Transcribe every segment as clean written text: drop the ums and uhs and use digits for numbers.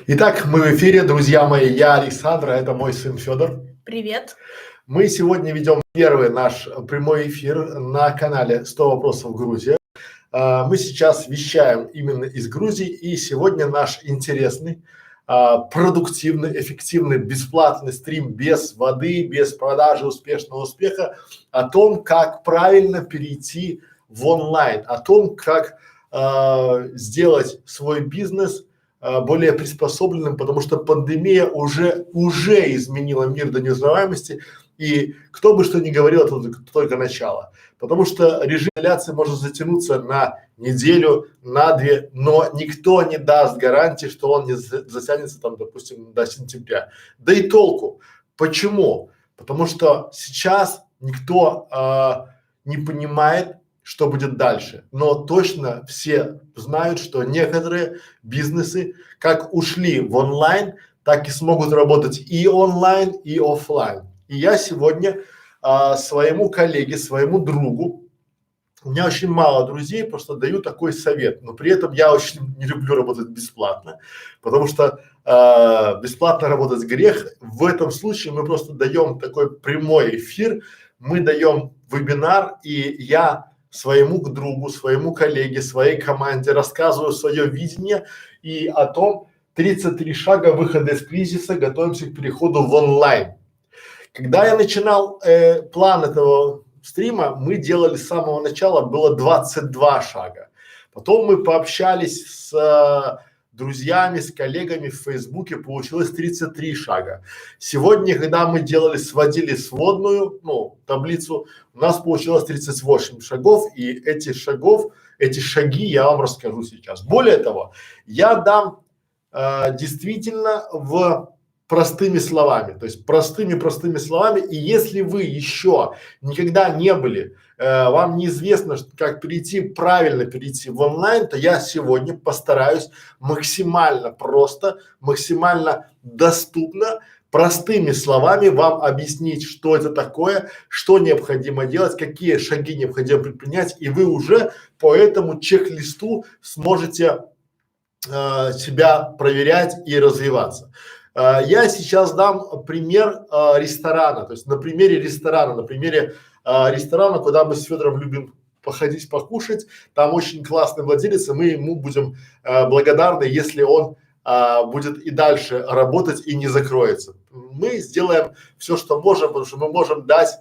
Итак, мы в эфире, друзья мои. Я Александр, а это мой сын Федор. Привет. Мы сегодня ведем первый наш прямой эфир на канале «100 вопросов Грузия». Мы сейчас вещаем именно из Грузии, и сегодня наш интересный, продуктивный, эффективный, бесплатный стрим без воды, без продажи успешного успеха о том, как правильно перейти в онлайн, о том, как сделать свой бизнес более приспособленным, потому что пандемия уже изменила мир до неузнаваемости, и кто бы что ни говорил, это только начало. Потому что режим изоляции может затянуться на неделю, на две, но никто не даст гарантии, что он не затянется там, допустим, до сентября. Да и толку. Почему? Потому что сейчас никто не понимает, что будет дальше. Но точно все знают, что некоторые бизнесы как ушли в онлайн, так и смогут работать и онлайн, и офлайн. И я сегодня своему коллеге, своему другу, у меня очень мало друзей, просто даю такой совет, но при этом я очень не люблю работать бесплатно, потому что бесплатно работать грех. В этом случае мы просто даем такой прямой эфир, мы даем вебинар, и я своему другу, своему коллеге, своей команде рассказываю свое видение и о том 33 шага выхода из кризиса, готовимся к переходу в онлайн. Когда я начинал план этого стрима, мы делали с самого начала, было 22 шага. Потом мы пообщались с друзьями, с коллегами в Фейсбуке, получилось 33 шага. Сегодня, когда мы сводили сводную, таблицу, у нас получилось 38 шагов, и эти шаги я вам расскажу сейчас. Более того, я дам действительно простыми словами, то есть простыми словами, и если вы еще никогда не были, вам неизвестно, как правильно перейти в онлайн, то я сегодня постараюсь максимально просто, максимально доступно, простыми словами вам объяснить, что это такое, что необходимо делать, какие шаги необходимо предпринять, и вы уже по этому чек-листу сможете себя проверять и развиваться. Я сейчас дам пример ресторана, то есть на примере ресторана, куда мы с Федором любим походить покушать, там очень классный владелец, и мы ему будем благодарны, если он будет и дальше работать и не закроется. Мы сделаем все, что можем, потому что мы можем дать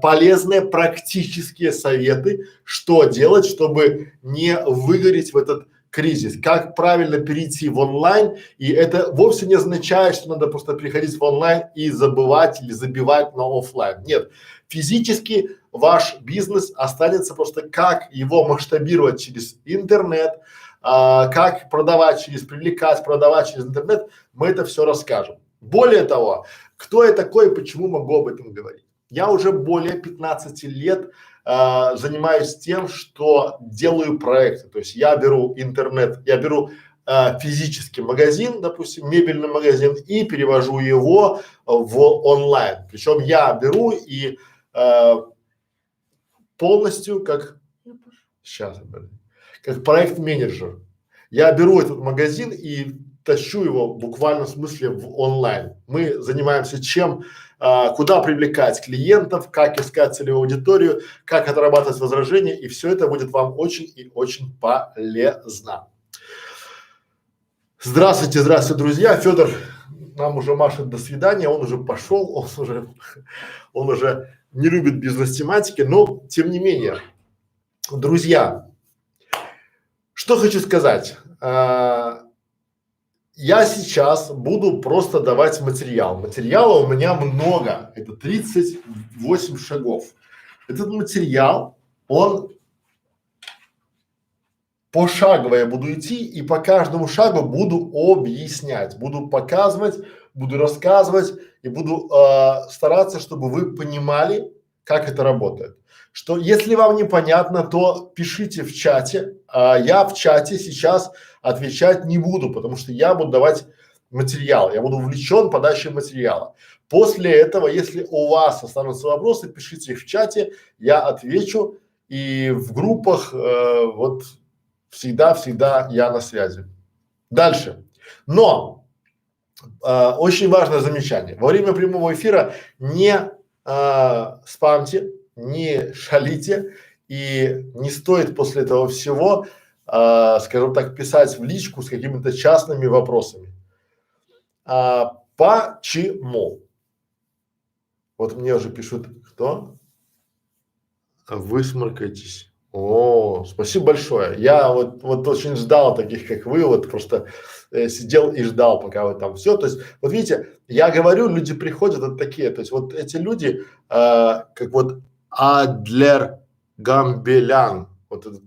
полезные практические советы, что делать, чтобы не выгореть в этот кризис, как правильно перейти в онлайн, и это вовсе не означает, что надо просто приходить в онлайн и забывать или забивать на офлайн. Нет, физически ваш бизнес останется, просто как его масштабировать через интернет, как привлекать, продавать через интернет, мы это все расскажем. Более того, кто я такой и почему могу об этом говорить? Я уже более 15 лет занимаюсь тем, что делаю проекты. То есть я беру интернет, я беру физический магазин, допустим, мебельный магазин, и перевожу его в онлайн. Причем я беру и полностью как проект-менеджер. Я беру этот магазин и тащу его в буквальном смысле в онлайн. Мы занимаемся куда привлекать клиентов, как искать целевую аудиторию, как отрабатывать возражения, и все это будет вам очень и очень полезно. Здравствуйте, друзья. Федор нам уже машет до свидания, он уже пошел, он уже не любит бизнес-тематики, но тем не менее, друзья, что хочу сказать. Я сейчас буду просто давать материал. Материала у меня много, это 38 шагов. Этот материал, он пошагово я буду идти и по каждому шагу буду объяснять, буду показывать, буду рассказывать и буду стараться, чтобы вы понимали, как это работает. Что если вам непонятно, то пишите в чате, я в чате сейчас отвечать не буду, потому что я буду давать материал, я буду увлечен подачей материала. После этого, если у вас останутся вопросы, пишите их в чате, я отвечу, и в группах всегда я на связи. Дальше. Но очень важное замечание. Во время прямого эфира не спамьте, не шалите и не стоит после этого всего, скажем так, писать в личку с какими-то частными вопросами. Почему? Вот мне уже пишут, кто? Высморкайтесь. О, спасибо большое. Я вот очень ждал таких, как вы, вот просто сидел и ждал, пока вы там все. То есть, вот видите, я говорю, люди приходят вот такие, то есть вот эти люди, как вот Адлер Гамбелян, вот этот,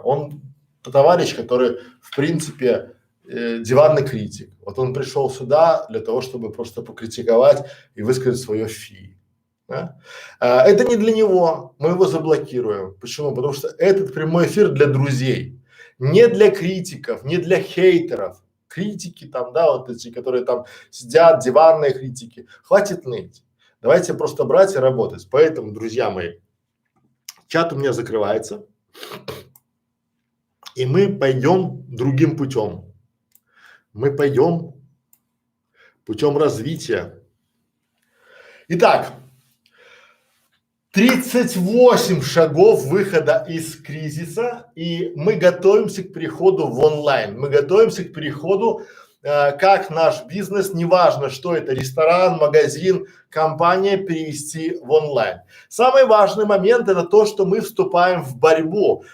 он товарищ, который, в принципе, диванный критик. Вот он пришел сюда для того, чтобы просто покритиковать и высказать свое фи. Да? Это не для него, мы его заблокируем. Почему? Потому что этот прямой эфир для друзей, не для критиков, не для хейтеров. Критики там, да, вот эти, которые там сидят, диванные критики. Хватит ныть. Давайте просто брать и работать. Поэтому, друзья мои, чат у меня закрывается, и мы пойдем другим путем. Мы пойдем путем развития. Итак, 38 шагов выхода из кризиса, и мы готовимся к переходу в онлайн. Мы готовимся к переходу, как наш бизнес, неважно, что это, ресторан, магазин, компания, перевести в онлайн. Самый важный момент – это то, что мы вступаем в борьбу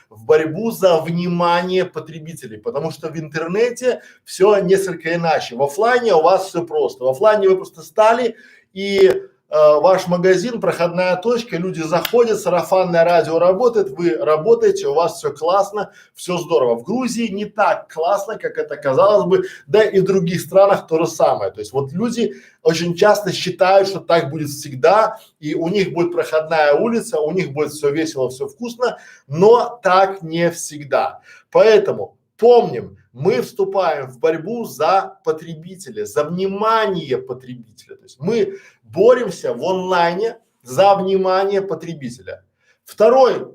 за внимание потребителей, потому что в интернете все несколько иначе. В оффлайне у вас все просто. В оффлайне вы просто стали и ваш магазин, проходная точка, люди заходят, сарафанное радио работает, вы работаете, у вас все классно, все здорово. В Грузии не так классно, как это казалось бы, да и в других странах то же самое. То есть вот люди очень часто считают, что так будет всегда, и у них будет проходная улица, у них будет все весело, все вкусно, но так не всегда. Поэтому помним, мы вступаем в борьбу за потребителя, за внимание потребителя. То есть мы боремся в онлайне за внимание потребителя. Второй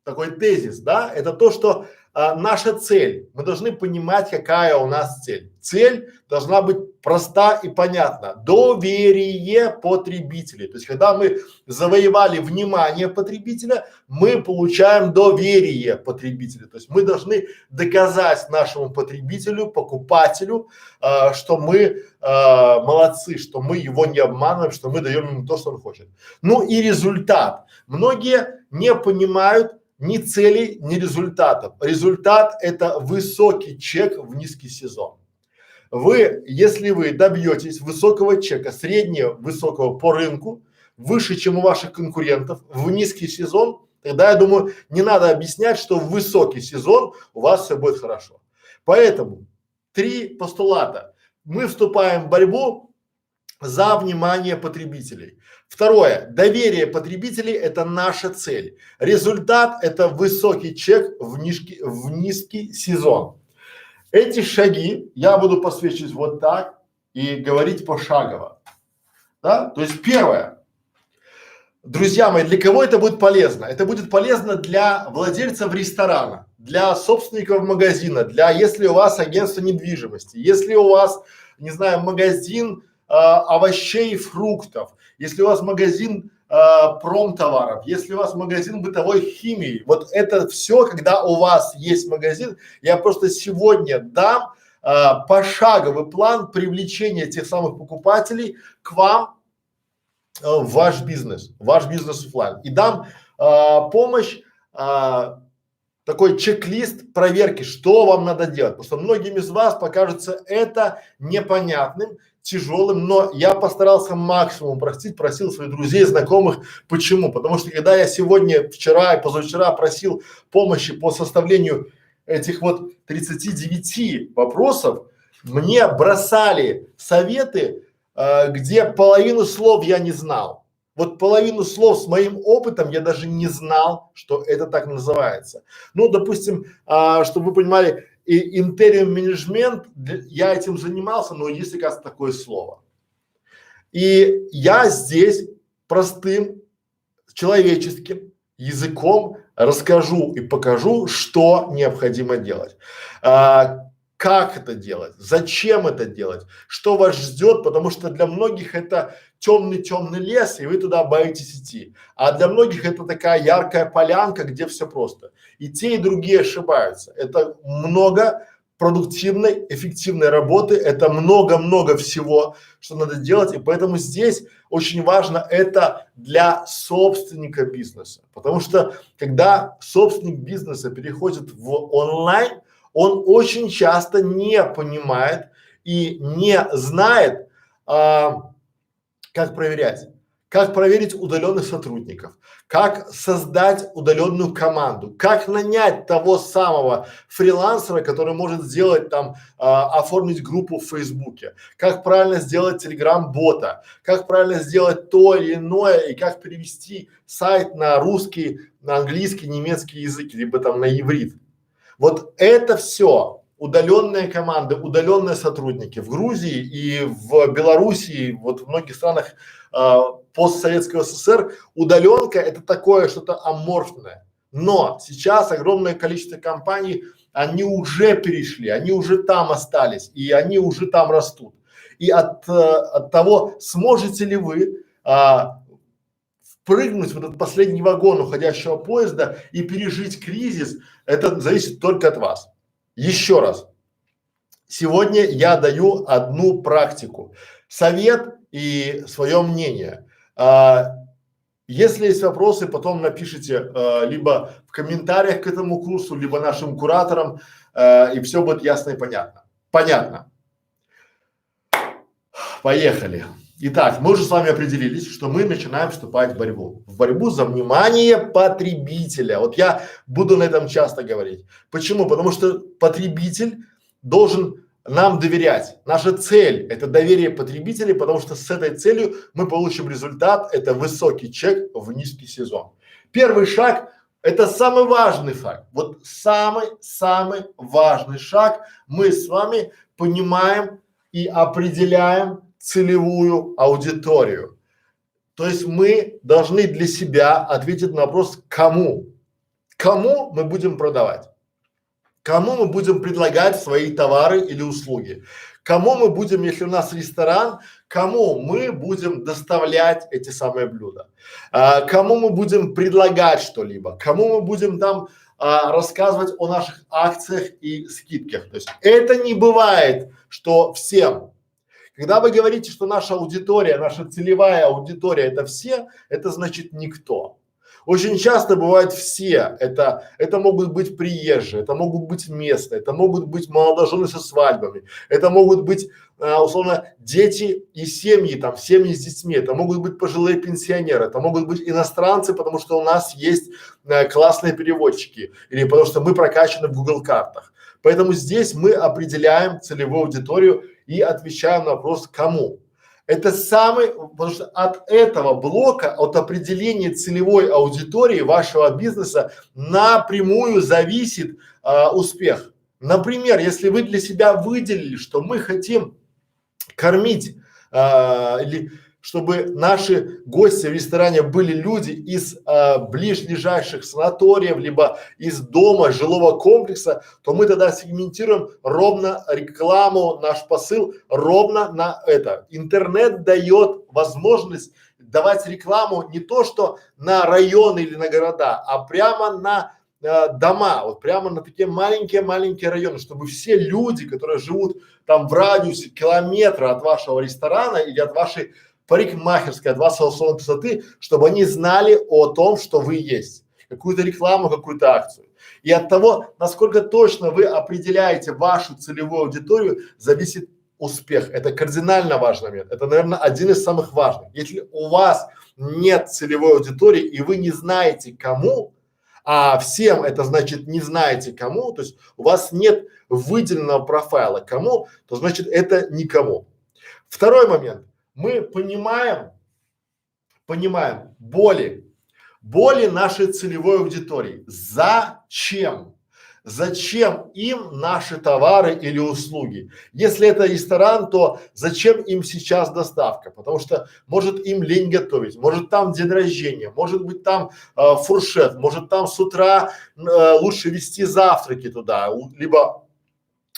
такой тезис, да, это то, что наша цель, мы должны понимать, какая у нас цель. Цель должна быть проста и понятна. Доверие потребителей. То есть, когда мы завоевали внимание потребителя, мы получаем доверие потребителя. То есть, мы должны доказать нашему потребителю, покупателю, что мы молодцы, что мы его не обманываем, что мы даем ему то, что он хочет. Ну и результат. Многие не понимают ни целей, ни результатов. Результат – это высокий чек в низкий сезон. Вы, если вы добьетесь высокого чека, среднего высокого по рынку, выше, чем у ваших конкурентов, в низкий сезон, тогда, я думаю, не надо объяснять, что в высокий сезон у вас все будет хорошо. Поэтому 3 постулата. Мы вступаем в борьбу за внимание потребителей. Второе, доверие потребителей – это наша цель. Результат – это высокий чек в низкий сезон. Эти шаги я буду подсвечивать вот так и говорить пошагово. Да? То есть первое, друзья мои, для кого это будет полезно? Это будет полезно для владельцев ресторана, для собственников магазина, для, если у вас агентство недвижимости, если у вас, не знаю, магазин овощей и фруктов, если у вас магазин промтоваров, если у вас магазин бытовой химии, вот это все, когда у вас есть магазин, я просто сегодня дам пошаговый план привлечения тех самых покупателей к вам в ваш бизнес оффлайн. И дам помощь, такой чек-лист проверки, что вам надо делать, потому что многим из вас покажется это непонятным, тяжелым, но я постарался максимум простить, просил своих друзей, знакомых. Почему? Потому что когда я сегодня, вчера и позавчера просил помощи по составлению этих вот 39 вопросов, мне бросали советы, где половину слов я не знал. Вот половину слов с моим опытом я даже не знал, что это так называется. Ну, допустим, чтобы вы понимали, и интериум менеджмент, я этим занимался, но есть, оказывается, такое слово. И я здесь простым человеческим языком расскажу и покажу, что необходимо делать. Как как это делать, зачем это делать, что вас ждет, потому что для многих это темный лес, и вы туда боитесь идти. А для многих это такая яркая полянка, где все просто. И те, и другие ошибаются. Это много продуктивной, эффективной работы, это много-много всего, что надо делать, и поэтому здесь очень важно это для собственника бизнеса, потому что когда собственник бизнеса переходит в онлайн, он очень часто не понимает и не знает, как проверять, как проверить удаленных сотрудников, как создать удаленную команду, как нанять того самого фрилансера, который может сделать там, оформить группу в Фейсбуке, как правильно сделать телеграм-бота, как правильно сделать то или иное и как перевести сайт на русский, на английский, немецкий язык, либо там на иврит. Вот это все удаленные команды, удаленные сотрудники в Грузии и в Белоруссии, вот в многих странах постсоветского СССР удаленка это такое что-то аморфное. Но сейчас огромное количество компаний, они уже перешли, они уже там остались и они уже там растут. И от того, сможете ли вы впрыгнуть в этот последний вагон уходящего поезда и пережить кризис, это зависит только от вас. Еще раз, сегодня я даю одну практику, совет и свое мнение. Если есть вопросы, потом напишите либо в комментариях к этому курсу, либо нашим кураторам, и все будет ясно и понятно. Понятно. Поехали. Итак, мы уже с вами определились, что мы начинаем вступать в борьбу за внимание потребителя. Вот я буду на этом часто говорить. Почему? Потому что потребитель должен нам доверять. Наша цель – это доверие потребителей, потому что с этой целью мы получим результат – это высокий чек в низкий сезон. Первый шаг – это самый важный шаг. Вот самый важный шаг. Мы с вами понимаем и определяем целевую аудиторию. То есть мы должны для себя ответить на вопрос кому мы будем продавать, кому мы будем предлагать свои товары или услуги, кому мы будем, если у нас ресторан, кому мы будем доставлять эти самые блюда, кому мы будем предлагать что-либо, кому мы будем там рассказывать о наших акциях и скидках. То есть это не бывает, что всем. Когда вы говорите, что наша аудитория, наша целевая аудитория это все, это значит никто. Очень часто бывают все, это могут быть приезжие, это могут быть местные, это могут быть молодожены со свадьбами, это могут быть условно дети и семьи, там семьи с детьми, это могут быть пожилые пенсионеры, это могут быть иностранцы, потому что у нас есть классные переводчики или потому что мы прокачаны в Google картах. Поэтому здесь мы определяем целевую аудиторию и отвечаем на вопрос кому. Это самый, потому что от этого блока, от определения целевой аудитории вашего бизнеса напрямую зависит успех. Например, если вы для себя выделили, что мы хотим кормить или чтобы наши гости в ресторане были люди из ближайших санаториев, либо из дома, жилого комплекса, то мы тогда сегментируем ровно рекламу, наш посыл ровно на это. Интернет дает возможность давать рекламу не то, что на районы или на города, а прямо на дома, вот прямо на такие маленькие районы, чтобы все люди, которые живут там в радиусе километра от вашего ресторана или от вашей парикмахерской, от вашего салона красоты, чтобы они знали о том, что вы есть, какую-то рекламу, какую-то акцию. И от того, насколько точно вы определяете вашу целевую аудиторию, зависит успех. Это кардинально важный момент. Это, наверное, один из самых важных. Если у вас нет целевой аудитории и вы не знаете кому, а всем это значит не знаете кому, то есть у вас нет выделенного профайла кому, то значит это никому. Второй момент. Мы понимаем боли нашей целевой аудитории. Зачем? Зачем им наши товары или услуги? Если это ресторан, то зачем им сейчас доставка? Потому что может им лень готовить, может там день рождения, может быть там фуршет, может там с утра лучше вести завтраки туда, либо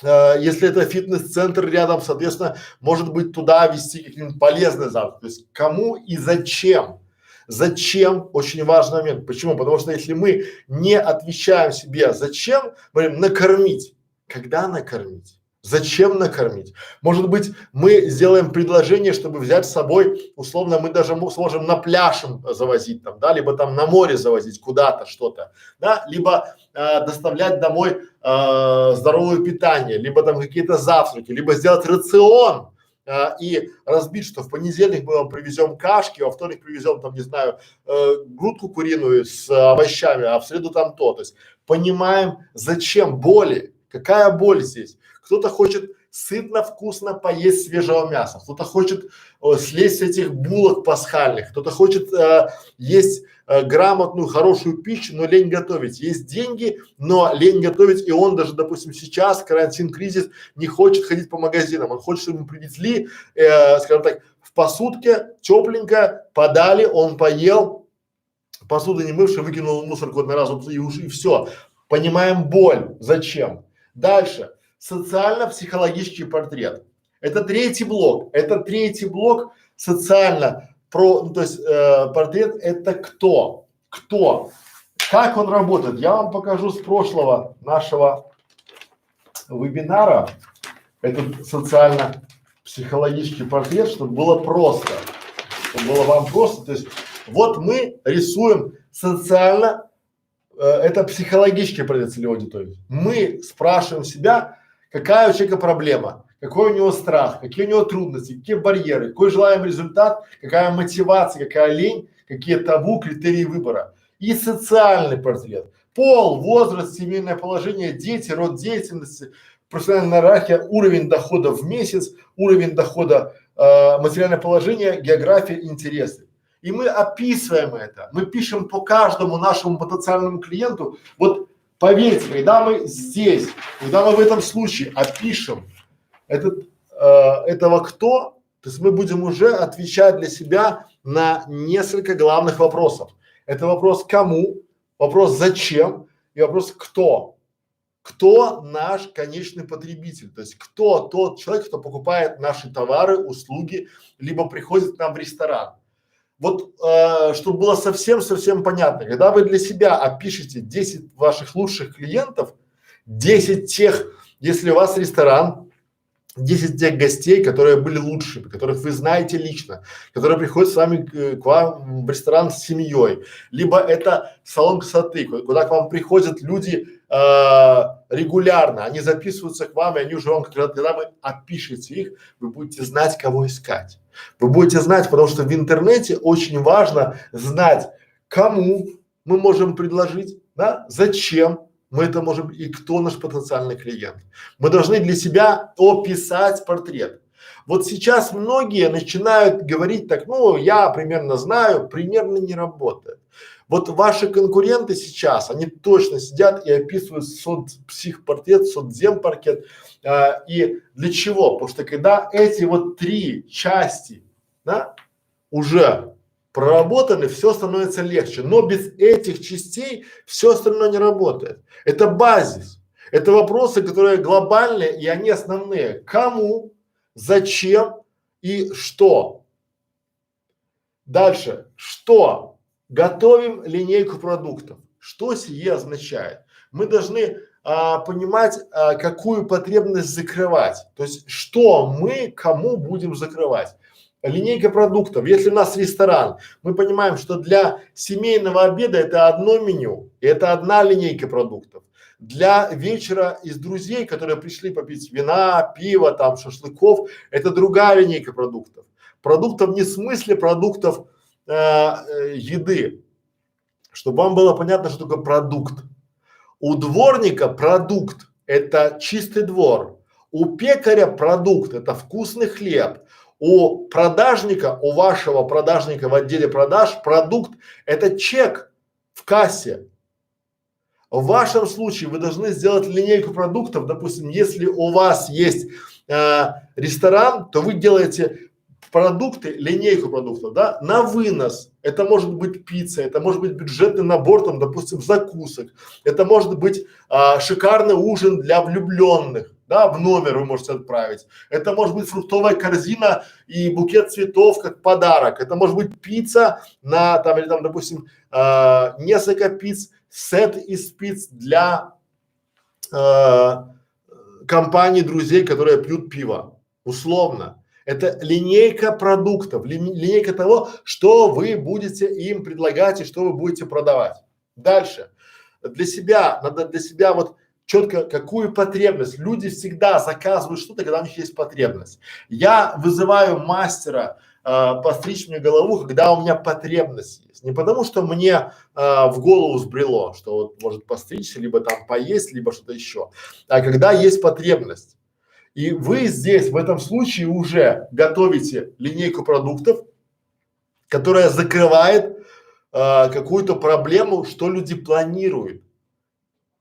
Если это фитнес-центр рядом, соответственно, может быть туда вести какие-нибудь полезные завтраки. То есть кому и зачем? Зачем? Очень важный момент. Почему? Потому что если мы не отвечаем себе зачем, мы говорим накормить. Когда накормить? Зачем накормить? Может быть, мы сделаем предложение, чтобы взять с собой, условно, мы даже сможем на пляж им завозить там, да, либо там на море завозить куда-то что-то, да, либо доставлять домой здоровое питание, либо там какие-то завтраки, либо сделать рацион и разбить, что в понедельник мы вам привезем кашки, во вторник привезем там, не знаю, грудку куриную с овощами, а в среду там то. То есть понимаем, зачем боли, какая боль здесь. Кто-то хочет сытно, вкусно поесть свежего мяса, кто-то хочет слезть с этих булок пасхальных, кто-то хочет есть грамотную, хорошую пищу, но лень готовить. Есть деньги, но лень готовить, и он даже, допустим, сейчас, карантин, кризис, не хочет ходить по магазинам, он хочет, чтобы ему привезли, скажем так, в посудке, тепленько, подали, он поел, посуду не мывший, выкинул в мусорку одно раз, вот, и все. Понимаем боль, зачем. Дальше. Социально-психологический портрет. Это третий блок. Это третий блок социально ну, то есть портрет это кто? Кто? Как он работает? Я вам покажу с прошлого нашего вебинара. Этот социально-психологический портрет, чтобы было просто. Чтобы было вам просто. То есть вот мы рисуем социально, это психологический портрет целевой аудитории. Мы спрашиваем себя, какая у человека проблема, какой у него страх, какие у него трудности, какие барьеры, какой желаемый результат, какая мотивация, какая лень, какие табу, критерии выбора. И социальный портрет. Пол, возраст, семейное положение, дети, род деятельности, профессиональная иерархия, уровень дохода в месяц, уровень дохода, материальное положение, география, интересы. И мы описываем это, мы пишем по каждому нашему потенциальному клиенту. Вот поверьте, когда мы здесь, когда мы в этом случае опишем этого кто, то есть мы будем уже отвечать для себя на несколько главных вопросов. Это вопрос кому, вопрос зачем и вопрос кто. Кто наш конечный потребитель, то есть кто тот человек, кто покупает наши товары, услуги, либо приходит к нам в ресторан. Вот, чтобы было совсем понятно, когда вы для себя опишете 10 ваших лучших клиентов, 10 тех, если у вас ресторан, 10 тех гостей, которые были лучшими, которых вы знаете лично, которые приходят с вами к вам в ресторан с семьей, либо это салон красоты, куда к вам приходят люди регулярно, они записываются к вам, и они уже вам, когда вы опишете их, вы будете знать, кого искать. Вы будете знать, потому что в интернете очень важно знать, кому мы можем предложить, да, зачем мы это можем и кто наш потенциальный клиент. Мы должны для себя описать портрет. Вот сейчас многие начинают говорить так, ну, я примерно знаю, примерно не работает. Вот ваши конкуренты сейчас, они точно сидят и описывают соцпсихпортрет, соцземпортрет. И для чего? Потому что когда эти вот три части, да, уже проработаны, все становится легче. Но без этих частей все остальное не работает. Это базис. Это вопросы, которые глобальные и они основные. Кому, зачем и что. Дальше. Что? Готовим линейку продуктов. Что сие означает? Мы должны понимать, какую потребность закрывать. То есть, что мы кому будем закрывать. Линейка продуктов. Если у нас ресторан, мы понимаем, что для семейного обеда это одно меню, и это одна линейка продуктов. Для вечера из друзей, которые пришли попить вина, пива, там, шашлыков, это другая линейка продуктов. Продуктов не в смысле продуктов еды, чтобы вам было понятно, что такое продукт. У дворника продукт – это чистый двор, у пекаря продукт – это вкусный хлеб, у продажника, у вашего продажника в отделе продаж продукт – это чек в кассе. В вашем случае вы должны сделать линейку продуктов, допустим, если у вас есть ресторан, то вы делаете продукты, линейку продуктов, да, на вынос. Это может быть пицца, это может быть бюджетный набор, там, допустим, закусок, это может быть шикарный ужин для влюбленных, да, в номер вы можете отправить. Это может быть фруктовая корзина и букет цветов как подарок. Это может быть пицца на там или там, допустим, несколько пиц, сет из пиц для компаний друзей, которые пьют пиво. Условно. Это линейка продуктов, линейка того, что вы будете им предлагать и что вы будете продавать. Дальше. Для себя, надо для себя вот четко какую потребность. Люди всегда заказывают что-то, когда у них есть потребность. Я вызываю мастера постричь мне голову, когда у меня потребность есть. Не потому, что мне в голову взбрело, что вот может постричься, либо там поесть, либо что-то еще, а когда есть потребность. И вы здесь в этом случае уже готовите линейку продуктов, которая закрывает какую-то проблему, что люди планируют.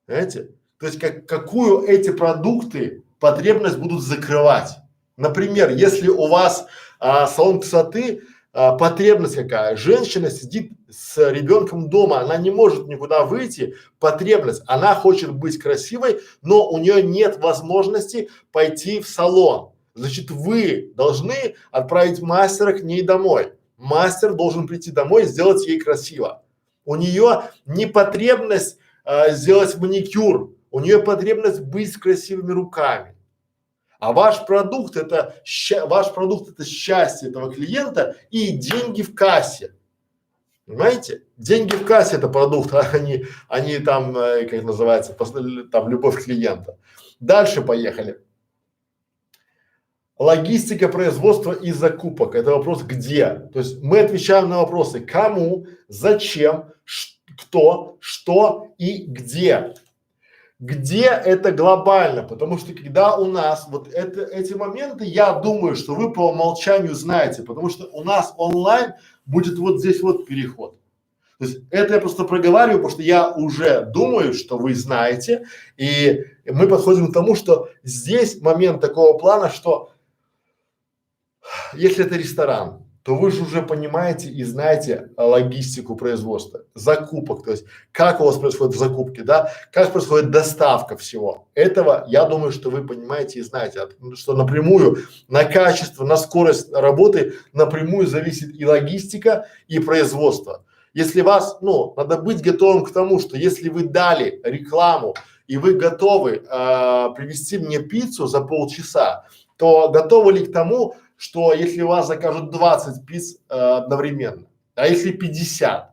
Понимаете? То есть какую эти продукты потребность будут закрывать. Например, если у вас салон красоты, потребность какая? Женщина сидит с ребенком дома, она не может никуда выйти, потребность, она хочет быть красивой, но у нее нет возможности пойти в салон. Значит, вы должны отправить мастера к ней домой. Мастер должен прийти домой и сделать ей красиво. У нее не потребность сделать маникюр, у нее потребность быть с красивыми руками. А ваш продукт это счастье этого клиента и деньги в кассе. Понимаете? Деньги в кассе это продукт, они там, как называется, там любовь клиента. Дальше поехали. Логистика производства и закупок. Это вопрос где. То есть мы отвечаем на вопросы кому, зачем, кто, что и где. Где это глобально, потому что когда у нас вот эти моменты, я думаю, что вы по умолчанию знаете, потому что у нас онлайн будет вот здесь вот переход. То есть это я просто проговариваю, потому что я уже думаю, что вы знаете, и мы подходим к тому, что здесь момент такого плана, что если это ресторан, то вы же уже понимаете и знаете логистику производства, закупок, то есть как у вас происходит закупки, да, как происходит доставка всего. Этого, я думаю, что вы понимаете и знаете, что напрямую на качество, на скорость работы напрямую зависит и логистика, и производство. Если вас, надо быть готовым к тому, что если вы дали рекламу и вы готовы привезти мне пиццу за полчаса, то готовы ли к тому, что если у вас закажут 20 пиц одновременно, а если 50,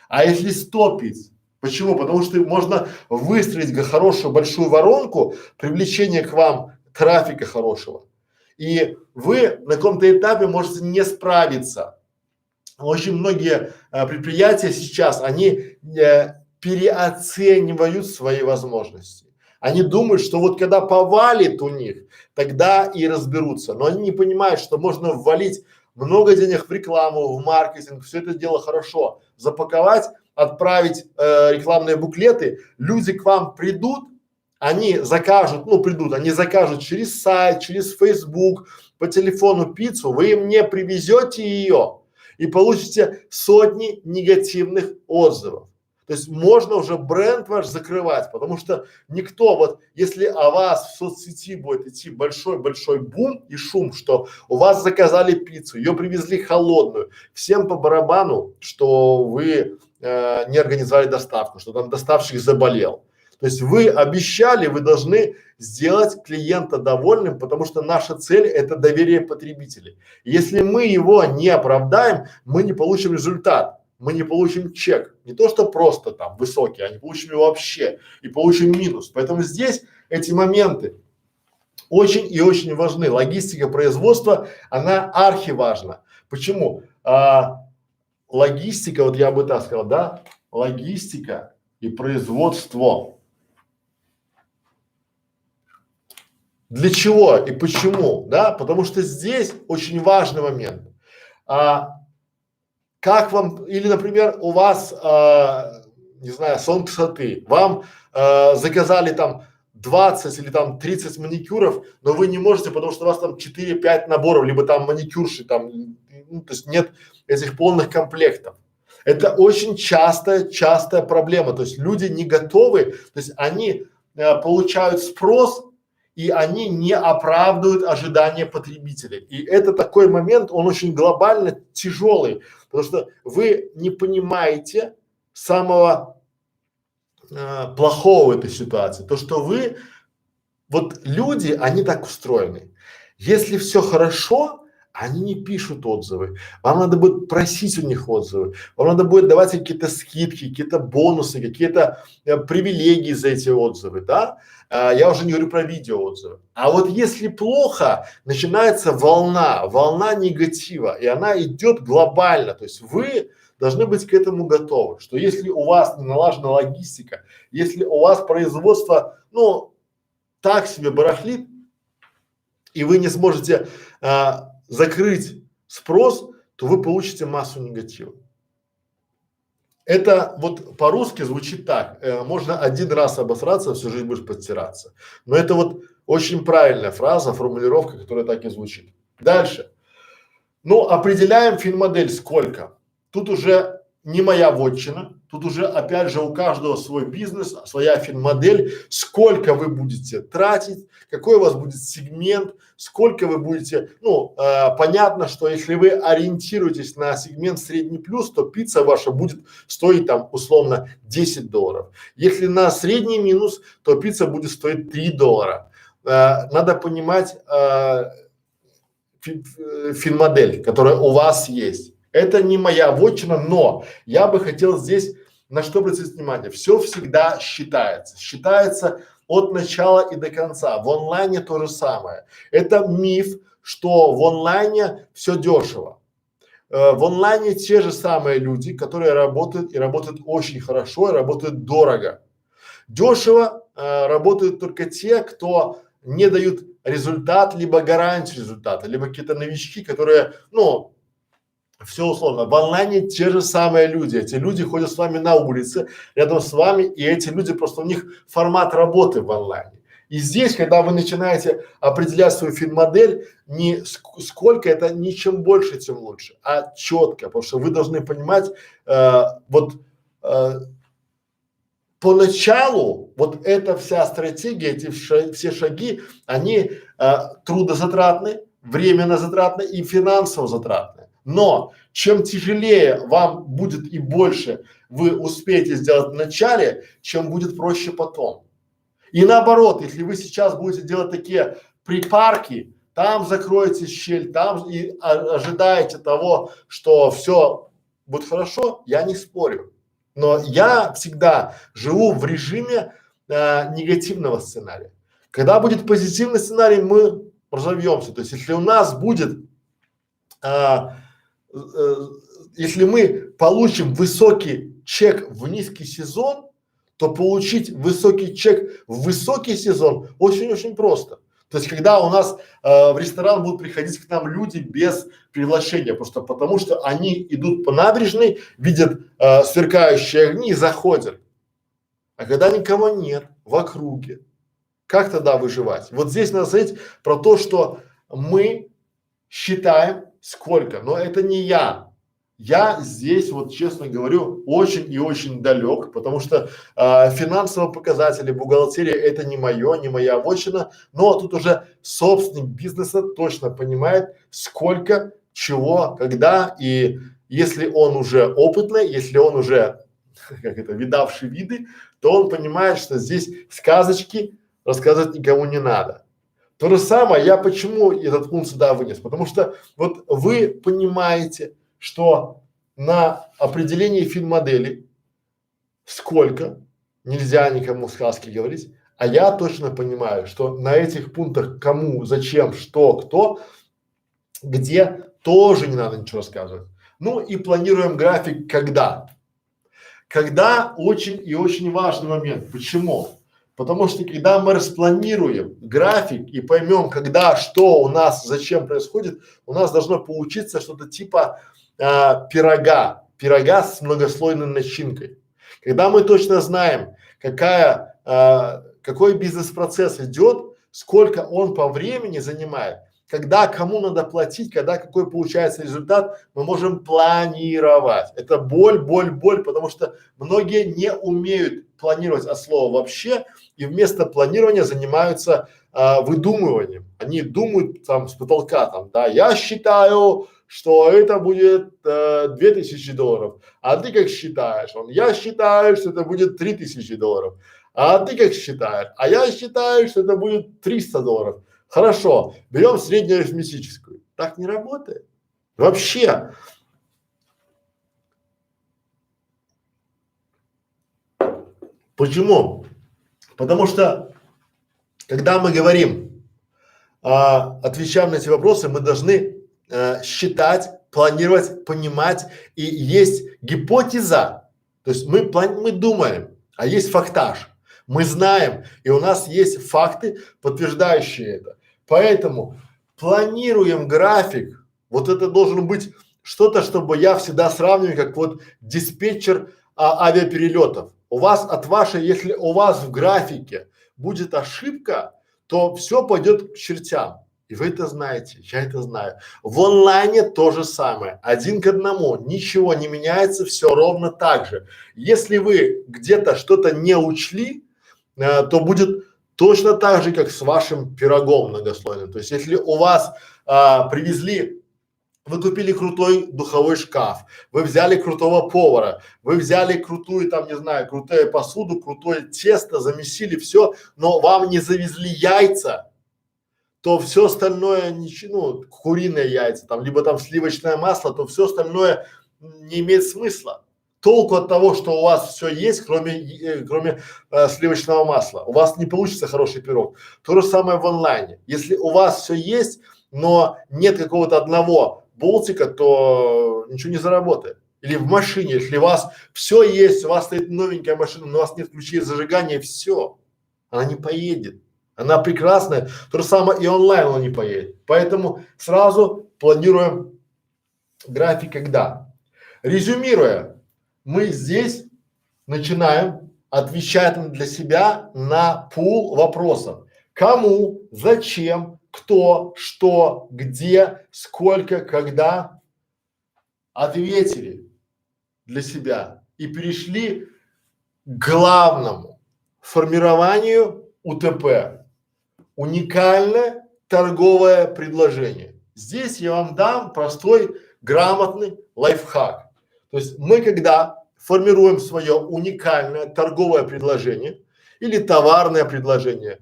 а если 100 пиц? Почему? Потому что можно выстроить хорошую большую воронку привлечения к вам трафика хорошего. И вы на каком-то этапе можете не справиться. Очень многие предприятия сейчас, они переоценивают свои возможности. Они думают, что вот когда повалит у них, тогда и разберутся. Но они не понимают, что можно ввалить много денег в рекламу, в маркетинг, все это дело хорошо запаковать, отправить рекламные буклеты, люди к вам придут, они закажут, они закажут через сайт, через Facebook, по телефону пиццу, вы им не привезете ее и получите сотни негативных отзывов. То есть можно уже бренд ваш закрывать, потому что никто вот, если о вас в соцсети будет идти большой-большой бум и шум, что у вас заказали пиццу, ее привезли холодную, всем по барабану, что вы не организовали доставку, что там доставщик заболел. То есть вы обещали, вы должны сделать клиента довольным, потому что наша цель это доверие потребителей. Если мы его не оправдаем, мы не получим результат. Мы не получим чек, не то что просто там высокий, а не получим его вообще и получим минус. Поэтому здесь эти моменты очень и очень важны. Логистика производства, она архиважна. Почему? Логистика, вот я бы так сказал, да, логистика и производство. Для чего и почему, да? Потому что здесь очень важный момент. Как вам, или, например, у вас, не знаю, салон красоты, вам заказали там 20 или там 30 маникюров, но вы не можете, потому что у вас там 4-5 наборов, либо там маникюрши, там, то есть нет этих полных комплектов. Это очень частая проблема, то есть люди не готовы, то есть они получают спрос и они не оправдывают ожидания потребителей. И это такой момент, он очень глобально тяжелый, потому что вы не понимаете самого плохого в этой ситуации, то что вы, вот люди, они так устроены. Если все хорошо, они не пишут отзывы. Вам надо будет просить у них отзывы. Вам надо будет давать им какие-то скидки, какие-то бонусы, какие-то привилегии за эти отзывы, да? Я уже не говорю про видео отзывы. А вот если плохо, начинается волна негатива, и она идет глобально. То есть вы должны быть к этому готовы, что если у вас не налажена логистика, если у вас производство, ну, так себе барахлит, и вы не сможете закрыть спрос, то вы получите массу негатива. Это вот по-русски звучит так, можно один раз обосраться, всю жизнь будешь подтираться. Но это вот очень правильная фраза, формулировка, которая так и звучит. Дальше. Ну, определяем финмодель сколько. Тут уже не моя вотчина, тут уже опять же у каждого свой бизнес, своя финмодель, сколько вы будете тратить, какой у вас будет сегмент, сколько вы будете, ну, понятно, что если вы ориентируетесь на сегмент средний плюс, то пицца ваша будет стоить там условно $10. Если на средний минус, то пицца будет стоить $3. Надо понимать финмодель, которая у вас есть. Это не моя вотчина, но я бы хотел здесь на что обратить внимание. Все всегда считается. Считается от начала и до конца. В онлайне то же самое. Это миф, что в онлайне все дешево. В онлайне те же самые люди, которые работают и работают очень хорошо, и работают дорого. Дешево работают только те, кто не дают результат, либо гарантию результата, либо какие-то новички, которые, ну, все условно. В онлайне те же самые люди. Эти люди ходят с вами на улице, рядом с вами, и эти люди просто у них формат работы в онлайне. И здесь, когда вы начинаете определять свою финмодель, не сколько это, не чем больше, тем лучше, а четко, потому что вы должны понимать, поначалу вот эта вся стратегия, эти все шаги, они трудозатратны, временно затратны и финансово затратны. Но чем тяжелее вам будет и больше вы успеете сделать в начале, чем будет проще потом. И наоборот, если вы сейчас будете делать такие припарки, там закроете щель, там и ожидаете того, что все будет хорошо, я не спорю. Но я всегда живу в режиме негативного сценария. Когда будет позитивный сценарий, мы разовьемся. То есть, если у нас будет если мы получим высокий чек в низкий сезон, то получить высокий чек в высокий сезон очень-очень просто. То есть, когда у нас в ресторан будут приходить к нам люди без приглашения, просто потому что они идут по набережной, видят сверкающие огни и заходят. А когда никого нет в округе, как тогда выживать? Вот здесь надо сказать про то, что мы считаем сколько, но это не я. Я здесь, вот честно говорю, очень и очень далек, потому что финансовые показатели, бухгалтерия это не мое, не моя вотчина, но тут уже собственник бизнеса точно понимает, сколько, чего, когда, и если он уже опытный, если он уже, как это, видавший виды, то он понимает, что здесь сказочки рассказывать никому не надо. То же самое, я почему этот пункт сюда вынес, потому что вот вы понимаете, что на определении финмодели сколько, нельзя никому сказки говорить, а я точно понимаю, что на этих пунктах кому, зачем, что, кто, где, тоже не надо ничего рассказывать. Ну и планируем график когда. Когда очень и очень важный момент. Почему? Потому что когда мы распланируем график и поймем, когда, что у нас, зачем происходит, у нас должно получиться что-то типа пирога с многослойной начинкой. Когда мы точно знаем, какой бизнес-процесс идет, сколько он по времени занимает, когда кому надо платить, когда какой получается результат, мы можем планировать. Это боль, потому что многие не умеют планировать от слова вообще и вместо планирования занимаются выдумыванием. Они думают там с потолка там, да, я считаю, что это будет $2000, а ты как считаешь? Я считаю, что это будет $3000, а ты как считаешь? А я считаю, что это будет $300. Хорошо, берем среднюю арифметическую. Так не работает. Вообще. Почему? Потому что, когда мы говорим, отвечаем на эти вопросы, мы должны считать, планировать, понимать, и есть гипотеза. То есть мы думаем, а есть фактаж. Мы знаем, и у нас есть факты, подтверждающие это. Поэтому планируем график. Вот это должен быть что-то, чтобы я всегда сравниваю, как вот диспетчер авиаперелетов. У вас от вашей, если у вас в графике будет ошибка, то все пойдет к чертям. И вы это знаете, я это знаю. В онлайне то же самое, 1 к 1, ничего не меняется, все ровно так же. Если вы где-то что-то не учли, то будет точно так же, как с вашим пирогом многослойным. То есть, если у вас привезли, вы купили крутой духовой шкаф, вы взяли крутого повара, вы взяли крутую там, не знаю, крутую посуду, крутое тесто, замесили все, но вам не завезли яйца, то все остальное ничего, ну, куриные яйца там, либо там сливочное масло, то все остальное не имеет смысла. Толку от того, что у вас все есть, кроме сливочного масла. У вас не получится хороший пирог. То же самое в онлайне. Если у вас все есть, но нет какого-то одного болтика, то ничего не заработает. Или в машине, если у вас все есть, у вас стоит новенькая машина, но у вас нет ключей зажигания, все, она не поедет. Она прекрасная. То же самое и онлайн она не поедет. Поэтому сразу планируем график когда. Резюмируя, мы здесь начинаем отвечать для себя на пул вопросов. Кому, зачем, кто, что, где, сколько, когда. Ответили для себя и перешли к главному формированию УТП. Уникальное торговое предложение. Здесь я вам дам простой, грамотный лайфхак. То есть мы когда формируем свое уникальное торговое предложение или товарное предложение,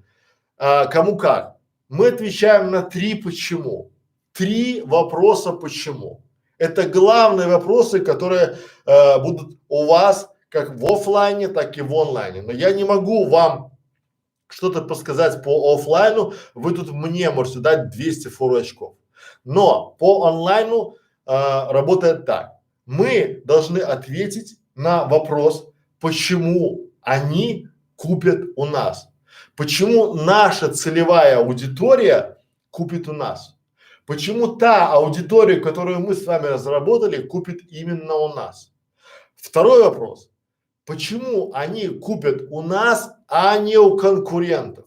кому как, мы отвечаем на 3 почему. 3 вопроса почему. Это главные вопросы, которые будут у вас как в офлайне, так и в онлайне. Но я не могу вам что-то подсказать по офлайну, вы тут мне можете дать 200 фору очков. Но по онлайну работает так. Мы должны ответить на вопрос, почему они купят у нас. Почему наша целевая аудитория купит у нас. Почему та аудитория, которую мы с вами разработали, купит именно у нас. Второй вопрос. Почему они купят у нас, а не у конкурентов?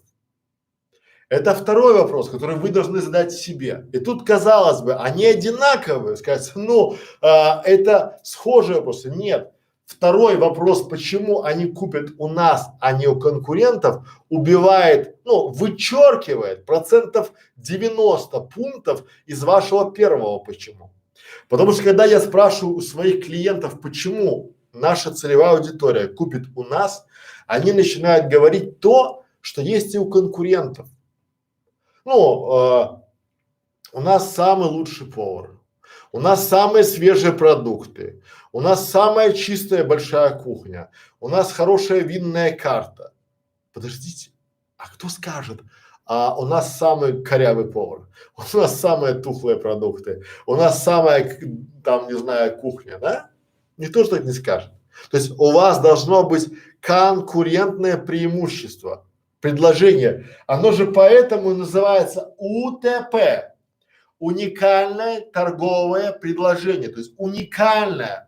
Это второй вопрос, который вы должны задать себе. И тут, казалось бы, они одинаковые, сказать, ну, это схожие вопросы. Нет. Второй вопрос, почему они купят у нас, а не у конкурентов, убивает, ну, вычеркивает 90% пунктов из вашего первого почему. Потому что когда я спрашиваю у своих клиентов, почему наша целевая аудитория купит у нас, они начинают говорить то, что есть и у конкурентов. Ну, у нас самый лучший повар, у нас самые свежие продукты, у нас самая чистая большая кухня, у нас хорошая винная карта. Подождите, а кто скажет, у нас самый корявый повар, у нас самые тухлые продукты, у нас самая там, не знаю, кухня, да? Никто же так не скажет. То есть у вас должно быть конкурентное преимущество. Предложение, оно же поэтому называется УТП, уникальное торговое предложение, то есть уникальное,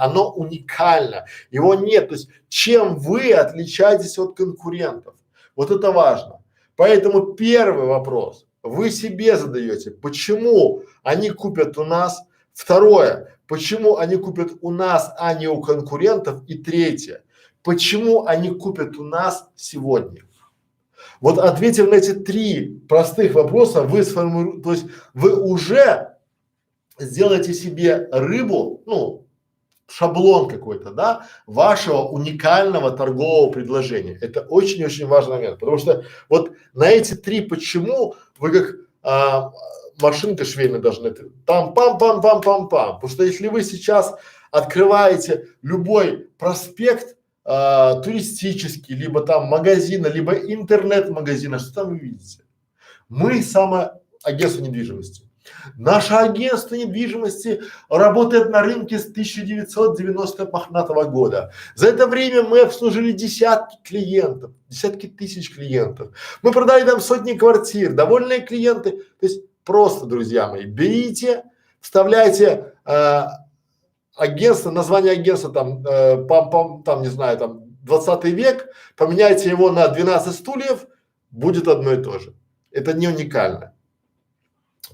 оно уникально, его нет, то есть чем вы отличаетесь от конкурентов, вот это важно. Поэтому первый вопрос, вы себе задаете, почему они купят у нас. Второе, почему они купят у нас, а не у конкурентов. И третье, почему они купят у нас сегодня. Вот ответив на эти три простых вопроса, вы сформируете, то есть вы уже сделаете себе рыбу, ну, шаблон какой-то, да, вашего уникального торгового предложения. Это очень-очень важный момент, потому что вот на эти три почему вы как машинка швейная должны там пам-пам-пам-пам-пам, потому что если вы сейчас открываете любой проспект туристический, либо там магазина, либо интернет-магазина, что там вы видите? Мы самое агентство недвижимости. Наше агентство недвижимости работает на рынке с 1990 мохнатого года. За это время мы обслужили десятки клиентов, десятки тысяч клиентов. Мы продали там сотни квартир, довольные клиенты. То есть просто, друзья мои, берите, вставляйте агентство, название агентства там, там, не знаю, там 20 век, поменяйте его на 12 стульев, будет одно и то же. Это не уникально.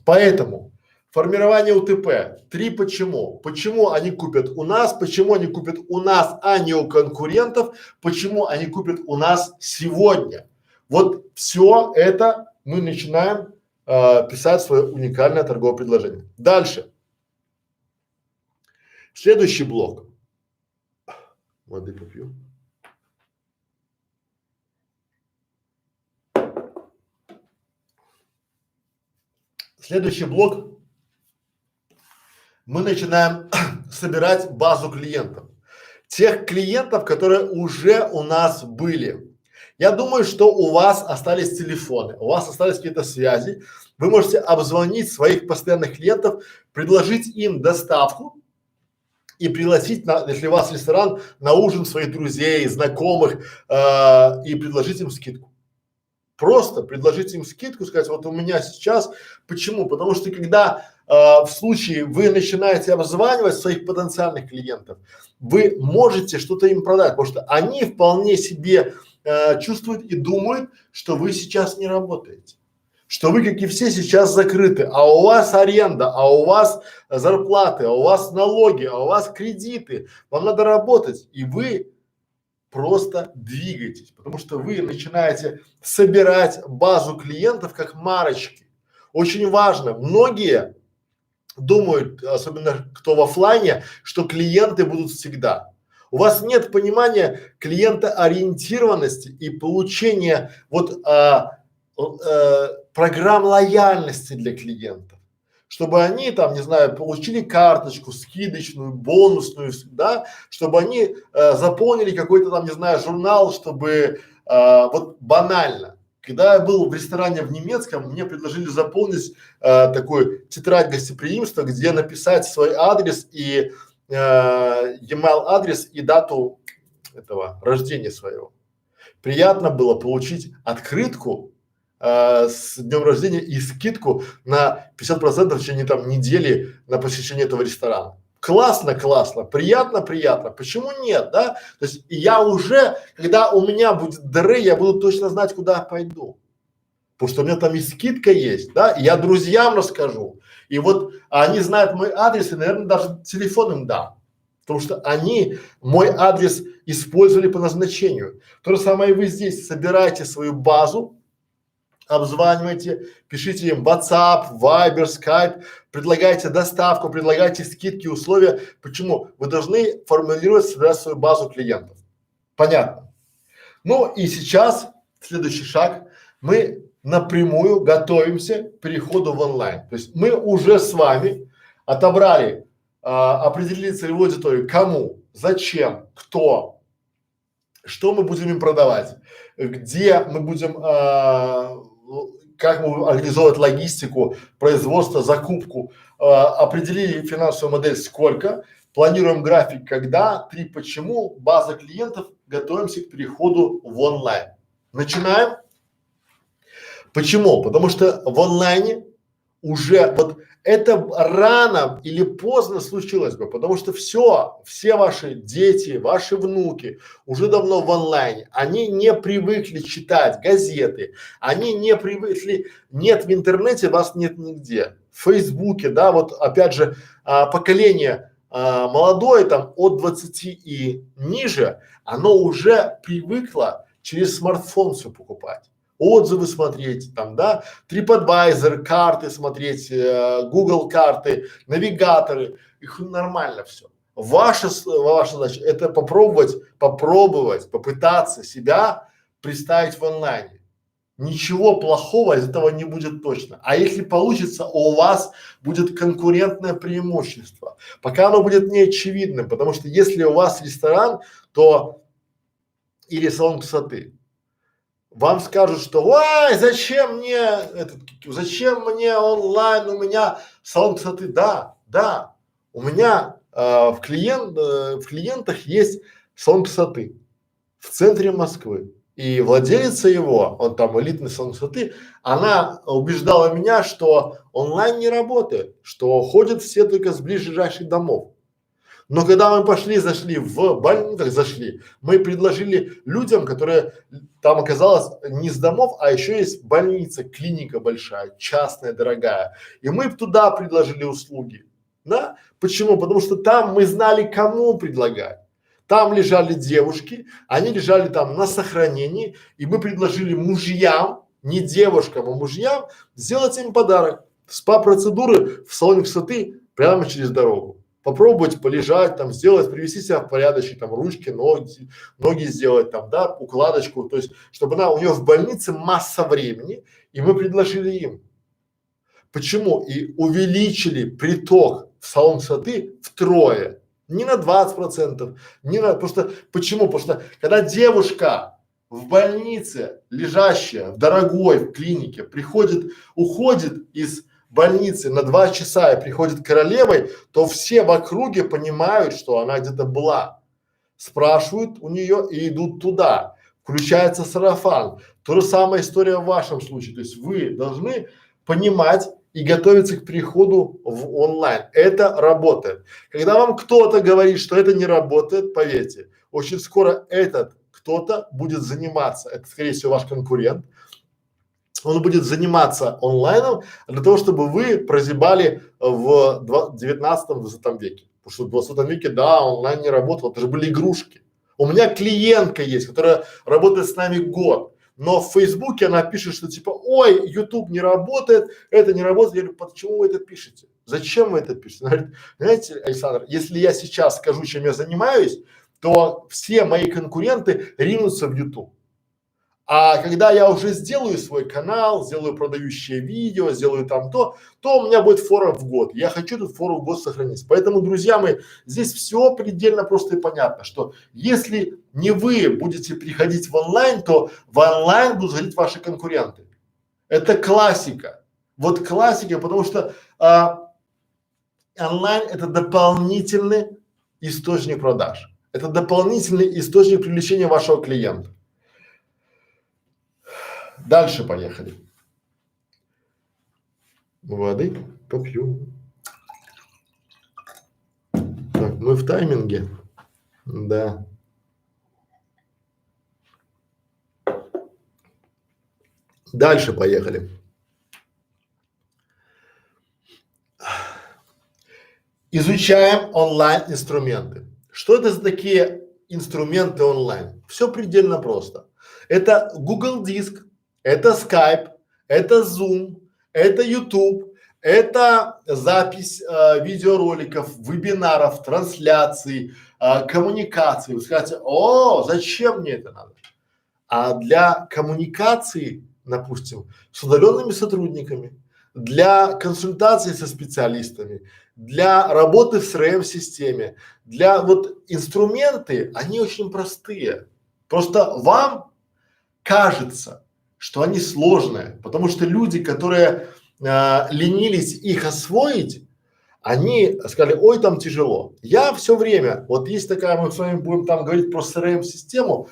Поэтому формирование УТП. Три почему. Почему они купят у нас, почему они купят у нас, а не у конкурентов, почему они купят у нас сегодня. Вот все это мы начинаем писать свое уникальное торговое предложение. Дальше. Следующий блок. Воды попью. Следующий блок. Мы начинаем собирать базу клиентов. Тех клиентов, которые уже у нас были. Я думаю, что у вас остались телефоны, у вас остались какие-то связи. Вы можете обзвонить своих постоянных клиентов, предложить им доставку и пригласить, если у вас ресторан, на ужин своих друзей, знакомых и предложить им скидку. Просто предложить им скидку, сказать, вот у меня сейчас. Почему? Потому что когда в случае вы начинаете обзванивать своих потенциальных клиентов, вы можете что-то им продать, потому что они вполне себе чувствуют и думают, что вы сейчас не работаете, что вы, как и все, сейчас закрыты, а у вас аренда, а у вас зарплаты, а у вас налоги, а у вас кредиты, вам надо работать, и вы просто двигайтесь, потому что вы начинаете собирать базу клиентов как марочки. Очень важно, многие думают, особенно кто в оффлайне, что клиенты будут всегда. У вас нет понимания клиентоориентированности и получения вот программ лояльности для клиентов, чтобы они там, не знаю, получили карточку скидочную, бонусную, да, чтобы они заполнили какой-то там, не знаю, журнал, чтобы вот банально. Когда я был в ресторане в немецком, мне предложили заполнить такую тетрадь гостеприимства, где написать свой адрес и e-mail адрес и дату этого рождения своего. Приятно было получить открытку с днем рождения и скидку на 50% в течение там недели на посещение этого ресторана. Классно, классно, приятно, приятно. Почему нет, да? То есть я уже, когда у меня будет ДР, я буду точно знать, куда я пойду. Потому что у меня там и скидка есть, да, и я друзьям расскажу. И вот они знают мой адрес, и, наверное, даже телефон им дам. Потому что они мой адрес использовали по назначению. То же самое и вы здесь. Собирайте свою базу, обзванивайте, пишите им WhatsApp, Viber, Skype, предлагайте доставку, предлагайте скидки, условия. Почему? Вы должны формулировать свою базу клиентов. Понятно? Ну и сейчас следующий шаг. Мы напрямую готовимся к переходу в онлайн. То есть мы уже с вами отобрали, определили целевую аудиторию, кому, зачем, кто, что мы будем им продавать, где мы будем, как мы будем организовывать логистику, производство, закупку, определили финансовую модель сколько, планируем график когда, три почему, база клиентов, готовимся к переходу в онлайн. Начинаем. Почему? Потому что в онлайне уже вот это рано или поздно случилось бы, потому что все ваши дети, ваши внуки уже давно в онлайне, они не привыкли читать газеты, они не привыкли, нет в интернете, вас нет нигде, в Фейсбуке, да, вот опять же поколение молодое там от 20 и ниже, оно уже привыкло через смартфон все покупать, отзывы смотреть там, да, TripAdvisor, карты смотреть, Google карты, навигаторы, их нормально все. Ваша задача это попробовать, попытаться себя представить в онлайне. Ничего плохого из этого не будет точно. А если получится, у вас будет конкурентное преимущество. Пока оно будет неочевидным, потому что если у вас ресторан, то или салон красоты, вам скажут, что ой, зачем мне онлайн, у меня салон красоты. Да, да, у меня в клиентах есть салон красоты в центре Москвы. И владелица его, он там элитный салон красоты, она убеждала меня, что онлайн не работает, что ходят все только с ближайших домов. Но когда мы зашли в больницах, мы предложили людям, которые там оказалось не с домов, а еще есть больница, клиника большая, частная, дорогая. И мы туда предложили услуги. Да? Почему? Потому что там мы знали, кому предлагать. Там лежали девушки, они лежали там на сохранении, и мы предложили мужьям, не девушкам, а мужьям, сделать им подарок. СПА-процедуры в салоне красоты прямо через дорогу. Попробовать полежать там, сделать, привести себя в порядочек, там ручки, ноги сделать там, да, укладочку, то есть, чтобы у нее в больнице масса времени, и мы предложили им. Почему? И увеличили приток в салон красоты втрое. Не на 20%, не на, просто, почему? Потому что когда девушка в больнице, лежащая в дорогой в клинике, уходит из больницы на 2 часа и приходит королевой, то все в округе понимают, что она где-то была. Спрашивают у нее и идут туда. Включается сарафан. То же самая история в вашем случае. То есть вы должны понимать и готовиться к переходу в онлайн. Это работает. Когда вам кто-то говорит, что это не работает, поверьте, очень скоро этот кто-то будет заниматься. Это, скорее всего, ваш конкурент. Он будет заниматься онлайном для того, чтобы вы прозябали в 19-20 веке. Потому что в 20 веке, да, онлайн не работал, это же были игрушки. У меня клиентка есть, которая работает с нами год, но в Фейсбуке она пишет, что типа, ой, YouTube не работает, это не работает. Я говорю, почему вы это пишете? Зачем вы это пишете? Она говорит, знаете, Александр, если я сейчас скажу, чем я занимаюсь, то все мои конкуренты ринутся в YouTube. А когда я уже сделаю свой канал, сделаю продающее видео, сделаю там то у меня будет фора в год. Я хочу эту фору в год сохранить. Поэтому, друзья мои, здесь все предельно просто и понятно, что если не вы будете приходить в онлайн, то в онлайн будут заходить ваши конкуренты. Это классика. Вот классика, потому что онлайн это дополнительный источник продаж. Это дополнительный источник привлечения вашего клиента. Дальше поехали. Воды попью. Так, мы в тайминге. Да. Дальше поехали. Изучаем онлайн инструменты. Что это за такие инструменты онлайн? Все предельно просто. Это Google Диск, это Skype, это Zoom, это YouTube, это запись видеороликов, вебинаров, трансляций, коммуникаций. Вы скажете, о, зачем мне это надо? А для коммуникации, допустим, с удаленными сотрудниками, для консультаций со специалистами, для работы в CRM-системе, для вот инструменты, они очень простые. Просто вам кажется, что они сложные, потому что люди, которые ленились их освоить, они сказали, ой, там тяжело. Я все время, вот есть такая, мы с вами будем там говорить про CRM-систему,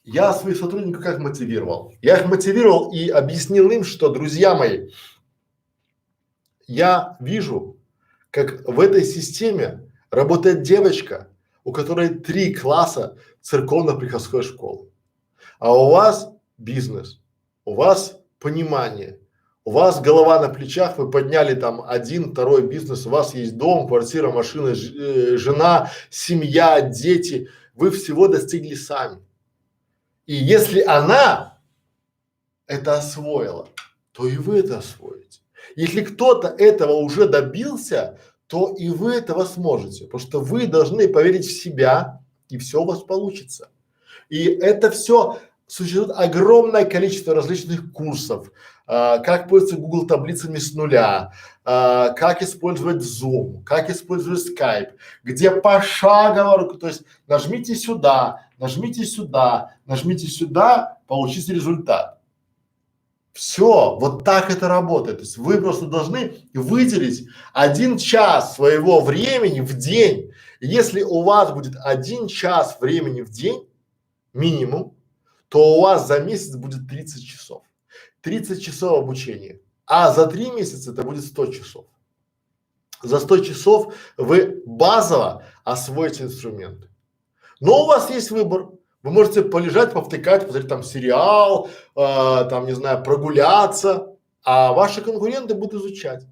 Я своих сотрудников как мотивировал? Я их мотивировал и объяснил им, что, друзья мои, я вижу, как в этой системе работает девочка, у которой 3 класса церковно-приходской школы. А у вас бизнес, у вас понимание, у вас голова на плечах, вы подняли там один, второй бизнес, у вас есть дом, квартира, машина, жена, семья, дети, вы всего достигли сами. И если она это освоила, то и вы это освоите. Если кто-то этого уже добился, то и вы этого сможете, потому что вы должны поверить в себя, и все у вас получится. И это все существует огромное количество различных курсов, как пользоваться Google таблицами с нуля, как использовать Zoom, как использовать Skype, где пошагово, то есть нажмите сюда, нажмите сюда, нажмите сюда, получите результат. Все, вот так это работает. То есть вы просто должны выделить 1 час своего времени в день. И если у вас будет 1 час времени в день минимум, то у вас за месяц будет 30 часов. 30 часов обучения. А за 3 месяца это будет 100 часов. За 100 часов вы базово освоите инструменты. Но у вас есть выбор. Вы можете полежать, повтыкать, посмотреть там сериал, там, не знаю, прогуляться, а ваши конкуренты будут изучать.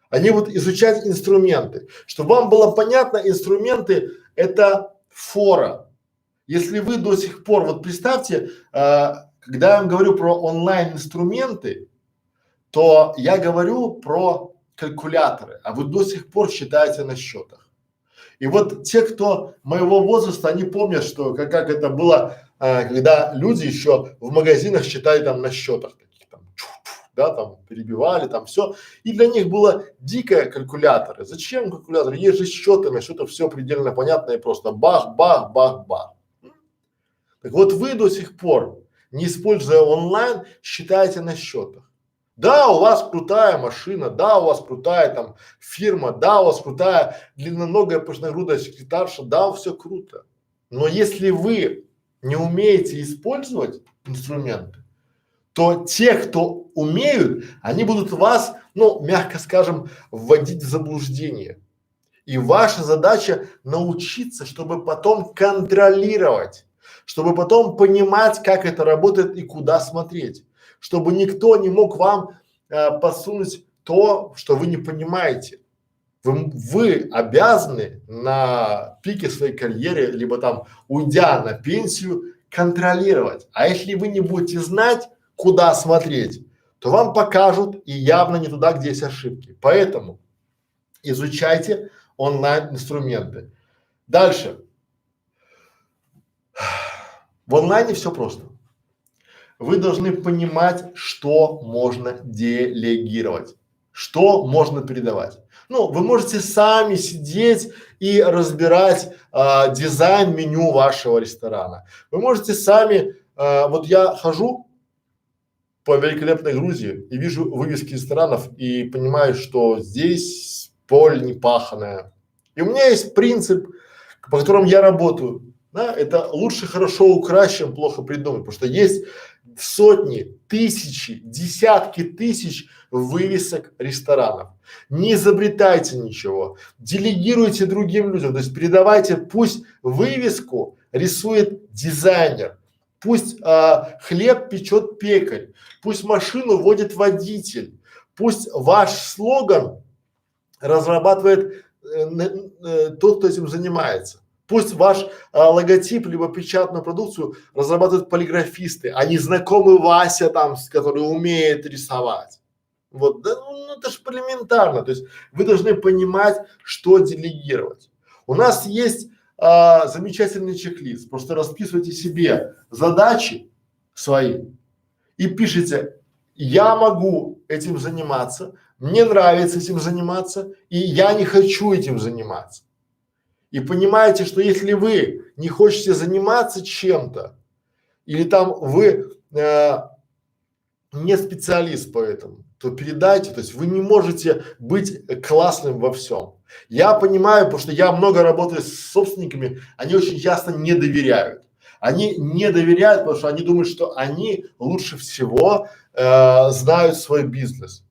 Они будут изучать инструменты. Чтобы вам было понятно, инструменты – это фора. Если вы до сих пор, вот представьте, когда я вам говорю про онлайн инструменты, то я говорю про калькуляторы, а вы до сих пор считаете на счетах. И вот те, кто моего возраста, они помнят, что как это было, когда люди еще в магазинах считали там на счетах, таких там, да, там перебивали, там все. И для них было дикое калькуляторы. Зачем калькуляторы? Есть же счеты, на счетах все предельно понятно и просто бах, бах, бах, бах. Так вот вы до сих пор, не используя онлайн, считаете на счетах. Да, у вас крутая машина, да, у вас крутая там фирма, да, у вас крутая длинноногая пышногрудая секретарша, да, все круто. Но если вы не умеете использовать инструменты, то те, кто умеют, они будут вас, ну, мягко скажем, вводить в заблуждение. И ваша задача научиться, чтобы потом контролировать, чтобы потом понимать, как это работает и куда смотреть, чтобы никто не мог вам подсунуть то, что вы не понимаете. Вы обязаны на пике своей карьеры, либо там уйдя на пенсию, контролировать. А если вы не будете знать, куда смотреть, то вам покажут и явно не туда, где есть ошибки. Поэтому изучайте онлайн инструменты. Дальше. В онлайне все просто. Вы должны понимать, что можно делегировать, что можно передавать. Ну, вы можете сами сидеть и разбирать дизайн меню вашего ресторана. Вы можете сами, вот я хожу по великолепной Грузии и вижу вывески ресторанов и понимаю, что здесь поле не паханое. И у меня есть принцип, по которому я работаю. Да, это лучше хорошо украсть, чем плохо придумать, потому что есть сотни, тысячи, десятки тысяч вывесок ресторанов. Не изобретайте ничего, делегируйте другим людям, то есть передавайте, пусть вывеску рисует дизайнер, пусть хлеб печет пекарь, пусть машину водит водитель, пусть ваш слоган разрабатывает тот, кто этим занимается. Пусть ваш логотип либо печатную продукцию разрабатывают полиграфисты, а не знакомый Вася там, который умеет рисовать. Вот, да, ну это же элементарно. То есть вы должны понимать, что делегировать. У нас есть замечательный чек-лист. Просто расписывайте себе задачи свои и пишите: я могу этим заниматься, мне нравится этим заниматься, и я не хочу этим заниматься. И понимаете, что если вы не хотите заниматься чем-то, или там вы не специалист по этому, то передайте, то есть вы не можете быть классным во всем. Я понимаю, потому что я много работаю с собственниками, они очень часто не доверяют. Они не доверяют, потому что они думают, что они лучше всего знают свой бизнес.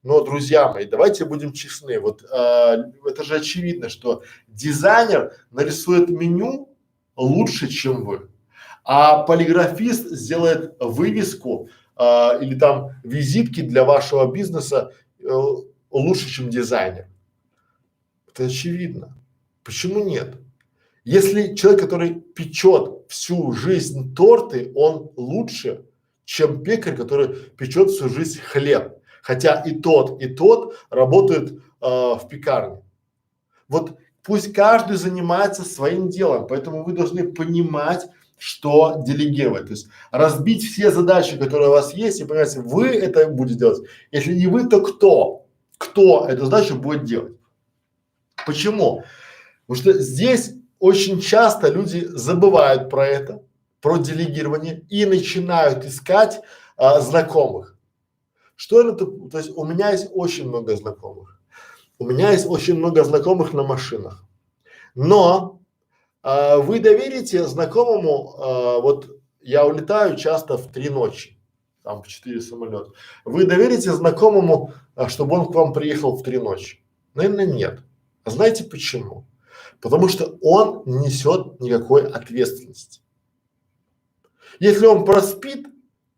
Но, друзья мои, давайте будем честны. Вот это же очевидно, что дизайнер нарисует меню лучше, чем вы, а полиграфист сделает вывеску или там визитки для вашего бизнеса лучше, чем дизайнер. Это очевидно. Почему нет? Если человек, который печет всю жизнь торты, он лучше, чем пекарь, который печет всю жизнь хлеб. Хотя и тот работают в пекарне. Вот пусть каждый занимается своим делом, поэтому вы должны понимать, что делегировать. То есть разбить все задачи, которые у вас есть, и понимаете, вы это будете делать. Если не вы, то кто? Кто эту задачу будет делать? Почему? Потому что здесь очень часто люди забывают про это, про делегирование и начинают искать знакомых. Что это? То есть у меня есть очень много знакомых. У меня есть очень много знакомых на машинах. Но вы доверите знакомому, вот я улетаю часто в 3 ночи, там в 4 самолета. Вы доверите знакомому, чтобы он к вам приехал в 3 ночи? Наверное, нет. А знаете почему? Потому что он не несет никакой ответственности. Если он проспит,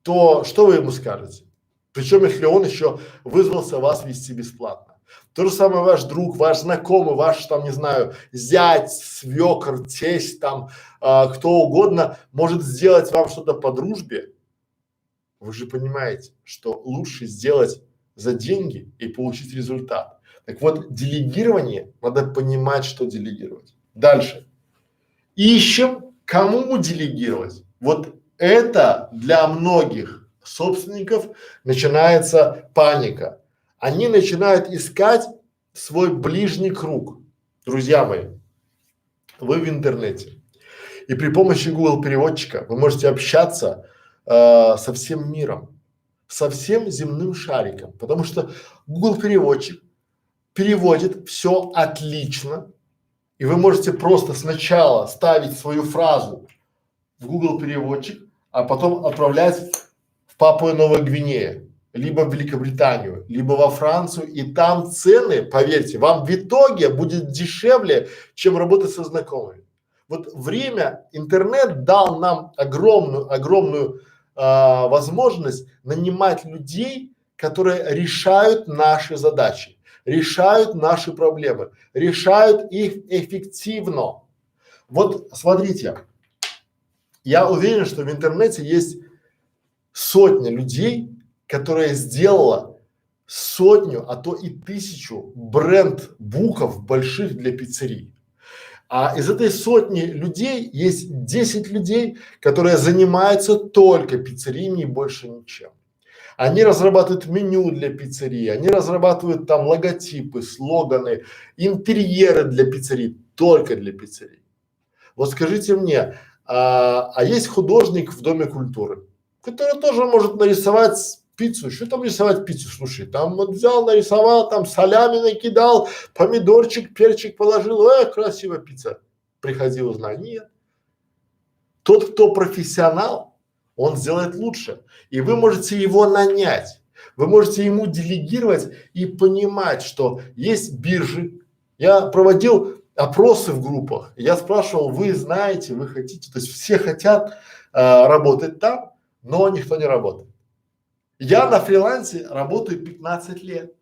то что вы ему скажете? Причем, если он еще вызвался вас вести бесплатно. То же самое ваш друг, ваш знакомый, ваш там, не знаю, зять, свекр, тесть, там, кто угодно может сделать вам что-то по дружбе. Вы же понимаете, что лучше сделать за деньги и получить результат. Так вот, делегирование, надо понимать, что делегировать. Дальше. Ищем, кому делегировать. Вот это для многих собственников начинается паника. Они начинают искать свой ближний круг. Друзья мои, вы в интернете, и при помощи Google переводчика вы можете общаться со всем миром, со всем земным шариком, потому что Google переводчик переводит все отлично, и вы можете просто сначала ставить свою фразу в Google переводчик, а потом отправлять в Папуа Новая Гвинея, либо в Великобританию, либо во Францию, и там цены, поверьте, вам в итоге будет дешевле, чем работать со знакомыми. Вот время, интернет дал нам огромную возможность нанимать людей, которые решают наши задачи, решают наши проблемы, решают их эффективно. Вот смотрите, я уверен, что в интернете есть сотня людей, которая сделала сотню, а то и 1000 бренд-буков больших для пиццерий. А из этой сотни людей есть 10 людей, которые занимаются только пиццериями и больше ничем. Они разрабатывают меню для пиццерии, они разрабатывают там логотипы, слоганы, интерьеры для пиццерий, только для пиццерий. Вот скажите мне, есть художник в Доме культуры, который тоже может нарисовать пиццу. Что там рисовать пиццу? Слушай, там вот взял, нарисовал, там солями накидал, помидорчик, перчик положил, красивая пицца. Приходи, узнай. Нет. Тот, кто профессионал, он сделает лучше. И вы можете его нанять. Вы можете ему делегировать и понимать, что есть биржи. Я проводил опросы в группах. Я спрашивал, вы знаете, вы хотите, то есть все хотят работать там, но никто не работает. Я на фрилансе работаю 15 лет.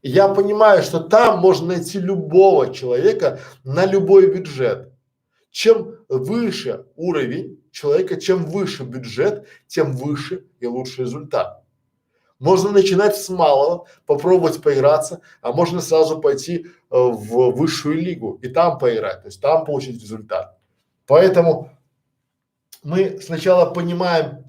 Я понимаю, что там можно найти любого человека на любой бюджет. Чем выше уровень человека, чем выше бюджет, тем выше и лучше результат. Можно начинать с малого, попробовать поиграться, а можно сразу пойти в высшую лигу и там поиграть, то есть там получить результат. Поэтому мы сначала понимаем,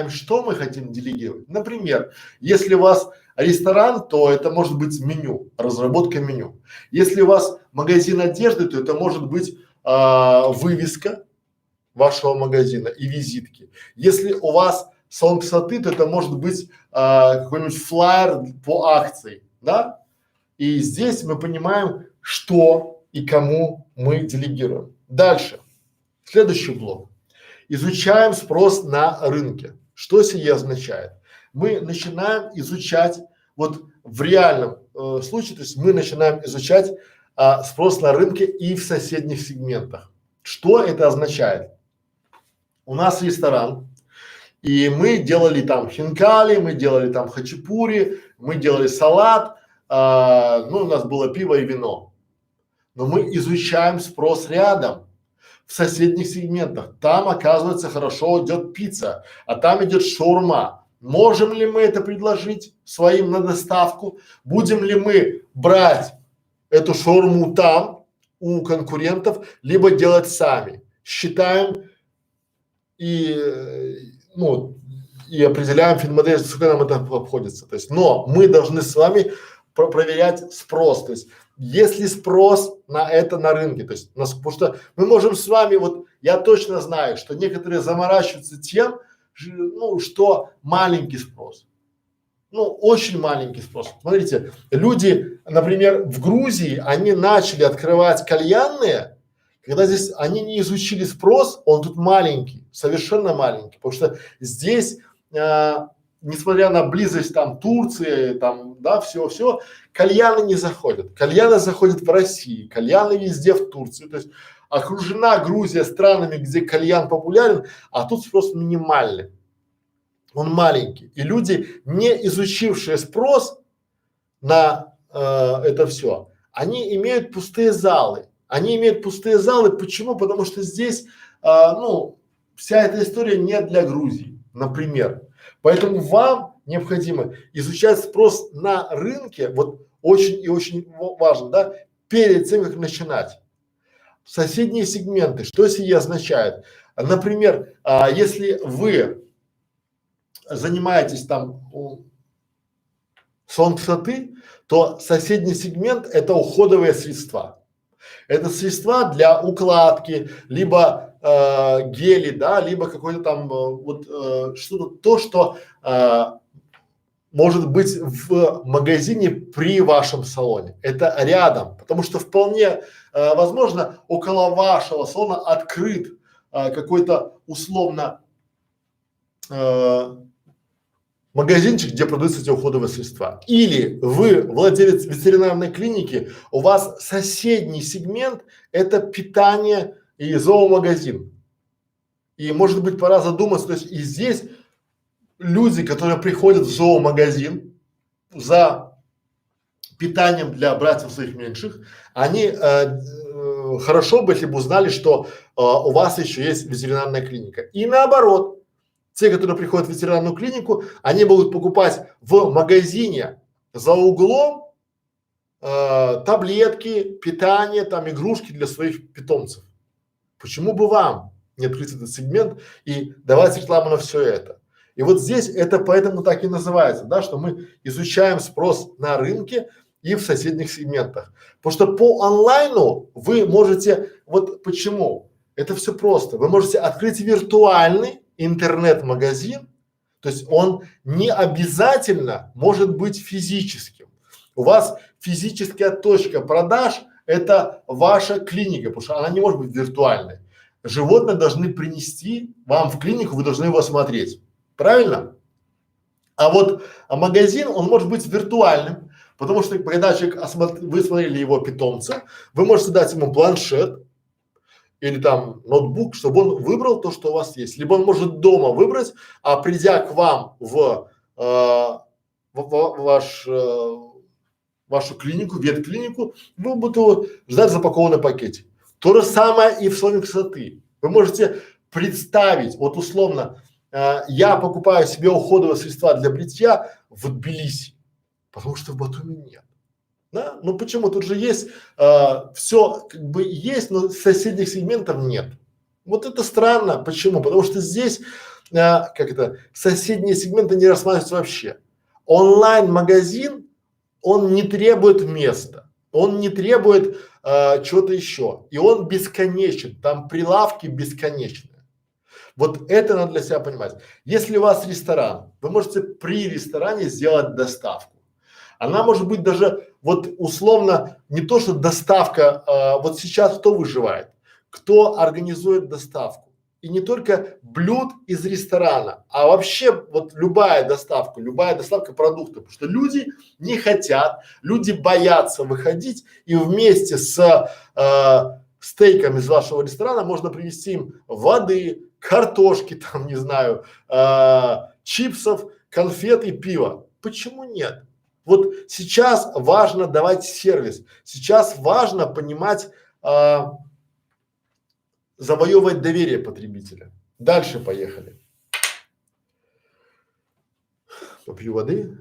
что мы хотим делегировать. Например, если у вас ресторан, то это может быть меню, разработка меню. Если у вас магазин одежды, то это может быть вывеска вашего магазина и визитки. Если у вас салон красоты, то это может быть какой-нибудь флаер по акции, да? И здесь мы понимаем, что и кому мы делегируем. Дальше. Следующий блок. Изучаем спрос на рынке. Что сие означает? Мы начинаем изучать вот в реальном случае, то есть мы начинаем изучать спрос на рынке и в соседних сегментах. Что это означает? У нас ресторан, и мы делали там хинкали, мы делали там хачапури, мы делали салат, ну у нас было пиво и вино. Но мы изучаем спрос рядом, в соседних сегментах. Там, оказывается, хорошо идет пицца, а там идет шаурма. Можем ли мы это предложить своим на доставку? Будем ли мы брать эту шаурму там у конкурентов, либо делать сами? Считаем и ну и определяем финмодель, сколько нам это обходится. То есть, но мы должны с вами проверять спрос. То есть, есть ли спрос на это на рынке, то есть, потому что мы можем с вами, вот я точно знаю, что некоторые заморачиваются тем, ну, что маленький спрос, ну, очень маленький спрос. Смотрите, люди, например, в Грузии, они начали открывать кальянные, когда здесь они не изучили спрос, он тут маленький, совершенно маленький, потому что здесь несмотря на близость там Турции, там, да, все, кальяны не заходят. Кальяны заходят в России, кальяны везде в Турции. То есть окружена Грузия странами, где кальян популярен, а тут спрос минимальный. Он маленький. И люди, не изучившие спрос на это все, они имеют пустые залы. Они имеют пустые залы. Почему? Потому что здесь, ну, вся эта история не для Грузии, например. Поэтому вам необходимо изучать спрос на рынке, вот очень и очень важно, да, перед тем, как начинать. Соседние сегменты, что сие означает? Например, если вы занимаетесь там салон красоты, то соседний сегмент – это уходовые средства. Это средства для укладки, либо гели, да, либо какой-то там вот что-то, то, что может быть в магазине при вашем салоне. Это рядом, потому что вполне возможно около вашего салона открыт какой-то условно магазинчик, где продаются эти уходовые средства. Или вы владелец ветеринарной клиники, у вас соседний сегмент – это питание и зоомагазин. И может быть пора задуматься, то есть и здесь люди, которые приходят в зоомагазин за питанием для братьев своих меньших, они хорошо бы, если бы узнали, что у вас еще есть ветеринарная клиника. И наоборот, те, которые приходят в ветеринарную клинику, они будут покупать в магазине за углом таблетки, питание, там игрушки для своих питомцев. Почему бы вам не открыть этот сегмент и давать рекламу на все это? И вот здесь это поэтому так и называется, да, что мы изучаем спрос на рынке и в соседних сегментах. Потому что по онлайну вы можете, вот почему? Это все просто. Вы можете открыть виртуальный интернет-магазин, то есть он не обязательно может быть физическим. У вас физическая точка продаж – это ваша клиника, потому что она не может быть виртуальной. Животные должны принести вам в клинику, вы должны его осмотреть. Правильно? А вот магазин, он может быть виртуальным, потому что когда человек вы смотрели его питомца, вы можете дать ему планшет или там ноутбук, чтобы он выбрал то, что у вас есть. Либо он может дома выбрать, а придя к вам в вашу клинику, ветклинику, вы будете его ждать в запакованном пакете. То же самое и в салоне красоты. Вы можете представить, вот условно, я покупаю себе уходовые средства для бритья в Тбилиси, потому что в Батуми нет. Да? Ну почему? Тут же есть, все как бы есть, но соседних сегментов нет. Вот это странно. Почему? Потому что здесь, как это, соседние сегменты не рассматриваются вообще. Онлайн-магазин, он не требует места, он не требует чего-то еще, и он бесконечен, там прилавки бесконечные. Вот это надо для себя понимать. Если у вас ресторан, вы можете при ресторане сделать доставку. Она может быть даже вот условно не то, что доставка, вот сейчас кто выживает? кто организует доставку. И не только блюд из ресторана, а вообще вот любая доставка продуктов, потому что люди не хотят, люди боятся выходить, и вместе с стейком из вашего ресторана можно привезти им воды, картошки, там, не знаю, чипсов, конфет и пива. Почему нет? Вот сейчас важно давать сервис, сейчас важно понимать, завоевывать доверие потребителя. Дальше поехали. Попью воды.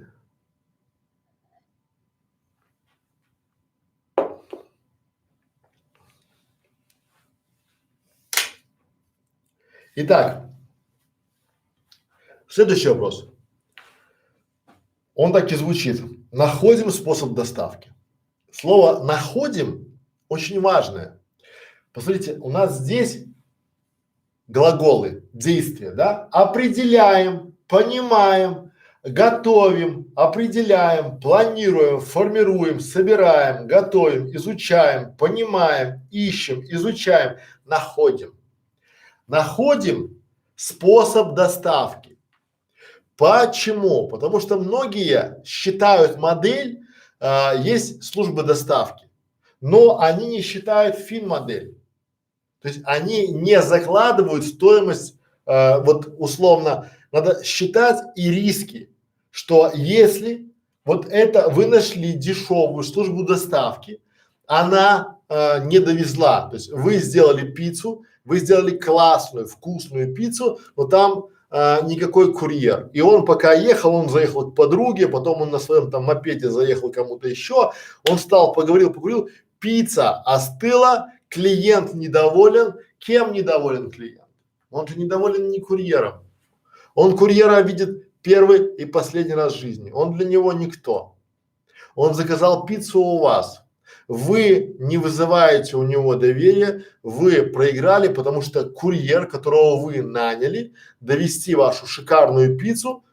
Итак, следующий вопрос. Он так и звучит. Находим способ доставки. Слово находим очень важное. Посмотрите, у нас здесь глаголы, действия, да? Определяем, понимаем, готовим, определяем, планируем, формируем, собираем, готовим, изучаем, понимаем, ищем, изучаем, находим. Находим способ доставки. Почему? Потому что многие считают модель, есть службы доставки, но они не считают фин-модель. То есть они не закладывают стоимость, вот условно, надо считать и риски, что если вот это вы нашли дешевую службу доставки, она не довезла, то есть вы сделали пиццу, вы сделали классную, вкусную пиццу, но там никакой курьер. И он пока ехал, он заехал к подруге, потом он на своем там мопеде заехал кому-то еще, он встал, поговорил, пицца остыла, клиент недоволен. Кем недоволен клиент? Он же недоволен не курьером. Он курьера видит первый и последний раз в жизни. Он для него никто. Он заказал пиццу у вас. Вы не вызываете у него доверия, вы проиграли, потому что курьер, которого вы наняли довести вашу шикарную пиццу,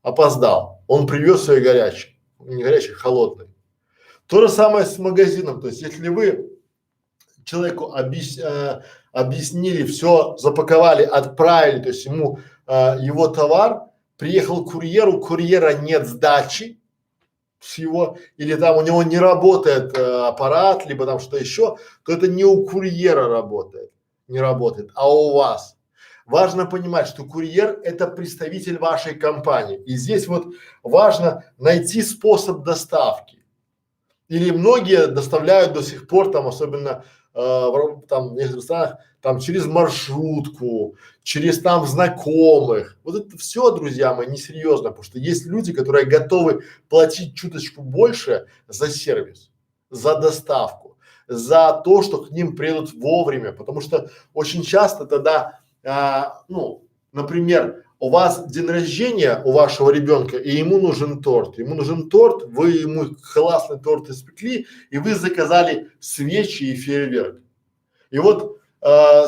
опоздал. Он привез ее горячей, не горячей, холодной. То же самое с магазином. То есть, если вы человеку объяснили, все запаковали, отправили, то есть ему его товар, приехал курьер, у курьера нет сдачи с его, или там у него не работает аппарат, либо там что еще, то это не у курьера работает, не работает, а у вас. Важно понимать, что курьер – это представитель вашей компании, и здесь вот важно найти способ доставки. Или многие доставляют до сих пор там, особенно там в некоторых странах, там через маршрутку, через там знакомых. Вот это все, друзья мои, несерьезно, потому что есть люди, которые готовы платить чуточку больше за сервис, за доставку, за то, что к ним приедут вовремя, потому что очень часто тогда, ну, например, у вас день рождения у вашего ребенка, и ему нужен торт, вы ему классный торт испекли, и вы заказали свечи и фейерверк. И вот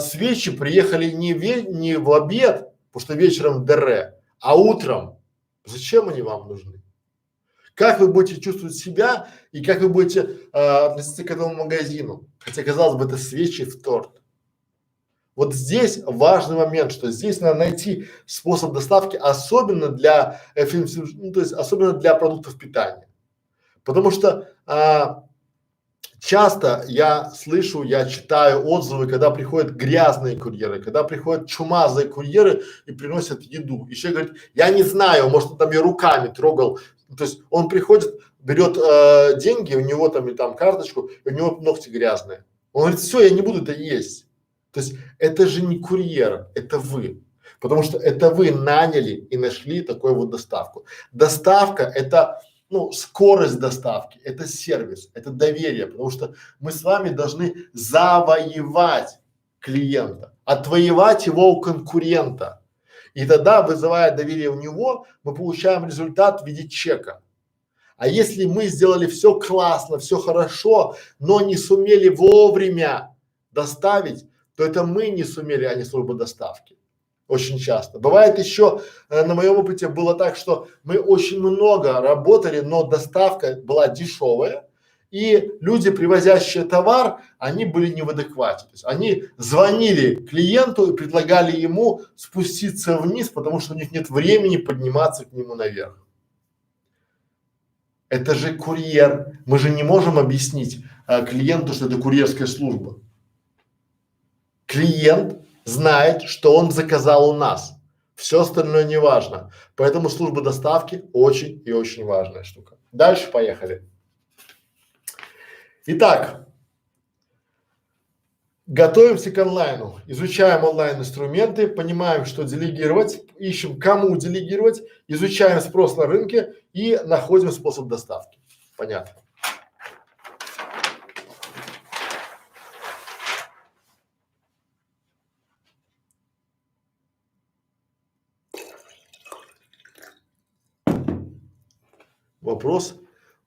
свечи приехали не в обед, потому что вечером ДР, а утром. Зачем они вам нужны? Как вы будете чувствовать себя и как вы будете относиться к этому магазину? Хотя, казалось бы, это свечи в торт. Вот здесь важный момент, что здесь надо найти способ доставки, особенно для ну, то есть особенно для продуктов питания. Потому что часто я слышу, я читаю отзывы, когда приходят грязные курьеры, когда приходят чумазые курьеры и приносят еду. И человек говорит, я не знаю, может он там ее руками трогал. То есть он приходит, берет деньги, у него там и там карточку, и у него ногти грязные. Он говорит, все, я не буду это есть. То есть это же не курьер, это вы, потому что это вы наняли и нашли такую вот доставку. Доставка – это, ну, скорость доставки, это сервис, это доверие, потому что мы с вами должны завоевать клиента, отвоевать его у конкурента. И тогда, вызывая доверие у него, мы получаем результат в виде чека. А если мы сделали все классно, все хорошо, но не сумели вовремя доставить, то это мы не сумели, а не служба доставки. Очень часто. Бывает еще, на моем опыте было так, что мы очень много работали, но доставка была дешевая, и люди, привозящие товар, они были не в адеквате. То есть они звонили клиенту и предлагали ему спуститься вниз, потому что у них нет времени подниматься к нему наверх. Это же курьер. Мы же не можем объяснить клиенту, что это курьерская служба. Клиент знает, что он заказал у нас. Все остальное не важно. Поэтому служба доставки очень и очень важная штука. Дальше поехали. Итак, готовимся к онлайну, изучаем онлайн-инструменты, понимаем, что делегировать, ищем, кому делегировать, изучаем спрос на рынке и находим способ доставки. Понятно. Вопрос.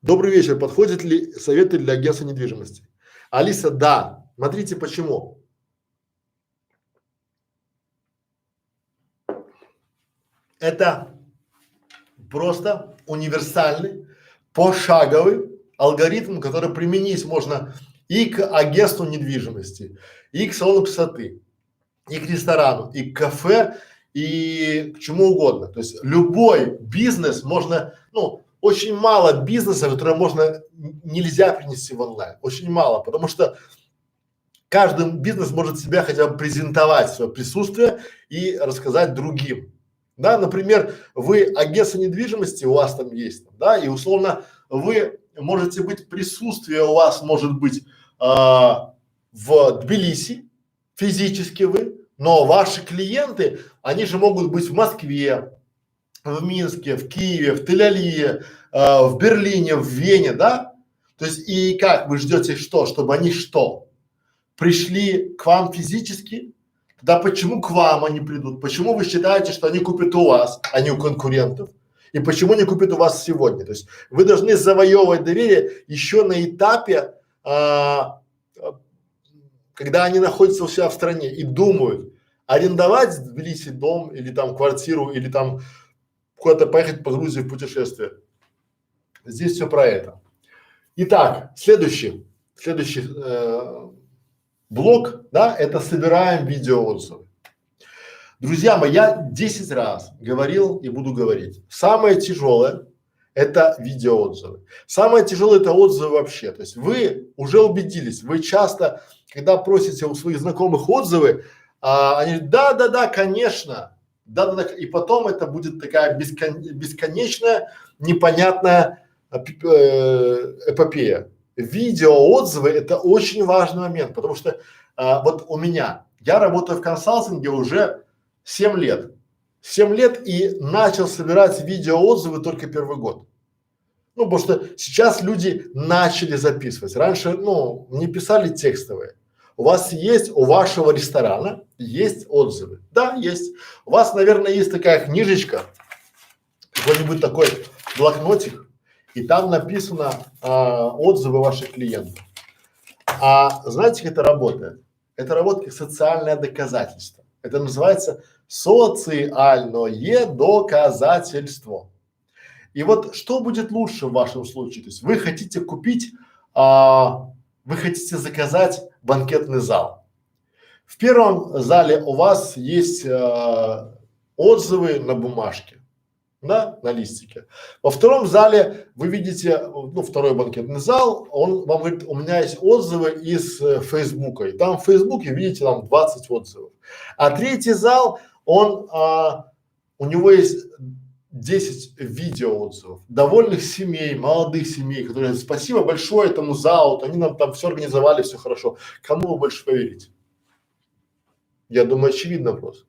Добрый вечер. Подходят ли советы для агентства недвижимости? Алиса, да. Смотрите почему. Это просто универсальный, пошаговый алгоритм, который применить можно и к агентству недвижимости, и к салону красоты, и к ресторану, и к кафе, и к чему угодно. То есть любой бизнес можно, ну, очень мало бизнеса, который нельзя принести в онлайн. Очень мало, потому что каждый бизнес может себя хотя бы презентовать, свое присутствие и рассказать другим. Да, например, вы агентство недвижимости, у вас там есть, да, и условно вы можете быть, присутствие у вас может быть в Тбилиси, физически вы, но ваши клиенты, они же могут быть в Москве, в Минске, в Киеве, в Тель-Авиве, в Берлине, в Вене, да? То есть и как вы ждете что, чтобы они что? Пришли к вам физически? Да почему к вам они придут? Почему вы считаете, что они купят у вас, а не у конкурентов? И почему не купят у вас сегодня? То есть вы должны завоевывать доверие еще на этапе, когда они находятся у себя в стране и думают, арендовать в Тбилиси дом или там квартиру, или там куда-то поехать по Грузии в путешествие. Здесь все про это. Итак, следующий блок, да, это собираем видеоотзывы. Друзья мои, я 10 раз говорил и буду говорить. Самое тяжелое – это видеоотзывы. Самое тяжелое – это отзывы вообще. То есть вы уже убедились, вы часто, когда просите у своих знакомых отзывы, они говорят, да, конечно, да, и потом это будет такая бесконечная, непонятная эпопея. Видеоотзывы – это очень важный момент, потому что вот у меня, я работаю в консалтинге уже 7 лет. 7 лет и начал собирать видеоотзывы только первый год. Ну, потому что сейчас люди начали записывать. Раньше, ну, не писали текстовые. У вас есть, у вашего ресторана есть отзывы? Да, есть. У вас, наверное, есть такая книжечка, какой-нибудь такой блокнотик, и там написано отзывы ваших клиентов. А знаете, как это работает? Это работает как социальное доказательство. Это называется социальное доказательство. И вот что будет лучше в вашем случае? То есть вы хотите купить, вы хотите заказать банкетный зал. В первом зале у вас есть отзывы на бумажке, да, на листике. Во втором зале вы видите, ну, второй банкетный зал, он вам говорит, у меня есть отзывы из Фейсбука, и там в Фейсбуке видите там 20 отзывов. А третий зал, он, у него есть 10 видеоотзывов довольных семей, молодых семей, которые спасибо большое этому залу, они нам там все организовали, все хорошо. Кому вы больше поверите? Я думаю, очевидно вопрос.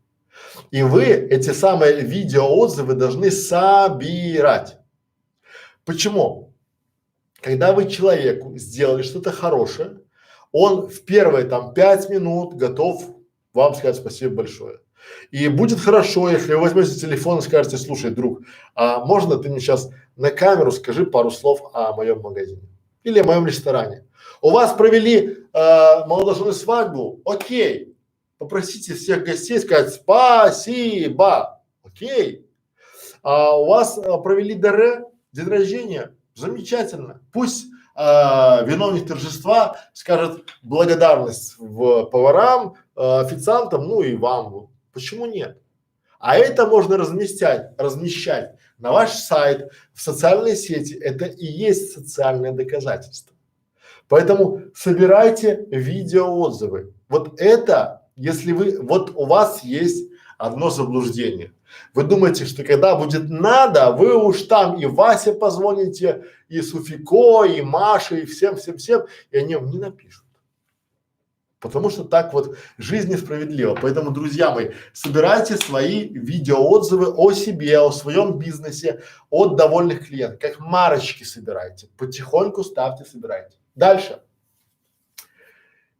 И вы эти самые видеоотзывы должны собирать. Почему? Когда вы человеку сделали что-то хорошее, он в первые там 5 минут готов вам сказать спасибо большое. И будет хорошо, если вы возьмете телефон и скажете, слушай, друг, а можно ты мне сейчас на камеру скажи пару слов о моем магазине или о моем ресторане? У вас провели молодоженую свадьбу, окей, попросите всех гостей сказать спасибо, окей. А у вас провели ДР, день рождения, замечательно. Пусть виновник торжества скажет благодарность поварам, официантам, ну и вам. Почему нет? А это можно размещать на ваш сайт, в социальные сети. Это и есть социальное доказательство. Поэтому собирайте видеоотзывы. Вот это, если вот у вас есть одно заблуждение. Вы думаете, что когда будет надо, вы уж там и Васе позвоните, и Суфико, и Маше, и всем, и они вам не напишут. Потому что так вот жизнь несправедлива. Поэтому, друзья мои, собирайте свои видеоотзывы о себе, о своем бизнесе, от довольных клиентов. Как марочки собирайте. Потихоньку ставьте, собирайте. Дальше.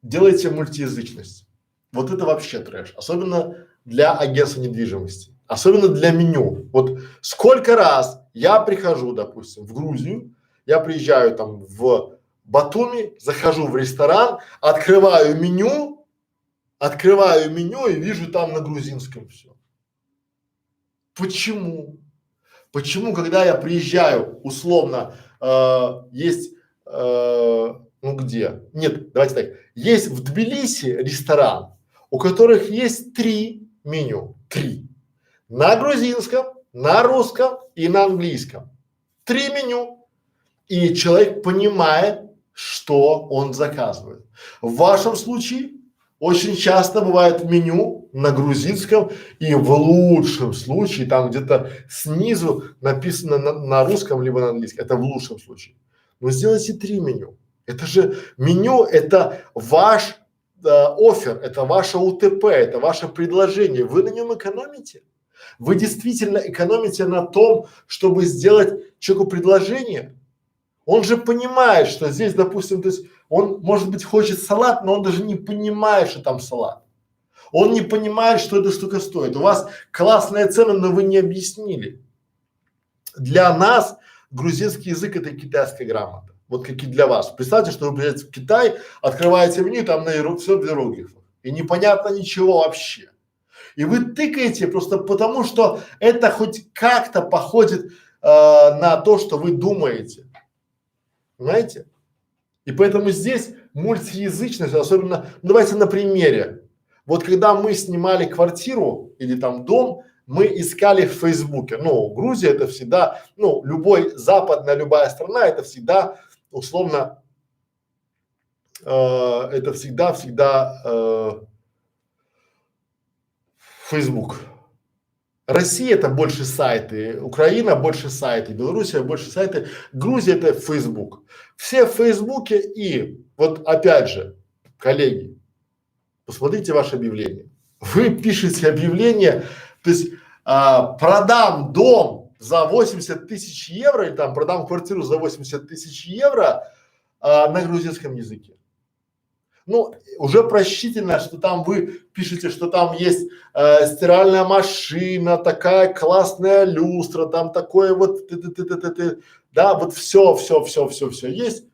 Делайте мультиязычность. Вот это вообще трэш. Особенно для агентства недвижимости. Особенно для меню. Вот сколько раз я прихожу, допустим, в Грузию, я приезжаю там в Батуми, захожу в ресторан, открываю меню и вижу там на грузинском все. Почему? Почему, когда я приезжаю, условно, есть, ну где? Нет, давайте так. Есть в Тбилиси ресторан, у которых есть 3 меню. 3. На грузинском, на русском и на английском. 3 меню. И человек понимает, что он заказывает. В вашем случае очень часто бывает меню на грузинском и в лучшем случае там где-то снизу написано на русском либо на английском. Это в лучшем случае. Но сделайте 3 меню. Это же меню, это ваш оффер, это ваше УТП, это ваше предложение. Вы на нем экономите. Вы действительно экономите на том, чтобы сделать человеку предложение. Он же понимает, что здесь, допустим, то есть он, может быть, хочет салат, но он даже не понимает, что там салат. Он не понимает, что эта штука стоит. У вас классная цена, но вы не объяснили. Для нас грузинский язык это китайская грамота. Вот как и для вас. Представьте, что вы приезжаете в Китай, открываете меню, там на все в иероглифах. И непонятно ничего вообще. И вы тыкаете просто потому, что это хоть как-то походит на то, что вы думаете. Понимаете? И поэтому здесь мультиязычность, особенно, ну, давайте на примере. Вот когда мы снимали квартиру или там дом, мы искали в Фейсбуке. Ну, Грузия это всегда, ну, западная любая страна, это всегда условно, это всегда Facebook. Россия это больше сайты, Украина больше сайты, Белоруссия больше сайты, Грузия это Facebook. Все в Фейсбуке и вот опять же, коллеги, посмотрите ваше объявление. Вы пишете объявление, то есть продам дом за 80 тысяч евро или там продам квартиру за 80 тысяч евро на грузинском языке. Ну, уже просчитано, что там вы пишете, что там есть стиральная машина, такая классная люстра, там такое вот, да, вот все есть,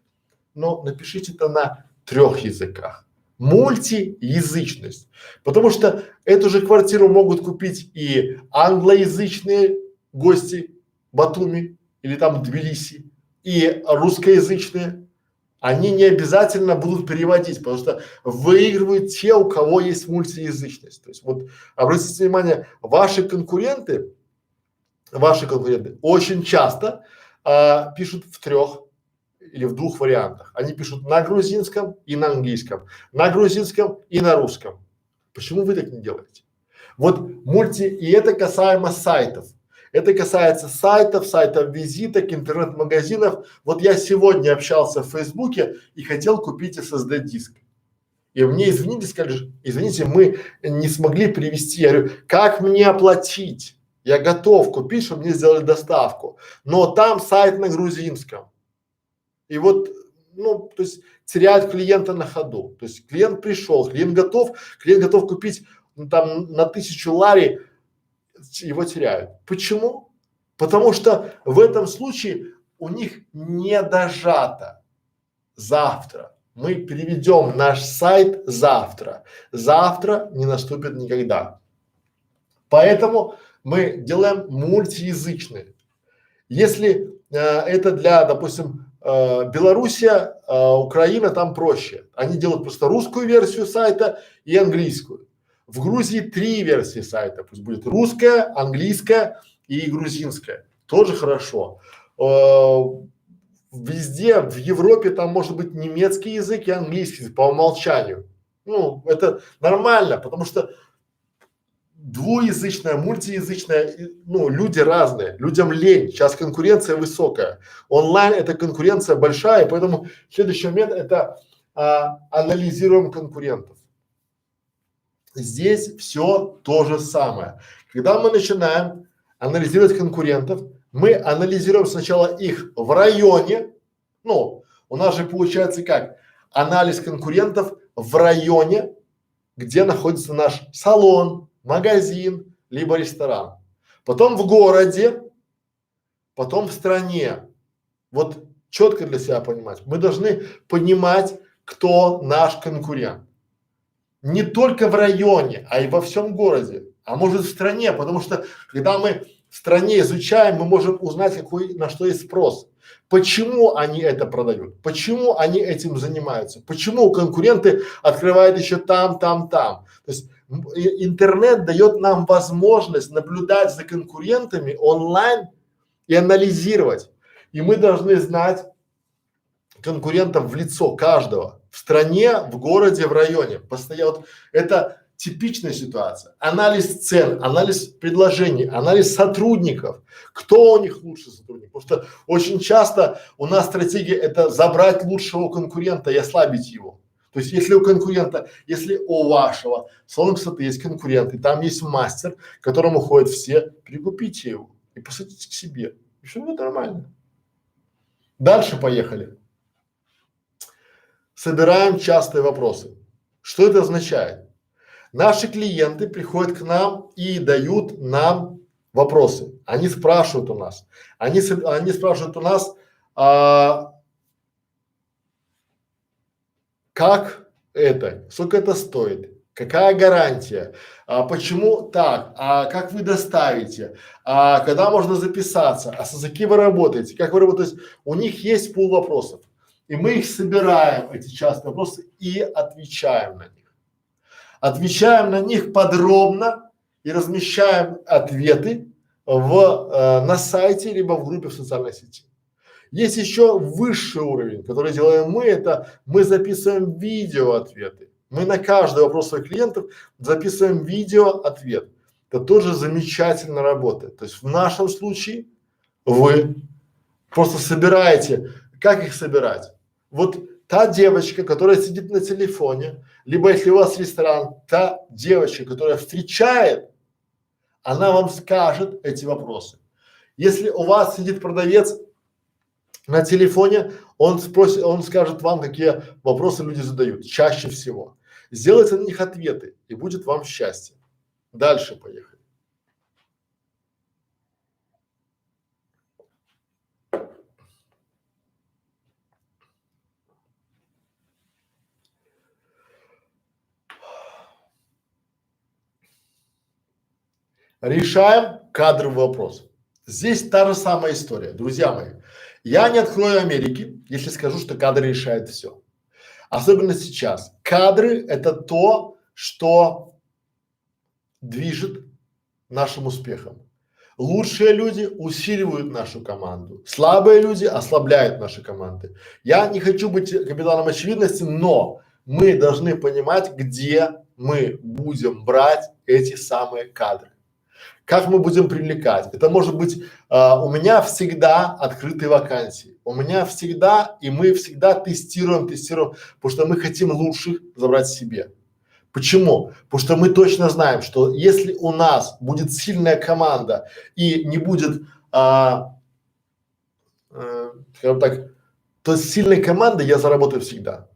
но напишите это на 3 языках. Мультиязычность, потому что эту же квартиру могут купить и англоязычные гости Батуми или там Тбилиси, и русскоязычные. Они не обязательно будут переводить, потому что выигрывают те, у кого есть мультиязычность. То есть вот обратите внимание, ваши конкуренты очень часто пишут в 3 или в 2 вариантах. Они пишут на грузинском и на английском, на грузинском и на русском. Почему вы так не делаете? Вот и это касаемо сайтов. Это касается сайтов визиток, интернет-магазинов. Вот я сегодня общался в Фейсбуке и хотел купить SSD-диск. И мне сказали, извините, мы не смогли привезти. Я говорю, как мне оплатить? Я готов купить, чтобы мне сделали доставку. Но там сайт на грузинском. И вот, ну, то есть теряют клиента на ходу. То есть клиент пришел, клиент готов купить, ну, там на 1000 лари, его теряют. Почему? Потому что в этом случае у них не дожато. Завтра мы переведем наш сайт завтра. Завтра не наступит никогда. Поэтому мы делаем мультиязычные. Если это для, допустим, Белоруссия, Украина там проще. Они делают просто русскую версию сайта и английскую. В Грузии 3 версии сайта. Пусть будет русская, английская и грузинская. Тоже хорошо. Везде в Европе там может быть немецкий язык и английский язык по умолчанию. Ну, это нормально, потому что двуязычная, мультиязычная, ну, люди разные, людям лень, сейчас конкуренция высокая, онлайн это конкуренция большая, поэтому следующий момент это анализируем конкурентов. Здесь все то же самое. Когда мы начинаем анализировать конкурентов, мы анализируем сначала их в районе, ну, у нас же получается как? Анализ конкурентов в районе, где находится наш салон, магазин, либо ресторан. Потом в городе, потом в стране. Вот четко для себя понимать. Мы должны понимать, кто наш конкурент. Не только в районе, а и во всем городе, а может в стране, потому что когда мы в стране изучаем, мы можем узнать, какой, на что есть спрос. Почему они это продают? Почему они этим занимаются? Почему конкуренты открывают еще там? То есть интернет дает нам возможность наблюдать за конкурентами онлайн и анализировать. И мы должны знать конкурентов в лицо каждого. В стране, в городе, в районе. Постоянно. Вот это типичная ситуация. Анализ цен, анализ предложений, анализ сотрудников. Кто у них лучший сотрудник? Потому что очень часто у нас стратегия это забрать лучшего конкурента и ослабить его. То есть если у конкурента, если у вашего салона красоты есть конкурент, и там есть мастер, к которому ходят все, прикупите его и посадите к себе. И все будет нормально. Дальше поехали. Собираем частые вопросы. Что это означает? Наши клиенты приходят к нам и дают нам вопросы. Они спрашивают у нас. Они спрашивают у нас, как это, сколько это стоит, какая гарантия, почему так, как вы доставите, когда можно записаться, за кем вы работаете, как вы работаете. У них есть пул вопросов. И мы их собираем, эти частые вопросы, и отвечаем на них. Отвечаем на них подробно и размещаем ответы на сайте, либо в группе в социальной сети. Есть еще высший уровень, который делаем мы, это мы записываем видео ответы. Мы на каждый вопрос своих клиентов записываем видео ответ. Это тоже замечательно работает. То есть в нашем случае вы просто собираете, как их собирать? Вот та девочка, которая сидит на телефоне, либо если у вас ресторан, та девочка, которая встречает, она вам скажет эти вопросы. Если у вас сидит продавец на телефоне, он спросит, он скажет вам, какие вопросы люди задают, чаще всего. Сделайте на них ответы, и будет вам счастье. Дальше поехали. Решаем кадровый вопрос. Здесь та же самая история, друзья мои. Я не открою Америки, если скажу, что кадры решают все. Особенно сейчас. Кадры – это то, что движет нашим успехом. Лучшие люди усиливают нашу команду, слабые люди ослабляют наши команды. Я не хочу быть капитаном очевидности, но мы должны понимать, где мы будем брать эти самые кадры. Как мы будем привлекать? Это может быть, у меня всегда открытые вакансии, у меня всегда, и мы всегда тестируем, потому что мы хотим лучших забрать себе. Почему? Потому что мы точно знаем, что если у нас будет сильная команда и не будет, скажем так, то с сильной командой я заработаю всегда.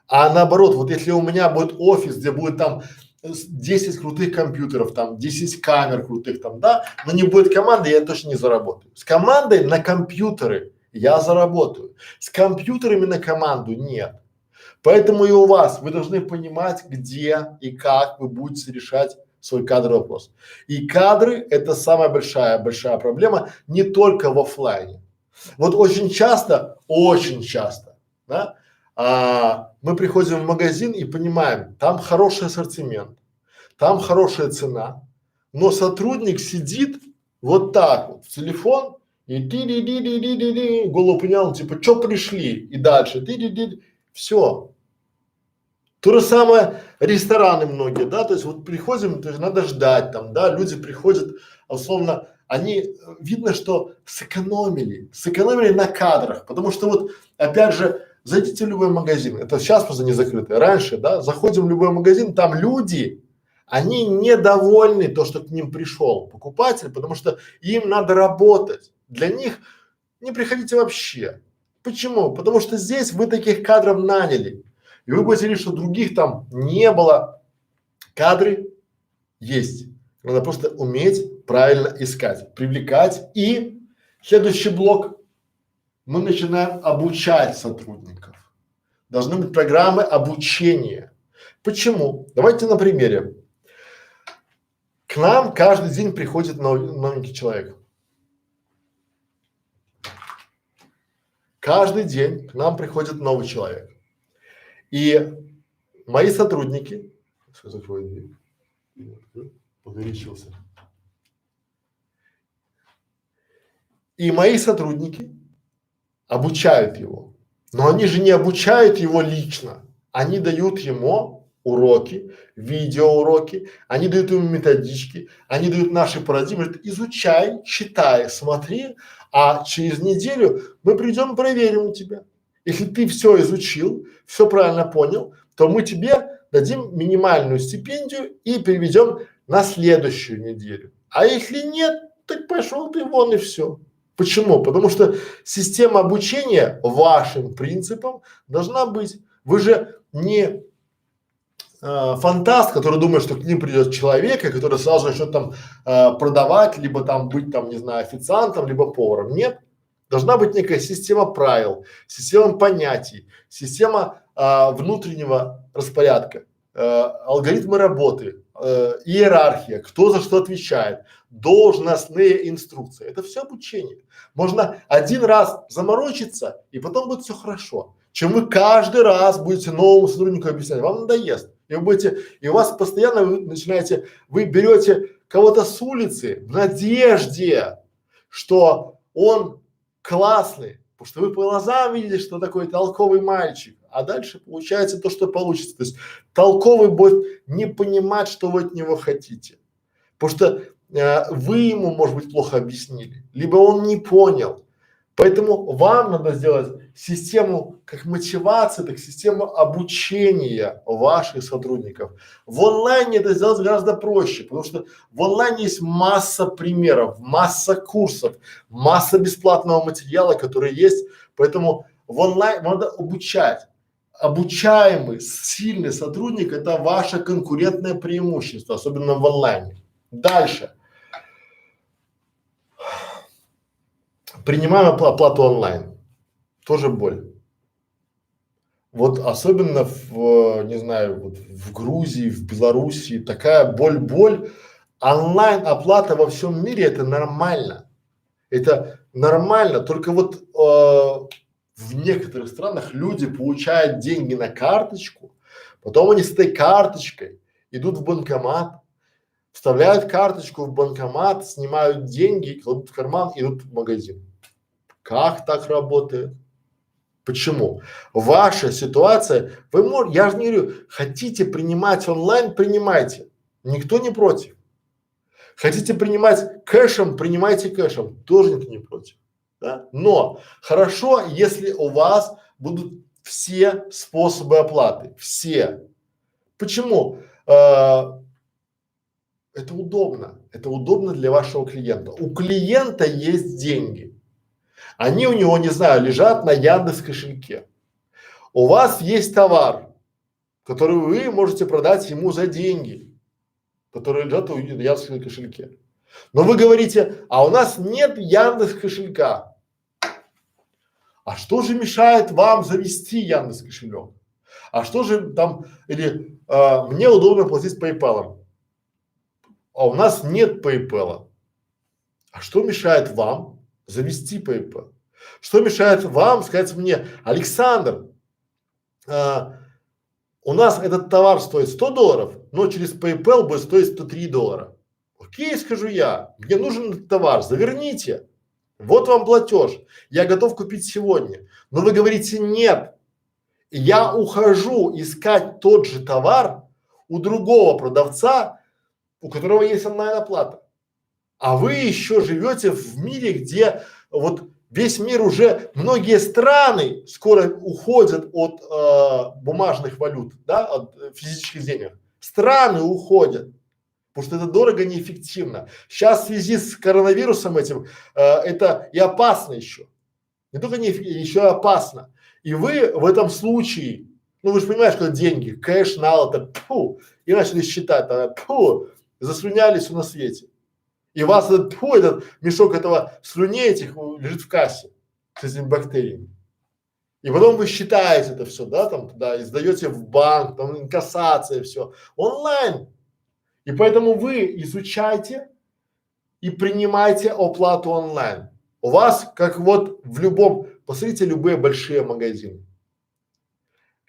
А наоборот, вот если у меня будет офис, где будет там 10 крутых компьютеров, там 10 камер крутых там, да, но не будет команды, я точно не заработаю. С командой на компьютеры я заработаю, с компьютерами на команду нет. Поэтому и у вас вы должны понимать, где и как вы будете решать свой кадровый вопрос. И кадры – это самая большая проблема не только в оффлайне. Вот очень часто, да, мы приходим в магазин и понимаем, там хороший ассортимент, там хорошая цена, но сотрудник сидит вот так вот в телефон и ти-ди-ди-ди-ди-ди-ди, голову понял, типа, что пришли, и дальше ти-ди-ди, все. То же самое рестораны многие, да, то есть вот приходим, то есть надо ждать там, да, люди приходят, условно, они, видно, что сэкономили на кадрах, потому что вот, опять же, зайдите в любой магазин, это сейчас просто не закрыто, раньше, да, заходим в любой магазин, там люди, они недовольны то, что к ним пришел покупатель, потому что им надо работать, для них не приходите вообще. Почему? Потому что здесь вы таких кадров наняли. И вы будете видеть, что других там не было. Кадры есть. Надо просто уметь правильно искать, привлекать. И следующий блок. Мы начинаем обучать сотрудников. Должны быть программы обучения. Почему? Давайте на примере. К нам каждый день приходит новенький человек. Каждый день к нам приходит новый человек. И мои сотрудники, закрою дверь, погорячился. И мои сотрудники обучают его, но они же не обучают его лично, они дают ему уроки, видеоуроки, они дают ему методички, они дают наши парадигмы, говорят, изучай, читай, смотри, а через неделю мы придем и проверим у тебя. Если ты все изучил, все правильно понял, то мы тебе дадим минимальную стипендию и переведем на следующую неделю. А если нет, так пошел ты вон и все. Почему? Потому что система обучения вашим принципам должна быть. Вы же не фантаст, который думает, что к ним придет человек, и который сразу начнет там продавать, либо там быть там, не знаю, официантом, либо поваром. Нет. Должна быть некая система правил, система понятий, система внутреннего распорядка, алгоритмы работы, иерархия, кто за что отвечает, должностные инструкции. Это все обучение. Можно один раз заморочиться, и потом будет все хорошо. Чем вы каждый раз будете новому сотруднику объяснять, вам надоест. И вы будете, и у вас постоянно вы начинаете, вы берете кого-то с улицы в надежде, что он классный, потому что вы по глазам видите, что такой толковый мальчик, а дальше получается то, что получится. То есть толковый будет не понимать, что вы от него хотите, потому что вы ему, может быть, плохо объяснили, либо он не понял. Поэтому вам надо сделать систему как мотивации, так систему обучения ваших сотрудников. В онлайне это сделать гораздо проще, потому что в онлайне есть масса примеров, масса курсов, масса бесплатного материала, который есть. Поэтому в онлайн надо обучать. Обучаемый, сильный сотрудник – это ваше конкурентное преимущество, особенно в онлайне. Дальше. Принимаем оплату онлайн. Тоже боль. Вот особенно в, не знаю, вот в Грузии, в Белоруссии такая боль. Онлайн оплата во всем мире это нормально. Это нормально. Только вот в некоторых странах люди получают деньги на карточку, потом они с этой карточкой идут в банкомат, вставляют карточку в банкомат, снимают деньги, кладут в карман, идут в магазин. Как так работает? Почему? Ваша ситуация, вы можете, я же не говорю, хотите принимать онлайн, принимайте, никто не против. Хотите принимать кэшем, принимайте кэшем, тоже никто не против. Да? Но хорошо, если у вас будут все способы оплаты, все. Почему? Это удобно для вашего клиента. У клиента есть деньги. Они у него, не знаю, лежат на Яндекс кошельке. У вас есть товар, который вы можете продать ему за деньги, которые лежат в Яндекс кошельке. Но вы говорите, а у нас нет Яндекс кошелька. А что же мешает вам завести Яндекс кошелек? А что же там, или мне удобно платить PayPal. А у нас нет PayPal. А что мешает вам завести PayPal? Что мешает вам сказать мне: Александр, у нас этот товар стоит $100, но через PayPal будет стоить $103. Окей, скажу я, мне нужен этот товар, заверните. Вот вам платеж, я готов купить сегодня. Но вы говорите нет. И я ухожу искать тот же товар у другого продавца, у которого есть онлайн-оплата. А вы еще живете в мире, где вот весь мир уже, многие страны скоро уходят от бумажных валют, да, от физических денег. Страны уходят, потому что это дорого, неэффективно. Сейчас в связи с коронавирусом этим это и опасно еще. Не только еще и опасно. И вы в этом случае, ну вы же понимаете, что это деньги, кэш, нал, это пфу, и начали считать, пфу, заслюняли все на свете. И у вас этот мешок этого слюней этих лежит в кассе с этими бактериями. И потом вы считаете это все, да, там туда, и сдаете в банк, там инкассация, все онлайн. И поэтому вы изучайте и принимайте оплату онлайн. У вас, как вот в любом, посмотрите любые большие магазины.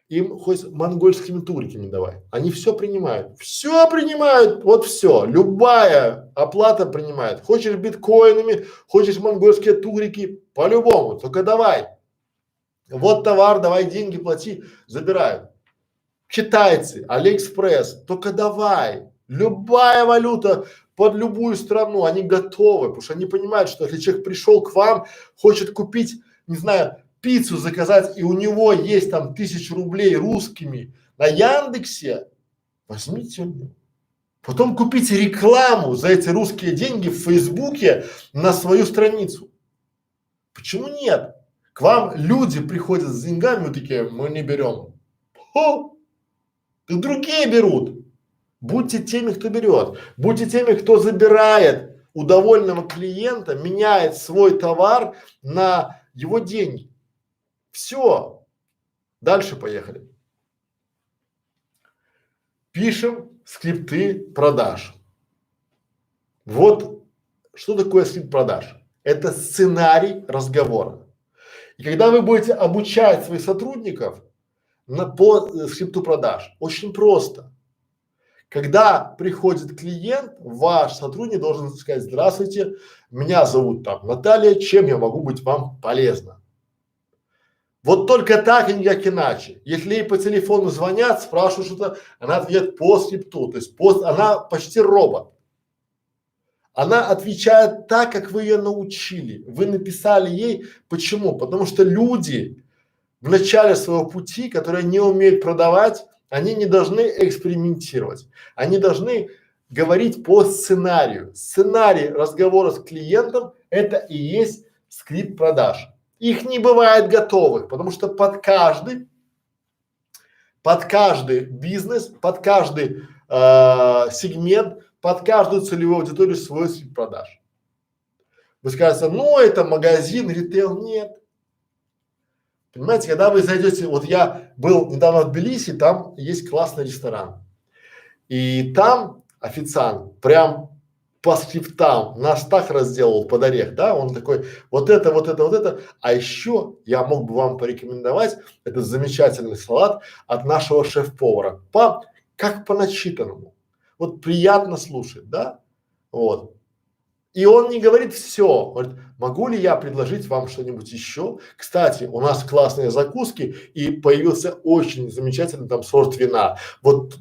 Им хоть монгольскими турками давай, они все принимают, вот все, любая оплата принимает. Хочешь биткоинами, хочешь монгольские турики, по-любому, только давай. Вот товар, давай деньги плати, забирают. Китайцы, Алиэкспресс, только давай. Любая валюта под любую страну, они готовы, потому что они понимают, что если человек пришел к вам, хочет купить, не знаю, пиццу заказать, и у него есть там 1000 рублей русскими на Яндексе, возьмите у него. Потом купите рекламу за эти русские деньги в Фейсбуке на свою страницу. Почему нет? К вам люди приходят с деньгами, вы такие, мы не берем. Хо! И другие берут. Будьте теми, кто берет. Будьте теми, кто забирает у довольного клиента, меняет свой товар на его деньги. Все. Дальше поехали. Пишем скрипты продаж. Вот что такое скрипт продаж? Это сценарий разговора. И когда вы будете обучать своих сотрудников по скрипту продаж, очень просто. Когда приходит клиент, ваш сотрудник должен сказать: здравствуйте, меня зовут там Наталья, чем я могу быть вам полезна? Вот только так и никак иначе. Если ей по телефону звонят, спрашивают что-то, она ответит по скрипту, то есть она почти робот. Она отвечает так, как вы ее научили. Вы написали ей. Почему? Потому что люди в начале своего пути, которые не умеют продавать, они не должны экспериментировать. Они должны говорить по сценарию. Сценарий разговора с клиентом – это и есть скрипт продаж. Их не бывает готовых, потому что под каждый бизнес, под каждый сегмент, под каждую целевую аудиторию свой скрипт продаж. Вы скажете, ну это магазин, ритейл, нет. Понимаете, когда вы зайдете, вот я был недавно в Тбилиси, там есть классный ресторан. И там официант прям по скриптам нас так разделал под орех, да, он такой, вот это, вот это, вот это. А еще я мог бы вам порекомендовать этот замечательный салат от нашего шеф-повара, как по начитанному. Вот приятно слушать, да, вот. И он не говорит все, говорит, могу ли я предложить вам что-нибудь еще? Кстати, у нас классные закуски и появился очень замечательный там сорт вина. Вот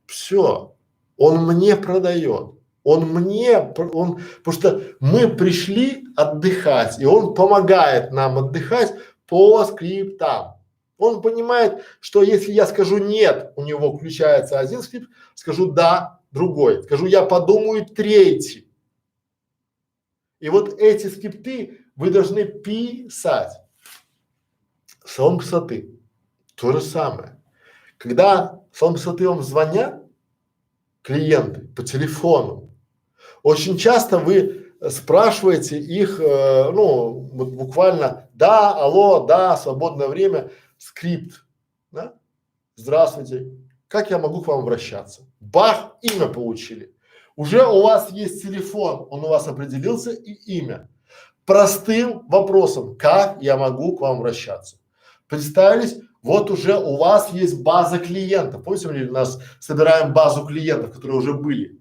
все, он мне продает, потому что мы пришли отдыхать, и он помогает нам отдыхать по скриптам. Он понимает, что если я скажу нет, у него включается один скрипт, скажу да, другой, скажу я подумаю, третий. И вот эти скрипты вы должны писать. Салон красоты. То же самое. Когда в салон красоты вам звонят клиенты по телефону, очень часто вы спрашиваете их, ну, вот буквально, да, алло, да, свободное время, скрипт, да, здравствуйте, как я могу к вам обращаться? Бах, имя получили. Уже у вас есть телефон, он у вас определился и имя. простым вопросом, как я могу к вам обращаться. Представились, вот уже у вас есть база клиентов. Помните, мы у нас собираем базу клиентов, которые уже были.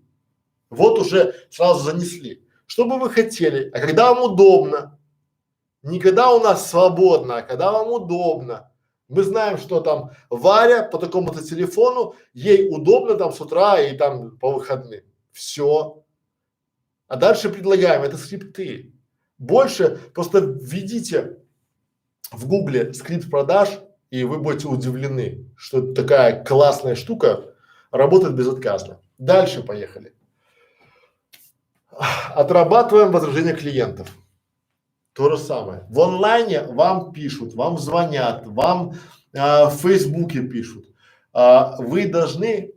Вот уже сразу занесли. Что бы вы хотели, а когда вам удобно, не когда у нас свободно, а когда вам удобно. Мы знаем, что там Варя по такому-то телефону, ей удобно там с утра и там по выходным. Все. А дальше предлагаем, это скрипты. Больше просто введите в гугле скрипт продаж, и вы будете удивлены, что такая классная штука работает безотказно. Дальше поехали. Отрабатываем возражения клиентов. То же самое. В онлайне вам пишут, вам звонят, вам в Фейсбуке пишут. Вы должны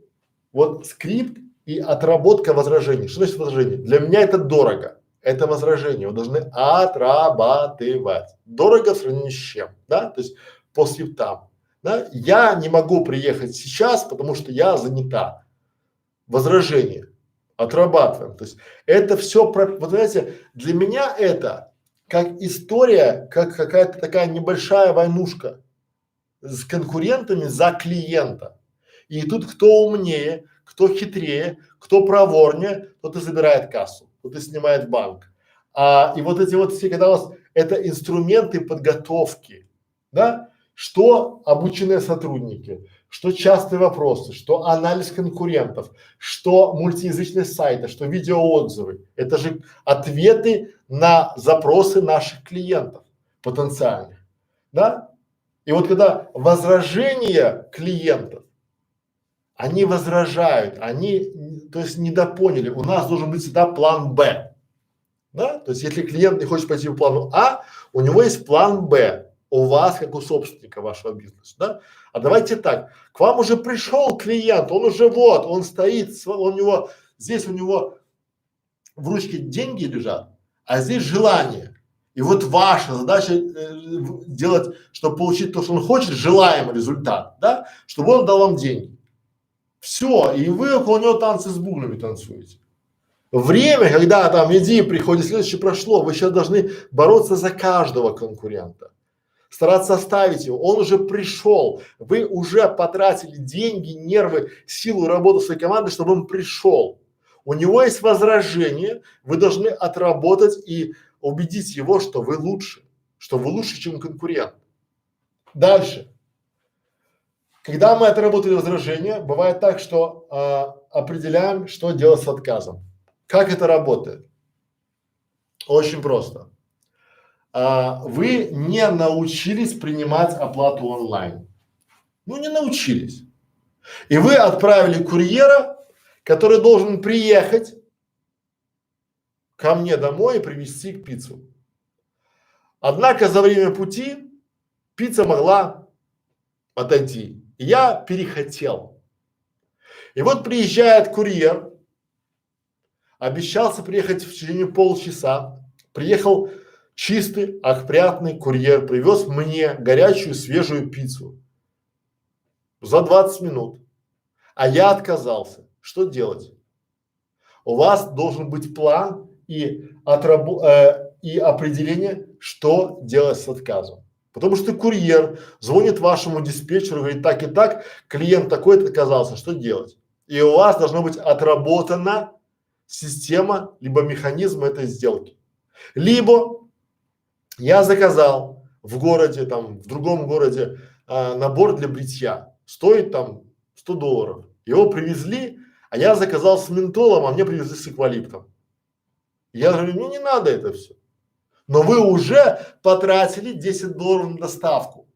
вот скрипт и отработка возражений. Что значит возражение? Для меня это дорого. Это возражение. Вы должны отрабатывать. Дорого в сравнении с чем? Да? То есть по скриптам. Да? Я не могу приехать сейчас, потому что я занята. Возражение. Отрабатываем. То есть это все про, вот знаете, для меня это как история, как какая-то такая небольшая войнушка с конкурентами за клиента. И тут кто умнее, кто хитрее, кто проворнее, тот и забирает кассу, тот и снимает банк. И вот эти вот все, когда у вас это инструменты подготовки, да, что обученные сотрудники, что частые вопросы, что анализ конкурентов, что мультиязычные сайты, что видеоотзывы. Это же ответы на запросы наших клиентов потенциальных, да? И вот когда возражения клиентов, они возражают, они, то есть недопоняли, у нас должен быть всегда план Б, да? То есть если клиент не хочет пойти по плану А, у него есть план Б. У вас, как у собственника вашего бизнеса, да? А давайте так, к вам уже пришел клиент, он уже вот, он стоит, у него, здесь у него в ручке деньги лежат, а здесь желание. И вот ваша задача делать, чтобы получить то, что он хочет, желаемый результат, да? Чтобы он дал вам деньги. Все, и вы около него танцы с бубнами танцуете. Время, когда там идеи приходит, следующее прошло, вы сейчас должны бороться за каждого конкурента. Стараться оставить его, он уже пришел, вы уже потратили деньги, нервы, силу, работу своей команды, чтобы он пришел. У него есть возражение, вы должны отработать и убедить его, что вы лучше, чем конкурент. Дальше. Когда мы отработали возражение, бывает так, что определяем, что делать с отказом. Как это работает? Очень просто. Вы не научились принимать оплату онлайн. Ну, не научились. И вы отправили курьера, который должен приехать ко мне домой и привезти пиццу. Однако за время пути пицца могла отойти. И я перехотел. И вот приезжает курьер, обещался приехать в течение полчаса, приехал чистый, опрятный курьер, привез мне горячую, свежую пиццу за 20 минут, а я отказался. Что делать? У вас должен быть план и определение, что делать с отказом. Потому что курьер звонит вашему диспетчеру, говорит так и так, клиент такой-то отказался, что делать? И у вас должна быть отработана система, либо механизм этой сделки. Либо я заказал в городе, там, в другом городе набор для бритья, стоит там $100. Его привезли, а я заказал с ментолом, а мне привезли с эвкалиптом. Я говорю, мне не надо это все. Но вы уже потратили $10 на доставку.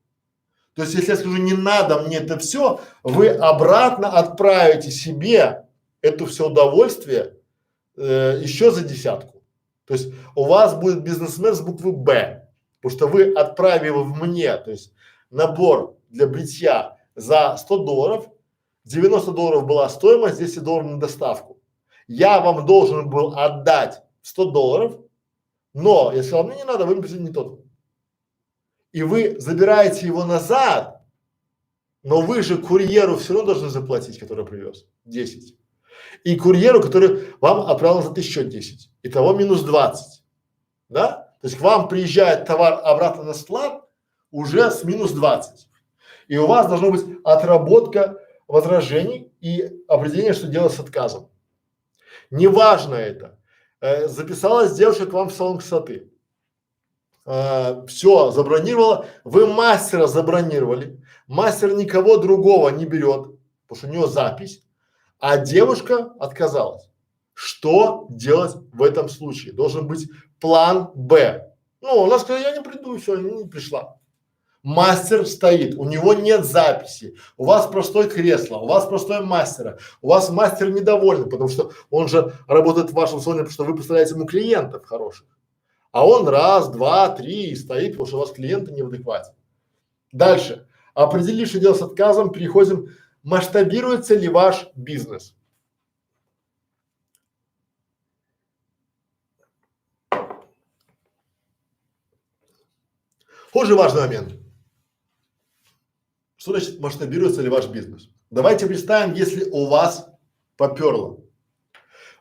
То есть, если я скажу, не надо мне это все, вы обратно отправите себе это все удовольствие еще за десятку. То есть у вас будет бизнесмен с буквы Б, потому что вы отправили мне, то есть набор для бритья за $100, $90 была стоимость, $10 на доставку. Я вам должен был отдать $100, но я сказал, мне не надо, вы мне прислали не тот. И вы забираете его назад, но вы же курьеру все равно должны заплатить, который привез, 10. И курьеру, который вам отправил назад еще 10. Итого минус 20. Да? То есть к вам приезжает товар обратно на склад уже с минус 20. И у вас должна быть отработка возражений и определение, что делать с отказом. Неважно это. Записалась девушка к вам в салон красоты. Все, забронировала. Вы мастера забронировали. Мастер никого другого не берет, потому что у него запись. А девушка отказалась. Что делать в этом случае? Должен быть план Б. Ну, она сказала, я не приду, все, не пришла. Мастер стоит, у него нет записи, у вас простое кресло, у вас простое мастера, у вас мастер недоволен, потому что он же работает в вашем салоне, потому что вы представляете ему клиентов хороших. А он раз, два, три стоит, потому что у вас клиенты не в адеквате. Дальше. Определили, что делать с отказом, переходим. Масштабируется ли ваш бизнес? Тоже важный момент. Что значит масштабируется ли ваш бизнес? Давайте представим, если у вас поперло.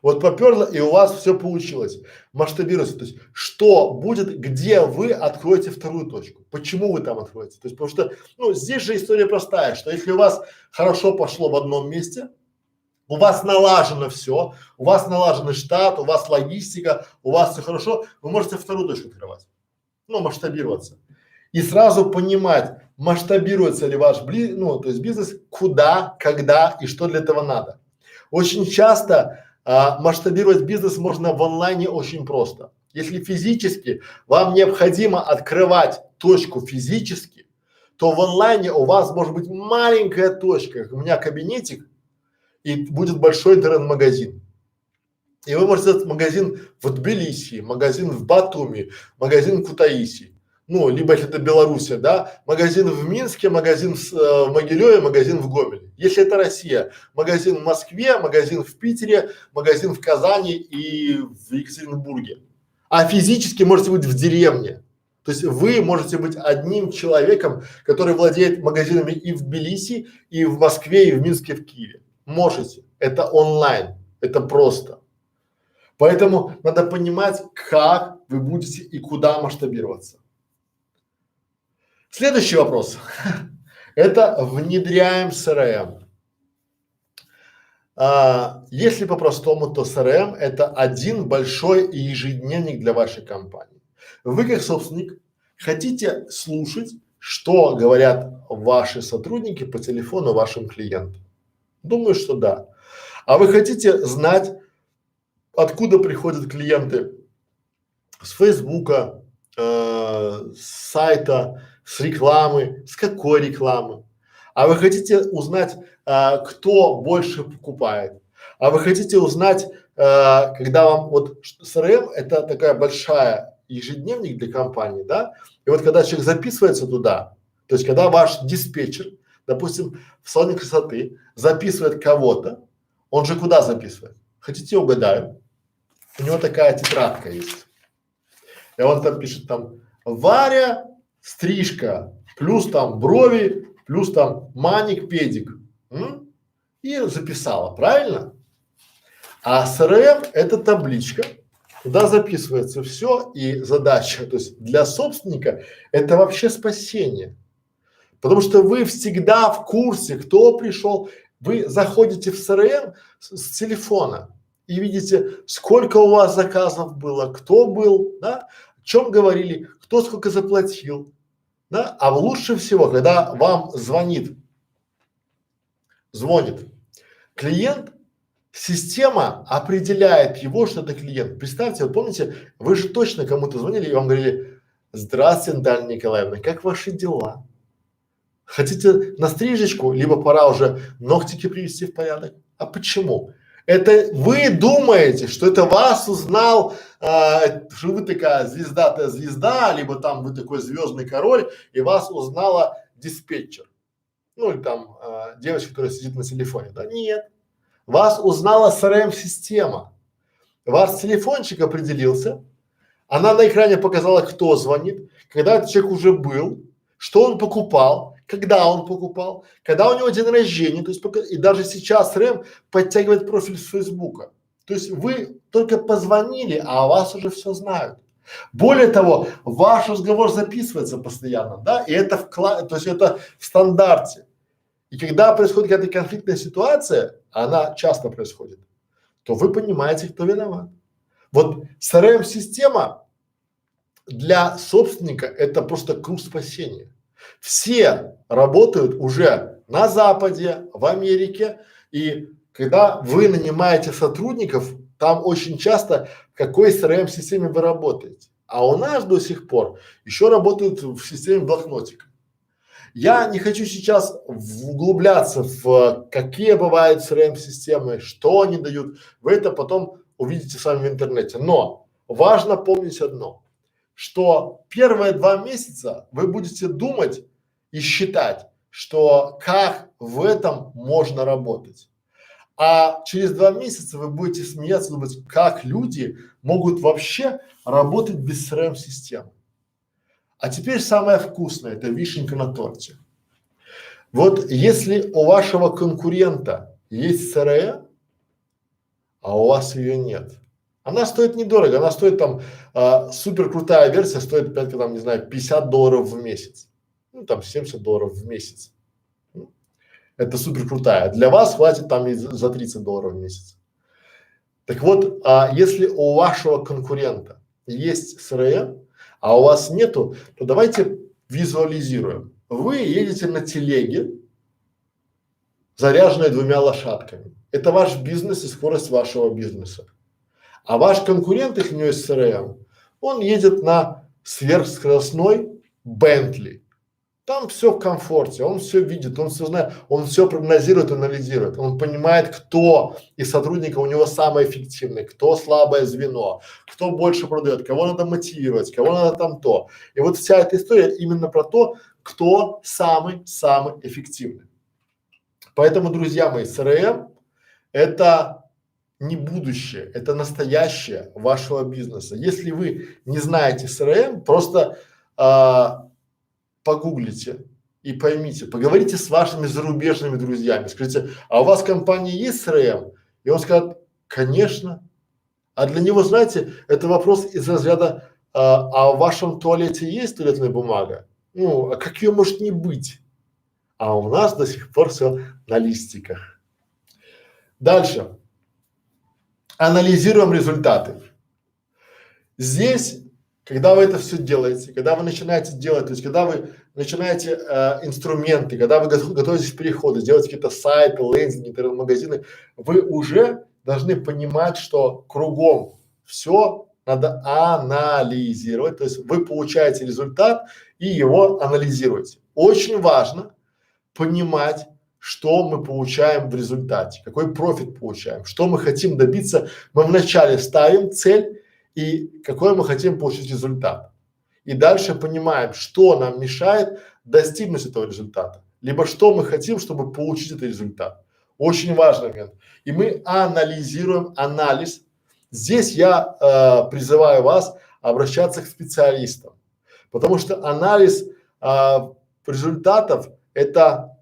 Вот поперло и у вас все получилось. Масштабируется. То есть что будет, где вы откроете вторую точку? Почему вы там откроете? То есть потому что, ну, здесь же история простая, что если у вас хорошо пошло в одном месте, у вас налажено все, у вас налаженный штат, у вас логистика, у вас все хорошо, вы можете вторую точку открывать. Ну, масштабироваться. И сразу понимать, масштабируется ли ваш ну, то есть бизнес, куда, когда и что для этого надо. Очень часто масштабировать бизнес можно в онлайне очень просто. Если физически вам необходимо открывать точку физически, то в онлайне у вас может быть маленькая точка, как у меня кабинетик, и будет большой интернет-магазин. И вы можете сделать магазин в Тбилиси, магазин в Батуми, магазин в Кутаиси. Ну, либо если это Белоруссия, да, магазин в Минске, магазин в Могилеве, магазин в Гомеле. Если это Россия, магазин в Москве, магазин в Питере, магазин в Казани и в Екатеринбурге. А физически можете быть в деревне. То есть вы можете быть одним человеком, который владеет магазинами и в Тбилиси, и в Москве, и в Минске, и в Киеве. Можете. Это онлайн. Это просто. Поэтому надо понимать, как вы будете и куда масштабироваться. Следующий вопрос. Это внедряем CRM. Если по-простому, то CRM это один большой ежедневник для вашей компании. Вы как собственник хотите слушать, что говорят ваши сотрудники по телефону вашим клиентам? Думаю, что да. А вы хотите знать, откуда приходят клиенты? С Фейсбука, с сайта, с рекламы, с какой рекламы? А вы хотите узнать, кто больше покупает? А вы хотите узнать, когда вам вот CRM это такая большая ежедневник для компании, да? И вот когда человек записывается туда, то есть когда ваш диспетчер, допустим, в салоне красоты записывает кого-то, он же куда записывает? Хотите угадаю? У него такая тетрадка есть. И он там пишет там Варя стрижка, плюс там брови, плюс там маник, педик. И записала, правильно? А CRM это табличка, туда записывается все и задача, то есть для собственника это вообще спасение. Потому что вы всегда в курсе, кто пришел, вы заходите в CRM с телефона и видите, сколько у вас заказов было, кто был, да, о чем говорили, кто сколько заплатил, да, а лучше всего, когда вам звонит клиент, система определяет его, что это клиент. Представьте, вот помните, вы же точно кому-то звонили и вам говорили: здравствуйте, Наталья Николаевна, как ваши дела? Хотите на стрижечку, либо пора уже ногтики привести в порядок? А почему? Это вы думаете, что это вас узнал, что вы такая звездатая звезда, либо там вы такой звездный король, и вас узнала диспетчер. Ну или там девочка, которая сидит на телефоне, да? Нет. Вас узнала CRM-система. Ваш телефончик определился, она на экране показала, кто звонит, когда этот человек уже был, что он покупал, когда он покупал, когда у него день рождения, то есть и даже сейчас CRM подтягивает профиль с Фейсбука. То есть вы только позвонили, а о вас уже все знают. Более того, ваш разговор записывается постоянно, да, и это то есть это в стандарте. И когда происходит какая-то конфликтная ситуация, а она часто происходит, то вы понимаете, кто виноват. Вот CRM-система для собственника это просто круг спасения. Все работают уже на Западе, в Америке, и когда вы нанимаете сотрудников, там очень часто в какой CRM-системе вы работаете. А у нас до сих пор еще работают в системе блокнотика. Я не хочу сейчас углубляться в какие бывают CRM-системы, что они дают. Вы это потом увидите сами в интернете. Но важно помнить одно, что первые 2 месяца вы будете думать и считать, что как в этом можно работать. А через 2 месяца вы будете смеяться, думать, как люди могут вообще работать без CRM-системы. А теперь самое вкусное, это вишенка на торте. Вот если у вашего конкурента есть CRM, а у вас ее нет, она стоит недорого, она стоит там супер крутая версия стоит там, не знаю, $50 в месяц, ну там $70 в месяц. Это супер крутая. Для вас хватит там и за $30 в месяц. Так вот, если у вашего конкурента есть CRM, а у вас нету, то давайте визуализируем. Вы едете на телеге, заряженной 2 лошадками. Это ваш бизнес и скорость вашего бизнеса. А ваш конкурент, их у него есть CRM, он едет на сверхскоростной Бентли. Там все в комфорте, он все видит, он все знает, он все прогнозирует, анализирует, он понимает, кто из сотрудников у него самый эффективный, кто слабое звено, кто больше продает, кого надо мотивировать, кого надо там то. И вот вся эта история именно про то, кто самый эффективный. Поэтому, друзья мои, CRM это не будущее, это настоящее вашего бизнеса. Если вы не знаете CRM, просто погуглите и поймите, поговорите с вашими зарубежными друзьями, скажите, а у вас в компании есть CRM? И он скажет, конечно. А для него, знаете, это вопрос из разряда, а в вашем туалете есть туалетная бумага? Ну, а как ее может не быть? А у нас до сих пор все на листиках. Дальше. Анализируем результаты. Здесь, когда вы это все делаете, когда вы начинаете делать, то есть когда вы начинаете инструменты, когда вы готовитесь к переходу, делаете какие-то сайты, лендинги, интернет-магазины, вы уже должны понимать, что кругом все надо анализировать, то есть вы получаете результат и его анализируете. Очень важно понимать, что мы получаем в результате, какой профит получаем, что мы хотим добиться. Мы вначале ставим цель и какой мы хотим получить результат. И дальше понимаем, что нам мешает достигнуть этого результата, либо что мы хотим, чтобы получить этот результат. Очень важный момент. И мы анализируем анализ. Здесь я призываю вас обращаться к специалистам, потому что анализ результатов это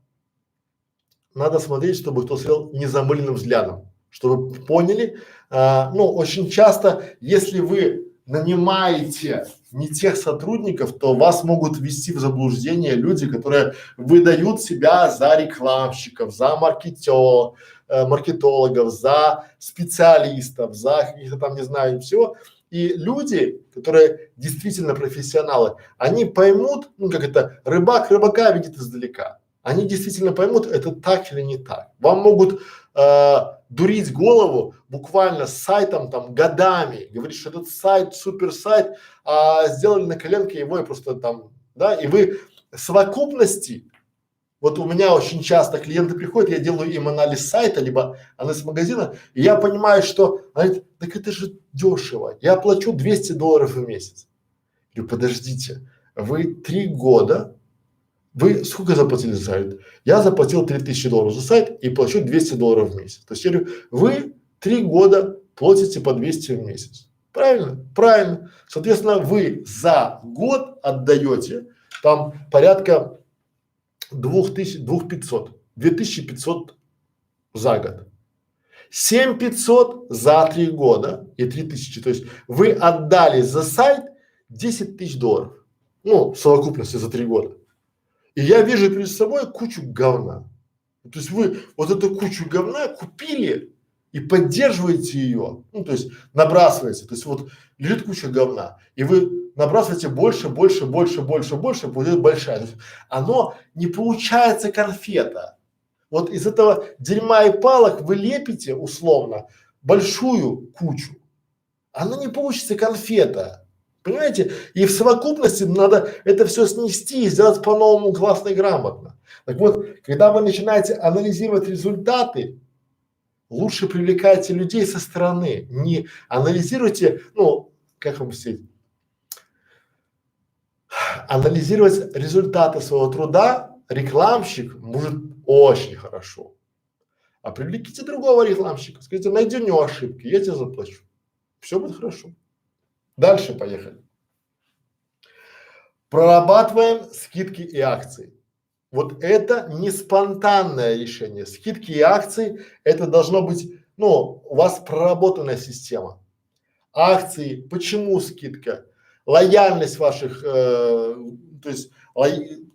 надо смотреть, чтобы кто смотрел незамыленным взглядом, чтобы вы поняли. Ну, очень часто, если вы нанимаете не тех сотрудников, то вас могут ввести в заблуждение люди, которые выдают себя за рекламщиков, за маркетологов, за специалистов, за каких-то там, не знаю, всего. И люди, которые действительно профессионалы, они поймут, ну как это, рыбак рыбака видит издалека. Они действительно поймут, это так или не так. Вам могут дурить голову буквально с сайтом там годами, говорить, что этот сайт супер сайт, а сделали на коленке его и просто там, да, и вы в совокупности, вот у меня очень часто клиенты приходят, я делаю им анализ сайта, либо анализ магазина, и я понимаю, что, она говорит, так это же дешево, я плачу $200 в месяц. Я говорю, подождите, вы 3 года вы сколько заплатили за сайт? Я заплатил $3000 за сайт и плачу $200 в месяц. То есть я говорю, вы 3 года платите по 200 в месяц. Правильно? Правильно. Соответственно, вы за год отдаете там порядка 2500 за год. 7500 за 3 года и 3000. То есть вы отдали за сайт 10 тысяч долларов, ну, в совокупности за 3 года. И я вижу перед собой кучу говна. То есть вы вот эту кучу говна купили и поддерживаете ее, ну, то есть набрасываете, то есть вот лежит куча говна, и вы набрасываете больше, будет большая. То есть оно не получается конфета. Вот из этого дерьма и палок вы лепите условно большую кучу. Оно не получится конфета. Понимаете? И в совокупности надо это все снести и сделать по-новому классно и грамотно. Так вот, когда вы начинаете анализировать результаты, лучше привлекайте людей со стороны. Не анализируйте, ну, как вам объяснить, анализировать результаты своего труда рекламщик может очень хорошо. А привлеките другого рекламщика, скажите, найди у него ошибки, я тебе заплачу. Все будет хорошо. Дальше поехали. Прорабатываем скидки и акции. Вот это не спонтанное решение. Скидки и акции – это должно быть, ну, у вас проработанная система. Акции, почему скидка? Лояльность ваших, то есть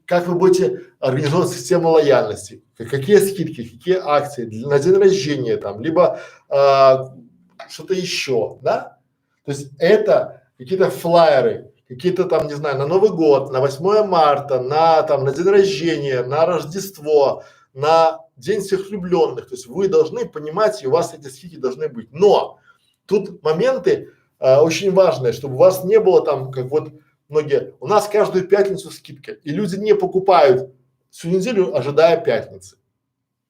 как вы будете организовывать систему лояльности, какие скидки, какие акции на день рождения там, либо что-то еще, да? То есть это какие-то флаеры, какие-то там, не знаю, на Новый год, на 8 марта, на там, на день рождения, на Рождество, на День всех влюбленных. То есть вы должны понимать, и у вас эти скидки должны быть. Но тут моменты очень важные, чтобы у вас не было там, как вот многие, у нас каждую пятницу скидка, и люди не покупают всю неделю, ожидая пятницы.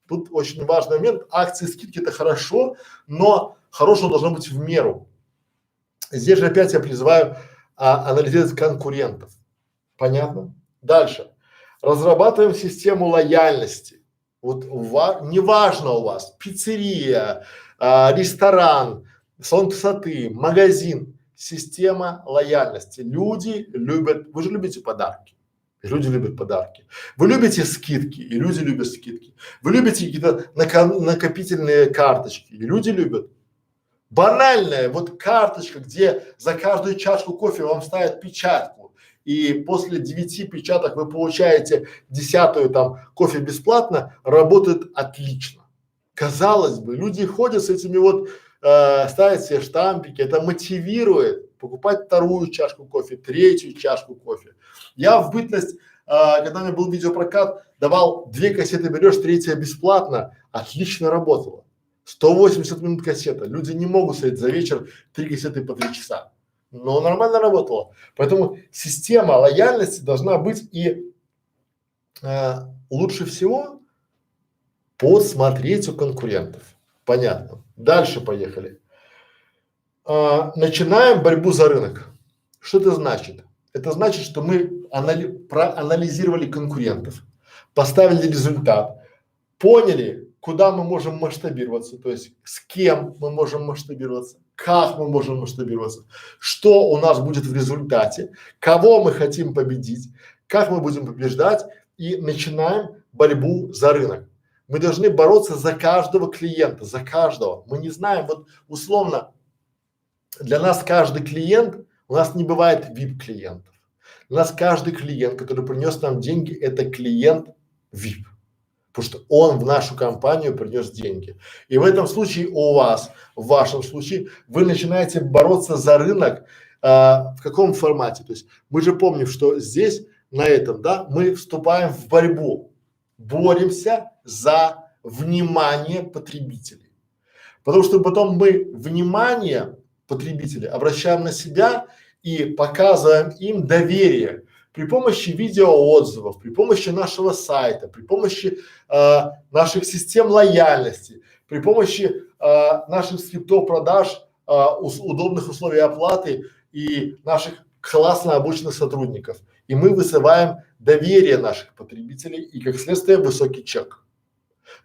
Тут очень важный момент, акции, скидки это хорошо, но хорошее должно быть в меру. Здесь же опять я призываю анализировать конкурентов. Понятно? Дальше. Разрабатываем систему лояльности. Вот неважно у вас пиццерия, ресторан, салон красоты, магазин, система лояльности. Люди любят, вы же любите подарки. Люди любят подарки. Вы любите скидки, и люди любят скидки. Вы любите какие-то накопительные карточки, и люди любят. Банальная вот карточка, где за каждую чашку кофе вам ставят печатку, и после 9 печаток вы получаете 10-ю там кофе бесплатно, работает отлично. Казалось бы, люди ходят с этими вот, ставят себе штампики, это мотивирует покупать 2-ю чашку кофе, 3-ю чашку кофе. Я в бытность, когда у меня был видеопрокат, давал 2 кассеты берешь, 3-я бесплатно, отлично работало. 180 минут кассета. Люди не могут сидеть за вечер 3 кассеты по 3 часа. Но нормально работало. Поэтому система лояльности должна быть и лучше всего посмотреть у конкурентов. Понятно. Дальше поехали. Начинаем борьбу за рынок. Что это значит? Это значит, что мы проанализировали конкурентов, поставили результат, поняли, куда мы можем масштабироваться, то есть с кем мы можем масштабироваться, как мы можем масштабироваться, что у нас будет в результате, кого мы хотим победить, как мы будем побеждать, и начинаем борьбу за рынок. Мы должны бороться за каждого клиента, за каждого. Мы не знаем, вот условно, для нас каждый клиент, у нас не бывает VIP-клиентов. Для нас каждый клиент, который принес нам деньги, это клиент VIP. Потому что он в нашу компанию принес деньги. И в этом случае у вас, в вашем случае, вы начинаете бороться за рынок в каком формате? То есть мы же помним, что здесь, на этом, да, мы вступаем в борьбу, боремся за внимание потребителей. Потому что потом мы внимание потребителей обращаем на себя и показываем им доверие. При помощи видеоотзывов, при помощи нашего сайта, при помощи наших систем лояльности, при помощи наших скриптов продаж, удобных условий оплаты и наших классно обученных сотрудников. И мы вызываем доверие наших потребителей и, как следствие, высокий чек.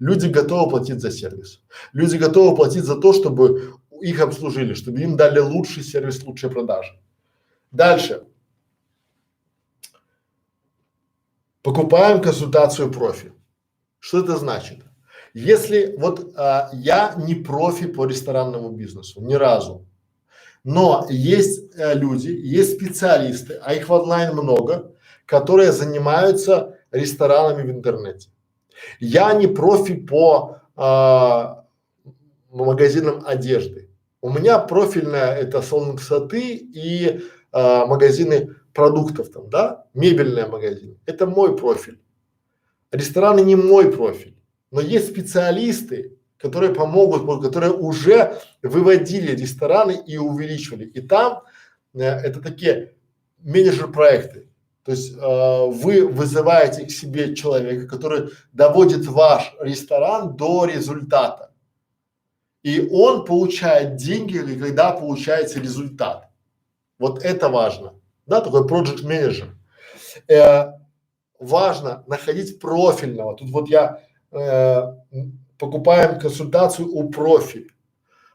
Люди готовы платить за сервис. Люди готовы платить за то, чтобы их обслужили, чтобы им дали лучший сервис, лучшие продажи. Дальше. Покупаем консультацию профи. Что это значит? Если вот я не профи по ресторанному бизнесу, ни разу, Но есть люди, есть специалисты, а их в онлайн много, которые занимаются ресторанами в интернете. Я не профи по магазинам одежды. У меня профильная это салон красоты и магазины продуктов там, да, мебельные магазины. Это мой профиль. Рестораны не мой профиль, но есть специалисты, которые помогут, вот, которые уже выводили рестораны и увеличивали. И там это такие менеджер проекты. То есть вы вызываете к себе человека, который доводит ваш ресторан до результата. И он получает деньги, когда получается результат. Вот это важно. Да, такой project менеджер. Важно находить профильного. Тут вот я покупаем консультацию у профи.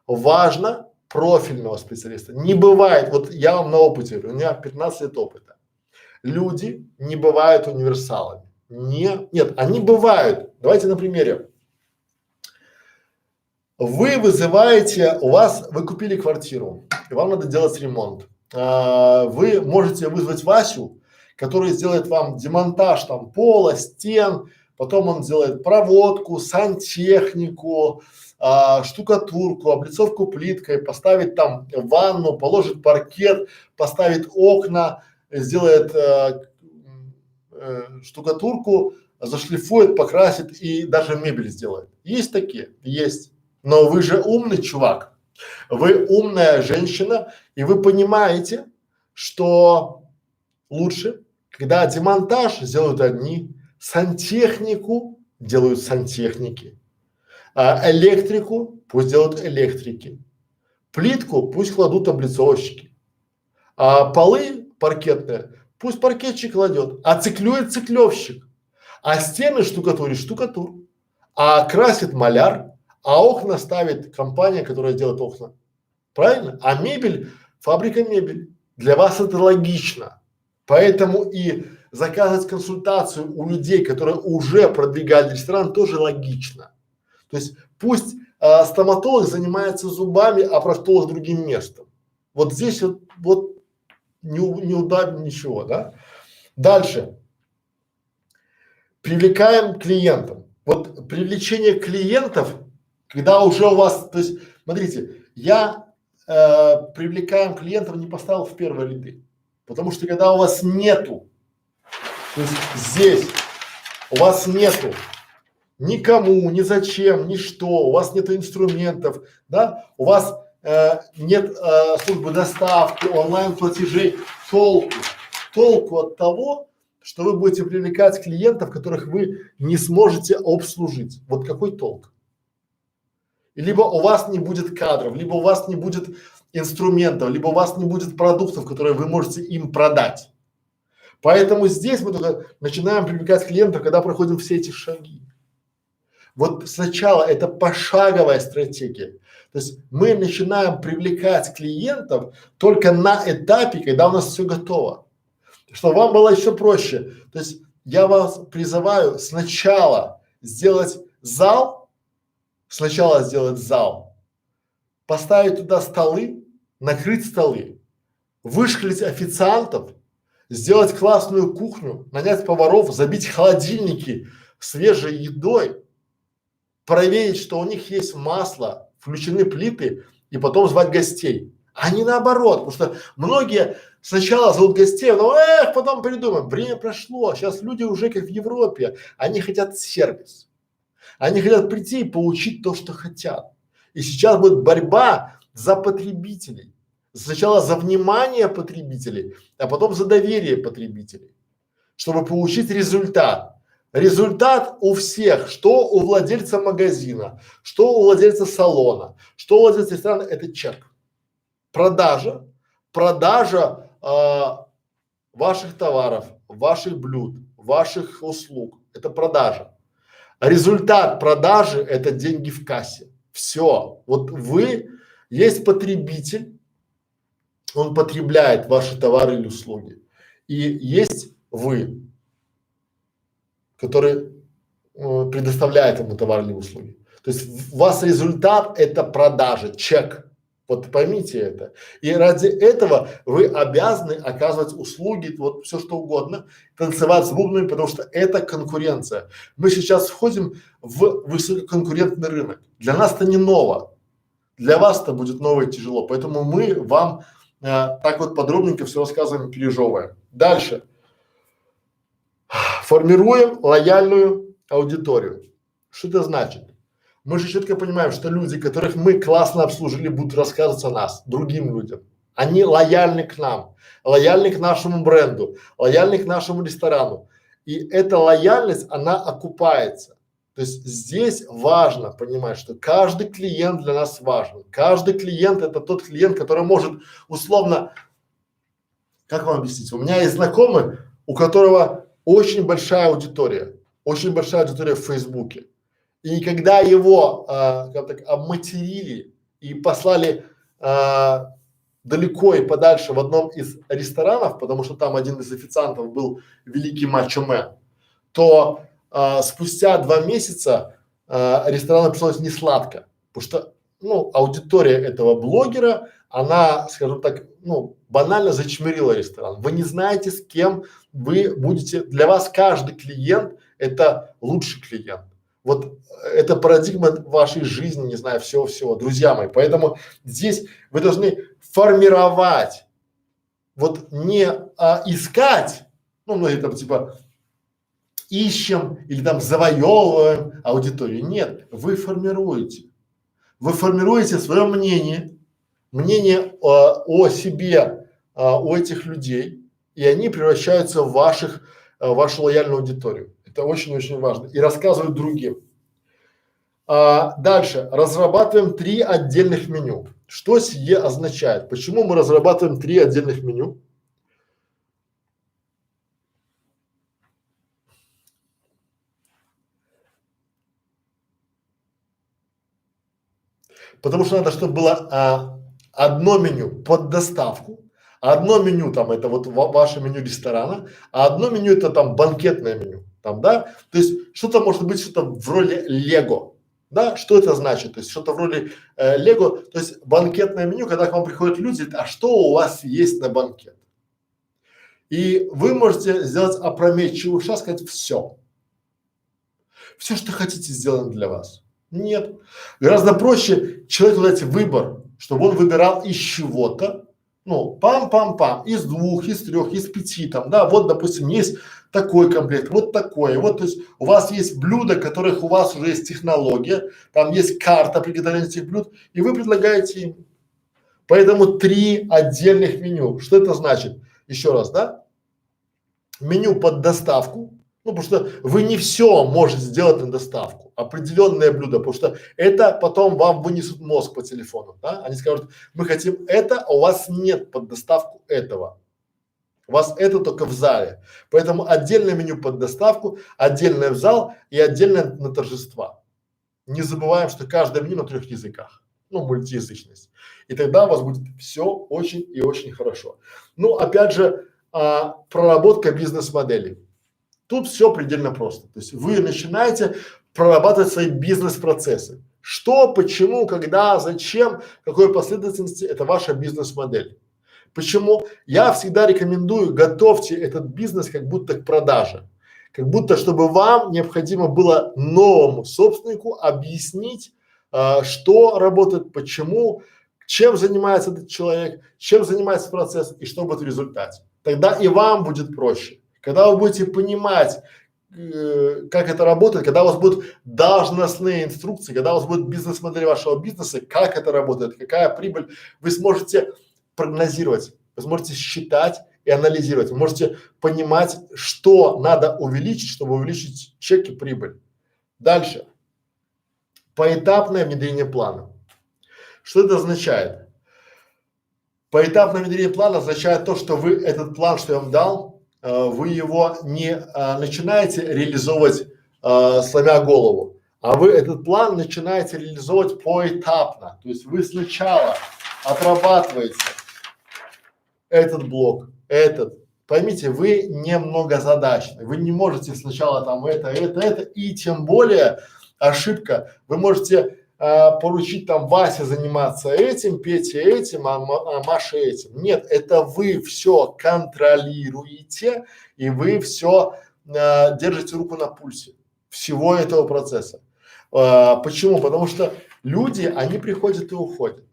Важно профильного специалиста. Не бывает, вот я вам на опыте говорю, у меня 15 лет опыта. Люди не бывают универсалами. Нет, они бывают. Давайте на примере. Вы вызываете, вы купили квартиру, и вам надо делать ремонт. Вы можете вызвать Васю, который сделает вам демонтаж там пола, стен, потом он сделает проводку, сантехнику, штукатурку, облицовку плиткой, поставит там ванну, положит паркет, поставит окна, сделает штукатурку, зашлифует, покрасит и даже мебель сделает. Есть такие? Есть. Но вы же умный чувак, вы умная женщина, и вы понимаете, что лучше, когда демонтаж сделают одни, сантехнику делают сантехники, электрику пусть делают электрики, плитку пусть кладут облицовщики, полы паркетные пусть паркетчик кладет, а циклюет циклевщик, а стены штукатурит штукатур, а красит маляр, а окна ставит компания, которая делает окна. Правильно? А мебель, фабрика мебель. Для вас это логично. Поэтому и заказывать консультацию у людей, которые уже продвигали ресторан, тоже логично. То есть пусть стоматолог занимается зубами, а проктолог другим местом. Вот здесь вот не удобно ничего, да? Дальше. Привлекаем клиентов. Вот привлечение клиентов, когда уже у вас, то есть, смотрите, я привлекаем клиентов не поставил в первые ряды, потому что когда у вас нету, то есть здесь у вас нету никому, ни зачем, ни что, у вас нету инструментов, да, у вас нет службы доставки, онлайн платежей, толку от того, что вы будете привлекать клиентов, которых вы не сможете обслужить. Вот какой толк? Либо у вас не будет кадров, либо у вас не будет инструментов, либо у вас не будет продуктов, которые вы можете им продать. Поэтому здесь мы только начинаем привлекать клиентов, когда проходим все эти шаги. Вот сначала это пошаговая стратегия. То есть мы начинаем привлекать клиентов только на этапе, когда у нас все готово. Чтобы вам было еще проще. То есть я вас призываю сначала сделать зал, поставить туда столы, накрыть столы, вышкалить официантов, сделать классную кухню, нанять поваров, забить холодильники свежей едой, проверить, что у них есть масло, включены плиты, и потом звать гостей. А не наоборот, потому что многие сначала зовут гостей, но потом придумаем. Время прошло, сейчас люди уже как в Европе, они хотят сервис. Они хотят прийти и получить то, что хотят. И сейчас будет борьба за потребителей. Сначала за внимание потребителей, а потом за доверие потребителей, чтобы получить результат. Результат у всех, что у владельца магазина, что у владельца салона, что у владельца ресторана, это чек. Продажа ваших товаров, ваших блюд, ваших услуг, это продажа. Результат продажи – это деньги в кассе. Все. Вот вы, есть потребитель, он потребляет ваши товары или услуги. И есть вы, который предоставляет ему товар или услуги. То есть у вас результат – это продажа, чек. Вот поймите это. И ради этого вы обязаны оказывать услуги, вот все что угодно, танцевать с бубнами, потому что это конкуренция. Мы сейчас входим в высококонкурентный рынок. Для нас это не ново, для вас это будет ново и тяжело. Поэтому мы вам так вот подробненько все рассказываем и пережевываем. Дальше. Формируем лояльную аудиторию. Что это значит? Мы же четко понимаем, что люди, которых мы классно обслужили, будут рассказывать о нас другим людям. Они лояльны к нам, лояльны к нашему бренду, лояльны к нашему ресторану. И эта лояльность, она окупается. То есть здесь важно понимать, что каждый клиент для нас важен. Каждый клиент – это тот клиент, который может условно, как вам объяснить, у меня есть знакомый, у которого очень большая аудитория в Фейсбуке. И когда его как так обматерили и послали далеко и подальше в одном из ресторанов, потому что там один из официантов был великий мачо-мен, то спустя 2 месяца ресторану пришлось не сладко, потому что ну аудитория этого блогера, она, скажем так, ну банально зачмырила ресторан. Вы не знаете, с кем вы будете. Для вас каждый клиент это лучший клиент. Вот это парадигма вашей жизни, не знаю, всего-всего, друзья мои. Поэтому здесь вы должны формировать, вот не искать, ну, многие там типа ищем или там завоевываем аудиторию. Нет, вы формируете. Вы формируете свое мнение о себе, у этих людей, и они превращаются в вашу лояльную аудиторию. Это очень-очень важно. И рассказывают другим. Дальше. Разрабатываем 3 отдельных меню. Что сие означает? Почему мы разрабатываем 3 отдельных меню? Потому что надо, чтобы было одно меню под доставку, одно меню там это вот ваше меню ресторана, а одно меню это там банкетное меню, там, да, то есть что-то может быть что-то в роли Лего, да, что это значит, то есть что-то в роли Лего, то есть банкетное меню, когда к вам приходят люди, а что у вас есть на банкет? И вы можете сделать опрометчивый шаг, сказать все, что хотите сделано для вас. Нет. Гораздо проще человеку дать выбор, чтобы он выбирал из чего-то, ну, пам-пам-пам, из 2, из 3, из 5 там, да, вот, допустим, есть такой комплект, вот такой, вот, то есть у вас есть блюда, которых у вас уже есть технология, там есть карта приготовления этих блюд, и вы предлагаете им. Поэтому 3 отдельных меню. Что это значит? Еще раз, да? Меню под доставку. Ну, потому что вы не все можете сделать на доставку, определенное блюдо, потому что это потом вам вынесут мозг по телефону, да? Они скажут, мы хотим это, а у вас нет под доставку этого. У вас это только в зале. Поэтому отдельное меню под доставку, отдельное в зал и отдельное на торжества. Не забываем, что каждое меню на 3 языках, ну, мультиязычность. И тогда у вас будет все очень и очень хорошо. Ну, опять же, проработка бизнес-моделей. Тут все предельно просто. То есть вы начинаете прорабатывать свои бизнес-процессы. Что, почему, когда, зачем, в какой последовательности – это ваша бизнес-модель. Почему? Я всегда рекомендую, готовьте этот бизнес как будто к продаже. Как будто, чтобы вам необходимо было новому собственнику объяснить, что работает, почему, чем занимается этот человек, чем занимается процесс и что будет в результате. Тогда и вам будет проще. Когда вы будете понимать, как это работает, когда у вас будут должностные инструкции, когда у вас будет бизнес-модель вашего бизнеса, как это работает, какая прибыль, вы сможете прогнозировать, вы сможете считать и анализировать, вы можете понимать, что надо увеличить, чтобы увеличить чек и прибыль. Дальше. Поэтапное внедрение плана. Что это означает? Поэтапное внедрение плана означает то, что вы этот план, что я вам дал, вы его не начинаете реализовывать сломя голову, а вы этот план начинаете реализовывать поэтапно. То есть вы сначала отрабатываете этот блок, этот. Поймите, вы не многозадачны, вы не можете сначала там это, и тем более ошибка, вы можете поручить там Васе заниматься этим, Пете этим, а Маше этим. Нет, это вы все контролируете и вы все держите руку на пульсе всего этого процесса. Почему? Потому что люди, они приходят и уходят.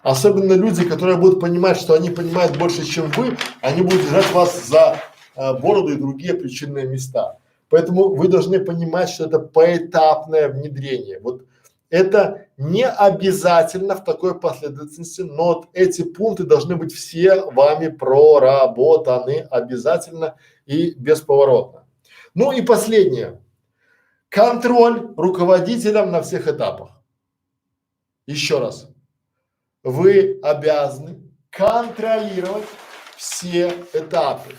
Особенно люди, которые будут понимать, что они понимают больше, чем вы, они будут держать вас за бороду и другие причинные места. Поэтому вы должны понимать, что это поэтапное внедрение. Вот это не обязательно в такой последовательности, но вот эти пункты должны быть все вами проработаны обязательно и бесповоротно. Ну и последнее. Контроль руководителям на всех этапах. Еще раз. Вы обязаны контролировать все этапы.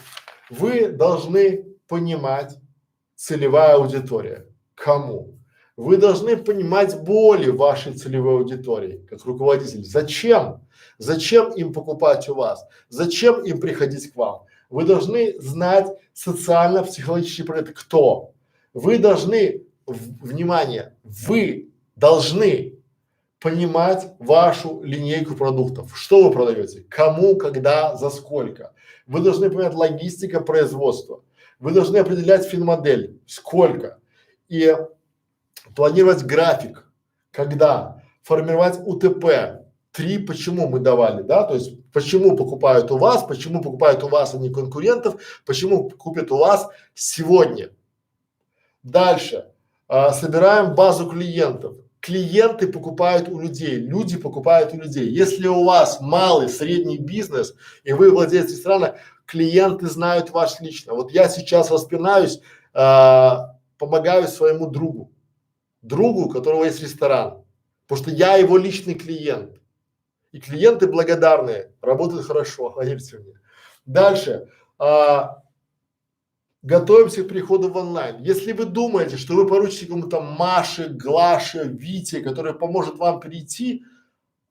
Вы должны понимать целевая аудитория. Кому? Вы должны понимать боли вашей целевой аудитории, как руководитель. Зачем? Зачем им покупать у вас? Зачем им приходить к вам? Вы должны знать социально-психологический проект. Кто? Вы должны, внимание, вы должны понимать вашу линейку продуктов. Что вы продаете? Кому, когда, за сколько. Вы должны понимать логистика производства. Вы должны определять финмодель. Сколько. И планировать график. Когда. Формировать УТП. 3 почему мы давали, да, то есть почему покупают у вас, а не конкурентов, почему купят у вас сегодня. Дальше. Собираем базу клиентов. Клиенты покупают у людей, люди покупают у людей. Если у вас малый, средний бизнес и вы владелец ресторана, клиенты знают вас лично. Вот я сейчас распинаюсь, помогаю своему другу, у которого есть ресторан, потому что я его личный клиент. И клиенты благодарные, работают хорошо, поверьте мне. Дальше. Готовимся к переходу в онлайн. Если вы думаете, что вы поручите кому-то Маше, Глаше, Вите, который поможет вам перейти,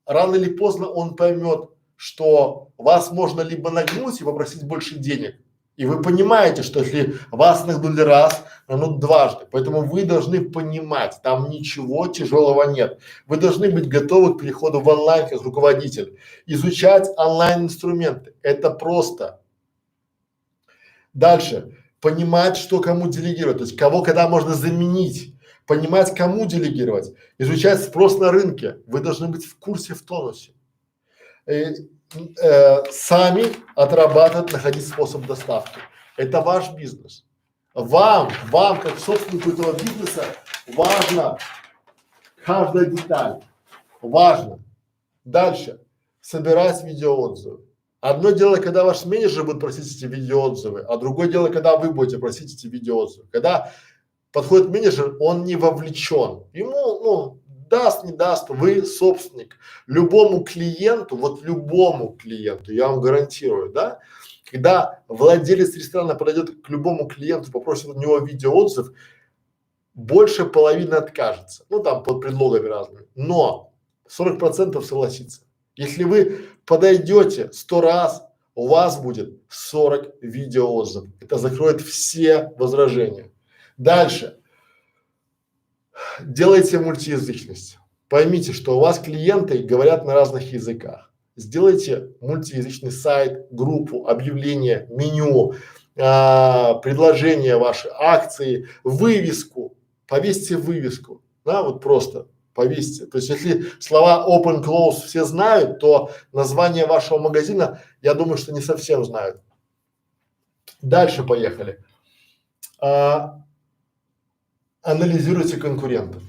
рано или поздно он поймет, что вас можно либо нагнуть и попросить больше денег. И вы понимаете, что если вас нагнули раз, нагнут дважды. Поэтому вы должны понимать, там ничего тяжелого нет. Вы должны быть готовы к переходу в онлайн как руководитель. Изучать онлайн-инструменты. Это просто. Дальше. Понимать, что кому делегировать, то есть кого когда можно заменить, понимать, кому делегировать, изучать спрос на рынке. Вы должны быть в курсе, в тонусе. Сами отрабатывать, находить способ доставки. Это ваш бизнес. Вам как собственнику этого бизнеса важно каждая деталь. Важно. Дальше. Собирать видеоотзывы. Одно дело, когда ваш менеджер будет просить эти видеоотзывы, а другое дело, когда вы будете просить эти видеоотзывы. Когда подходит менеджер, он не вовлечен. Ему, ну, даст, не даст, вы собственник. Любому клиенту, вот любому клиенту, я вам гарантирую, да, когда владелец ресторана подойдет к любому клиенту, попросит у него видеоотзыв, больше половины откажется. Ну, там под предлогами разными. Но 40% согласится. Если вы подойдете 100 раз, у вас будет 40 видеоотзывов. Это закроет все возражения. Дальше. Делайте мультиязычность. Поймите, что у вас клиенты говорят на разных языках. Сделайте мультиязычный сайт, группу, объявление, меню, предложения ваши, акции, вывеску. Повесьте вывеску, да, вот просто. Повесьте. То есть, если слова open, close все знают, то название вашего магазина, я думаю, что не совсем знают. Дальше поехали. Анализируйте конкурентов.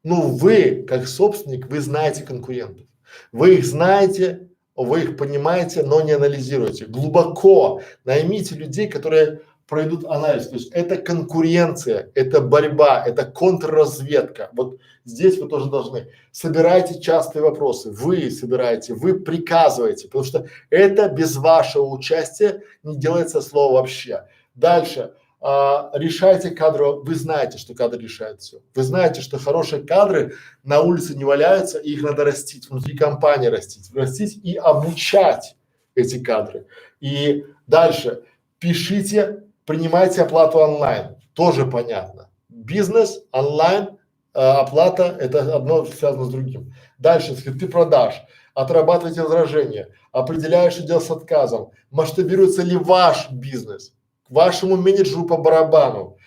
Ну, вы, как собственник, вы знаете конкурентов. Вы их знаете, вы их понимаете, но не анализируете. Глубоко наймите людей, которые пройдут анализ. То есть это конкуренция, это борьба, это контрразведка. Вот здесь вы тоже должны. Собирайте частые вопросы. Вы собираете, вы приказываете, потому что это без вашего участия не делается слово вообще. Дальше. Решайте кадры. Вы знаете, что кадры решают все. Вы знаете, что хорошие кадры на улице не валяются, и их надо растить, внутри компании растить и обучать эти кадры. И дальше. Пишите, принимайте оплату онлайн. Тоже понятно. Бизнес онлайн оплата – это одно связано с другим. Дальше, скрипты продаж, отрабатываете возражения, определяешь отдел с отказом, масштабируется ли ваш бизнес, к вашему менеджеру по барабану,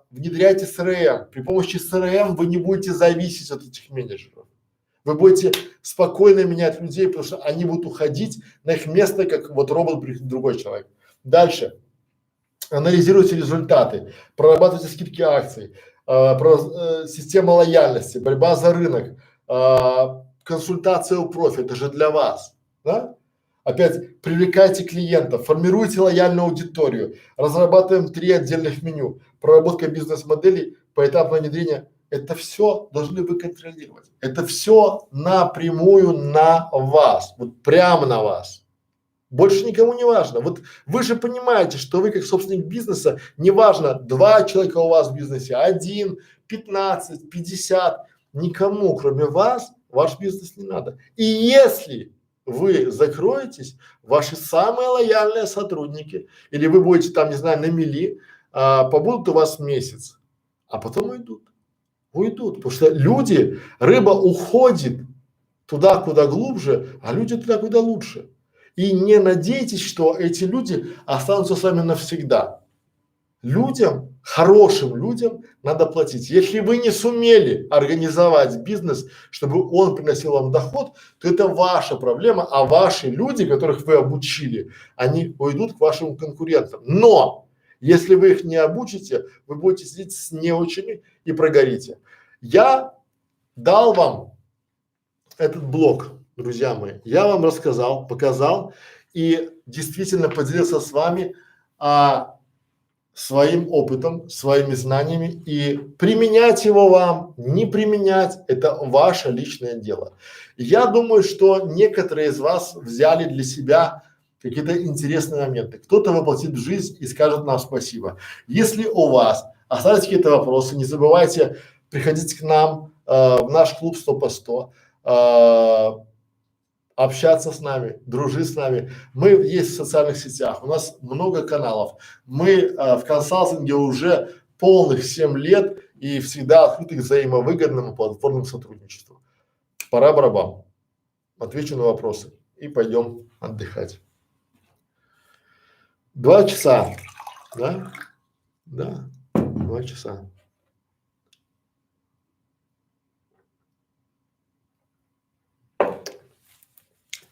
внедряйте СРМ. При помощи СРМ вы не будете зависеть от этих менеджеров. Вы будете спокойно менять людей, потому что они будут уходить на их место, как вот робот приходит другой человек. Дальше. Анализируйте результаты, прорабатывайте скидки акций, система лояльности, борьба за рынок, консультация у профи, это же для вас, да? Опять привлекайте клиентов, формируйте лояльную аудиторию, разрабатываем 3 отдельных меню, проработка бизнес-моделей, поэтапное внедрение. Это все должны вы контролировать. Это все напрямую на вас, вот прямо на вас. Больше никому не важно. Вот вы же понимаете, что вы как собственник бизнеса, неважно, 2 человека у вас в бизнесе, 1, 15, 50, никому, кроме вас, ваш бизнес не надо. И если вы закроетесь, ваши самые лояльные сотрудники, или вы будете там, не знаю, на мели, побудут у вас месяц, а потом уйдут. Уйдут, потому что люди, рыба уходит туда, куда глубже, а люди туда, куда лучше. И не надейтесь, что эти люди останутся с вами навсегда. Людям, хорошим людям надо платить. Если вы не сумели организовать бизнес, чтобы он приносил вам доход, то это ваша проблема, а ваши люди, которых вы обучили, они уйдут к вашим конкурентам. Но если вы их не обучите, вы будете сидеть с неучами и прогорите. Я дал вам этот блок, друзья мои. Я вам рассказал, показал и действительно поделился с вами своим опытом, своими знаниями, и применять его вам, не применять, это ваше личное дело. Я думаю, что некоторые из вас взяли для себя какие-то интересные моменты. Кто-то воплотит в жизнь и скажет нам спасибо. Если у вас остались какие-то вопросы, не забывайте приходить к нам в наш клуб 100 по 100, общаться с нами, дружить с нами. Мы есть в социальных сетях, у нас много каналов. Мы в консалтинге уже полных 7 лет и всегда открыты к взаимовыгодному платформенному сотрудничеству. Пора барабан. Отвечу на вопросы и пойдем отдыхать. 2 часа, да? Да, 2 часа.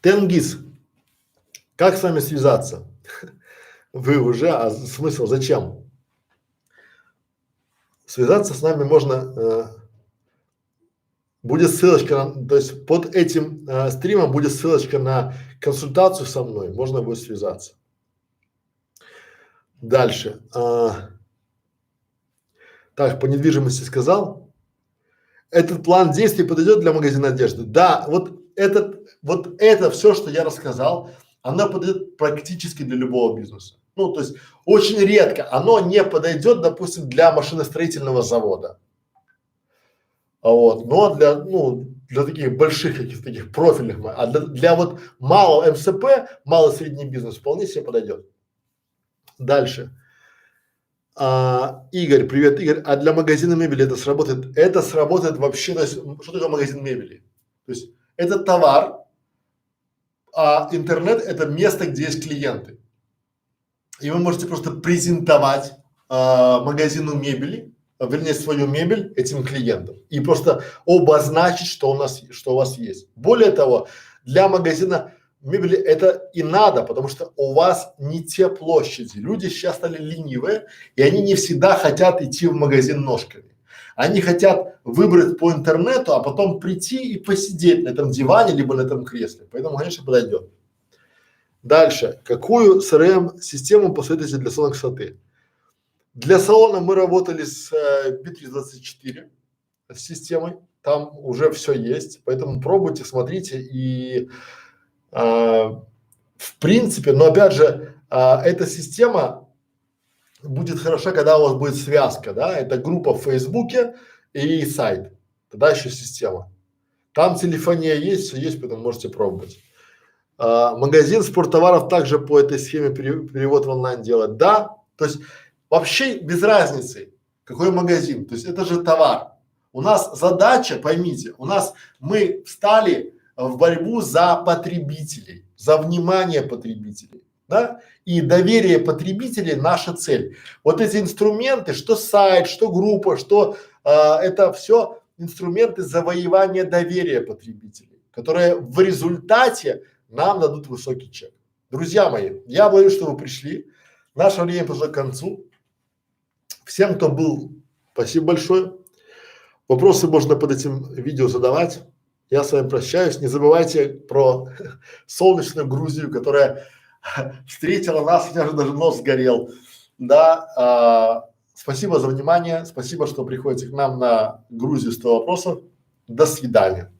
Тенгиз, как с вами связаться? Вы уже, а смысл зачем? Связаться с нами можно, будет ссылочка, то есть под этим стримом будет ссылочка на консультацию со мной, можно будет связаться. Дальше. Так, по недвижимости сказал. Этот план действий подойдет для магазина одежды? Да, вот это все, что я рассказал, оно подойдет практически для любого бизнеса. Ну, то есть очень редко оно не подойдет, допустим, для машиностроительного завода. Вот, но для таких больших каких-то таких профильных, а для вот малого МСП, малый средний бизнес вполне себе подойдет. Дальше. Игорь, привет, Игорь. А для магазина мебели это сработает? Это сработает вообще, то есть, что такое магазин мебели? То есть это товар, а интернет это место, где есть клиенты. И вы можете просто презентовать магазину мебели, вернее свою мебель этим клиентам и просто обозначить, что у вас есть. Более того, для магазина мебели это и надо, потому что у вас не те площади. Люди сейчас стали ленивые, и они не всегда хотят идти в магазин ножками. Они хотят выбрать по интернету, а потом прийти и посидеть на этом диване либо на этом кресле. Поэтому, конечно, подойдет. Дальше. Какую CRM-систему посоветуете для салона красоты? Для салона мы работали с B324 системой. Там уже все есть, поэтому пробуйте, смотрите и в принципе, но опять же, эта система будет хороша, когда у вас будет связка, да, это группа в Фейсбуке и сайт, тогда еще система. Там телефония есть, все есть, поэтому можете пробовать. Магазин спорттоваров также по этой схеме перевод в онлайн делать, да, то есть вообще без разницы, какой магазин, то есть это же товар. У нас задача, поймите, мы встали в борьбу за потребителей, за внимание потребителей, да, и доверие потребителей наша цель. Вот эти инструменты, что сайт, что группа, что это все инструменты завоевания доверия потребителей, которые в результате нам дадут высокий чек. Друзья мои, я благодарю, что вы пришли. Наше время подошло к концу. Всем, кто был, спасибо большое. Вопросы можно под этим видео задавать. Я с вами прощаюсь. Не забывайте про солнечную Грузию, которая встретила нас, у меня же даже нос сгорел. Да, спасибо за внимание, спасибо, что приходите к нам на Грузию 100 вопросов. До свидания.